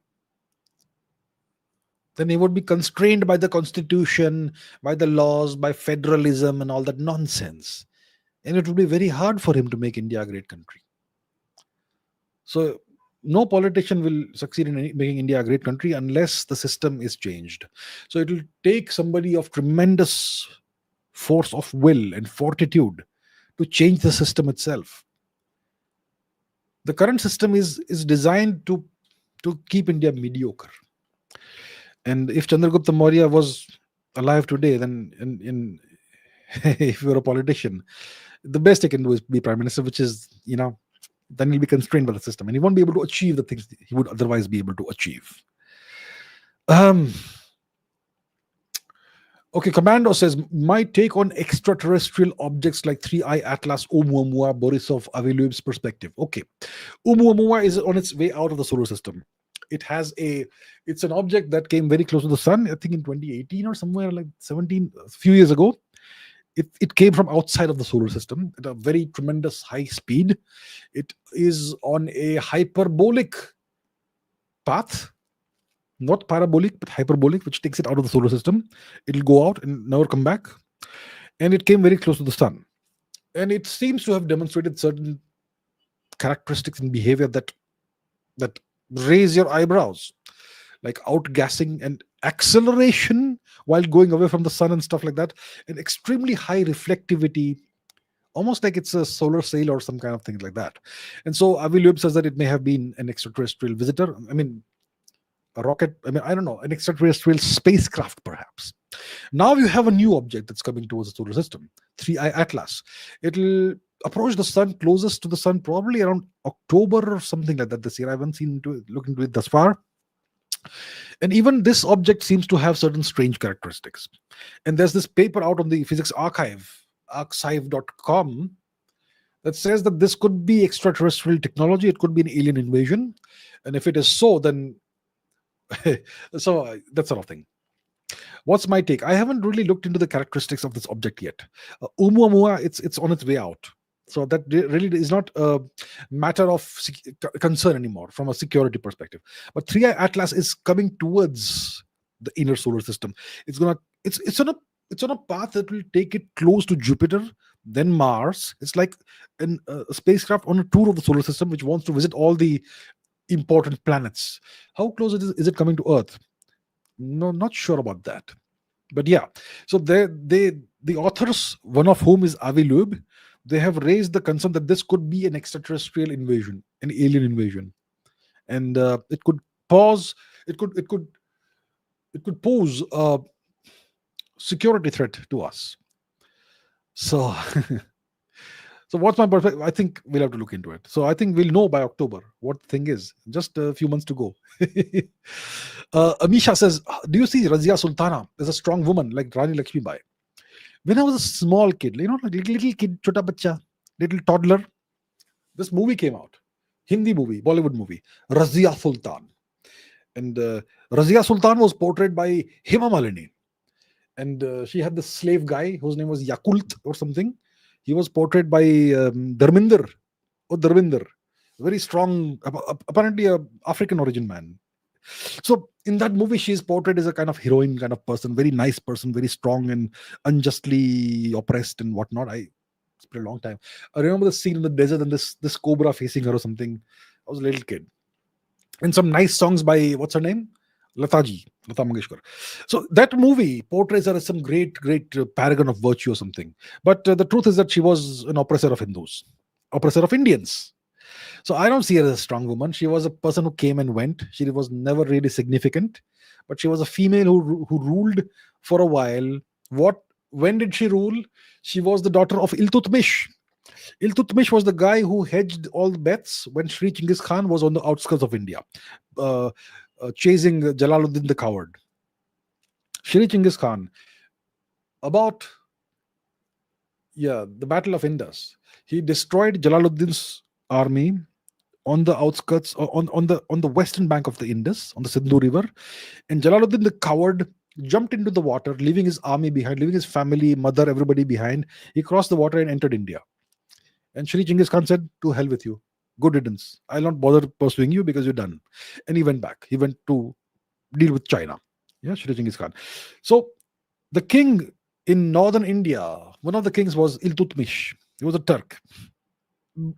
Then he would be constrained by the constitution, by the laws, by federalism, and all that nonsense. And it would be very hard for him to make India a great country. So, no politician will succeed in making India a great country unless the system is changed. So, it will take somebody of tremendous force of will and fortitude to change the system itself. The current system is designed to keep India mediocre. And if Chandragupta Maurya was alive today, then if you're a politician, the best he can do is be prime minister, which is, then he'll be constrained by the system and he won't be able to achieve the things he would otherwise be able to achieve. Okay, Commando says, my take on extraterrestrial objects like 3i Atlas, Oumuamua, Borisov, Loeb's perspective. Okay, Oumuamua is on its way out of the solar system. It's an object that came very close to the sun, I think in 2018 or somewhere like 17, a few years ago. It came from outside of the solar system at a very tremendous high speed. It is on a hyperbolic path, not parabolic, but hyperbolic, which takes it out of the solar system. It'll go out and never come back. And it came very close to the sun. And it seems to have demonstrated certain characteristics in behavior that raise your eyebrows, like outgassing and acceleration while going away from the sun and stuff like that, and extremely high reflectivity, almost like it's a solar sail or some kind of thing like that. And so Loeb says that it may have been an extraterrestrial visitor. I mean, a rocket, I don't know, an extraterrestrial spacecraft perhaps. Now you have a new object that's coming towards the solar system, 3i Atlas. It'll approach the sun, closest to the sun, probably around October or something like that this year. I haven't looked into it thus far. And even this object seems to have certain strange characteristics. And there's this paper out on the physics archive, archive.com, that says that this could be extraterrestrial technology. It could be an alien invasion. And if it is so, then so that sort of thing. What's my take? I haven't really looked into the characteristics of this object yet. Oumuamua, it's on its way out. So that really is not a matter of concern anymore from a security perspective. But 3i Atlas is coming towards the inner solar system. It's on a path that will take it close to Jupiter, then Mars. It's like a spacecraft on a tour of the solar system, which wants to visit all the important planets. How close is it coming to Earth? No, not sure about that. But yeah, so the authors, one of whom is Loeb, they have raised the concern that this could be an extraterrestrial invasion, an alien invasion, and it could pose a security threat to us. So, so what's my perspective? I think we'll have to look into it. So I think we'll know by October what the thing is. Just a few months to go. Amisha says, do you see Razia Sultana as a strong woman like Rani Laxmi Bai? When I was a small kid, like little kid, chota bacha, little toddler, this movie came out. Hindi movie, Bollywood movie, Razia Sultan. And Razia Sultan was portrayed by Hema Malini. And she had this slave guy whose name was Yakult or something. He was portrayed by Dharminder. Very strong, apparently a African origin man. So in that movie, she is portrayed as a kind of heroine kind of person, very nice person, very strong and unjustly oppressed and whatnot. It's been a long time. I remember the scene in the desert and this cobra facing her or something. I was a little kid. And some nice songs by, what's her name? Lata Mangeshkar. So that movie portrays her as some great paragon of virtue or something. But the truth is that she was an oppressor of Hindus, oppressor of Indians. So I don't see her as a strong woman. She was a person who came and went. She was never really significant, but she was a female who ruled for a while. What? When did she rule? She was the daughter of Iltutmish. Iltutmish was the guy who hedged all the bets when Sri Chinggis Khan was on the outskirts of India, uh, chasing Jalaluddin the Coward. Sri Chinggis Khan, about the Battle of Indus, he destroyed Jalaluddin's army on the outskirts, on the western bank of the Indus, on the Sindhu River, and Jalaluddin the Coward jumped into the water, leaving his army behind, leaving his family, mother, everybody behind. He crossed the water and entered India. And Sri Chinggis Khan said, "To hell with you. Good riddance. I'll not bother pursuing you because you're done." And he went back. He went to deal with China. Yeah, Sri Chinggis Khan. So the king in northern India, one of the kings was Iltutmish. He was a Turk.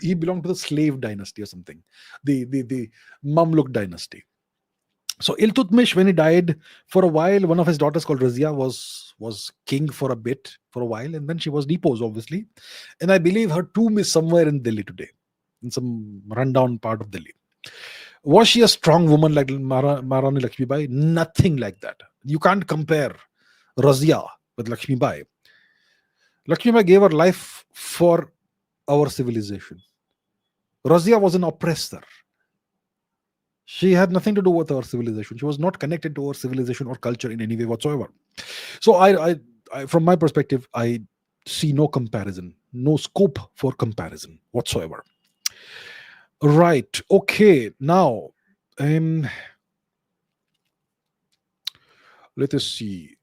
He belonged to the slave dynasty or something, the Mamluk dynasty. So Iltutmish, when he died, for a while, one of his daughters called Razia was king for a while, and then she was deposed, obviously. And I believe her tomb is somewhere in Delhi today, in some rundown part of Delhi. Was she a strong woman like Maharani Laxmi Bai? Nothing like that. You can't compare Razia with Laxmi Bai. Laxmi Bai gave her life for our civilization. Razia was an oppressor. She had nothing to do with our civilization. She was not connected to our civilization or culture in any way whatsoever. So I from my perspective, I see no comparison, no scope for comparison whatsoever. Right. Okay. Now, let us see.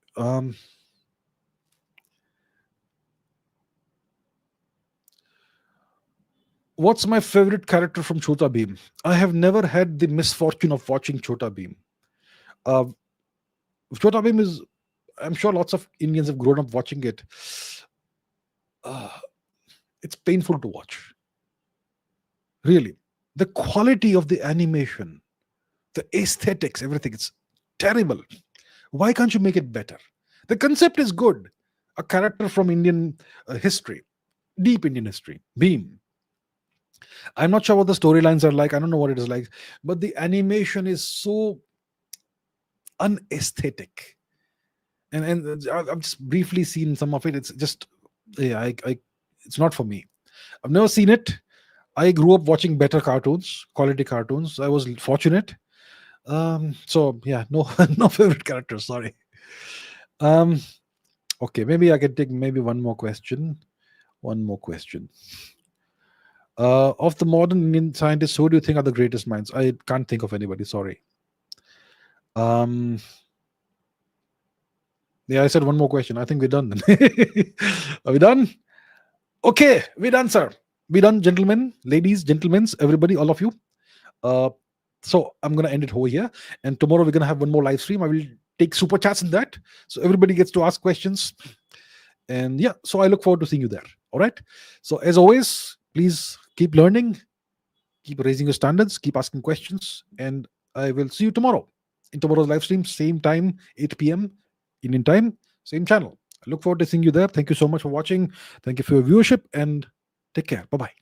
What's my favorite character from Chhota Bheem? I have never had the misfortune of watching Chhota Bheem. Chhota Bheem is, I'm sure lots of Indians have grown up watching it. It's painful to watch. Really. The quality of the animation, the aesthetics, everything, it's terrible. Why can't you make it better? The concept is good. A character from Indian history, deep Indian history, Bheem. I'm not sure what the storylines are like. I don't know what it is like, but the animation is so unaesthetic. And I've just briefly seen some of it. It's just, it's not for me. I've never seen it. I grew up watching better cartoons, quality cartoons. I was fortunate. So yeah, no, no favorite characters. Sorry. Okay, maybe I can take one more question. Of the modern Indian scientists, who do you think are the greatest minds? I can't think of anybody. Sorry. Yeah, I said one more question. I think we're done then. Are we done? Okay, we're done, sir. We're done, gentlemen, ladies, gentlemen, everybody, all of you. So I'm going to end it over here. And tomorrow we're going to have one more live stream. I will take super chats in that. So everybody gets to ask questions. And yeah, so I look forward to seeing you there. All right. So as always, please keep learning, keep raising your standards, keep asking questions. And I will see you tomorrow in tomorrow's live stream, same time, 8 p.m. Indian time, same channel. I look forward to seeing you there. Thank you so much for watching. Thank you for your viewership and take care. Bye-bye.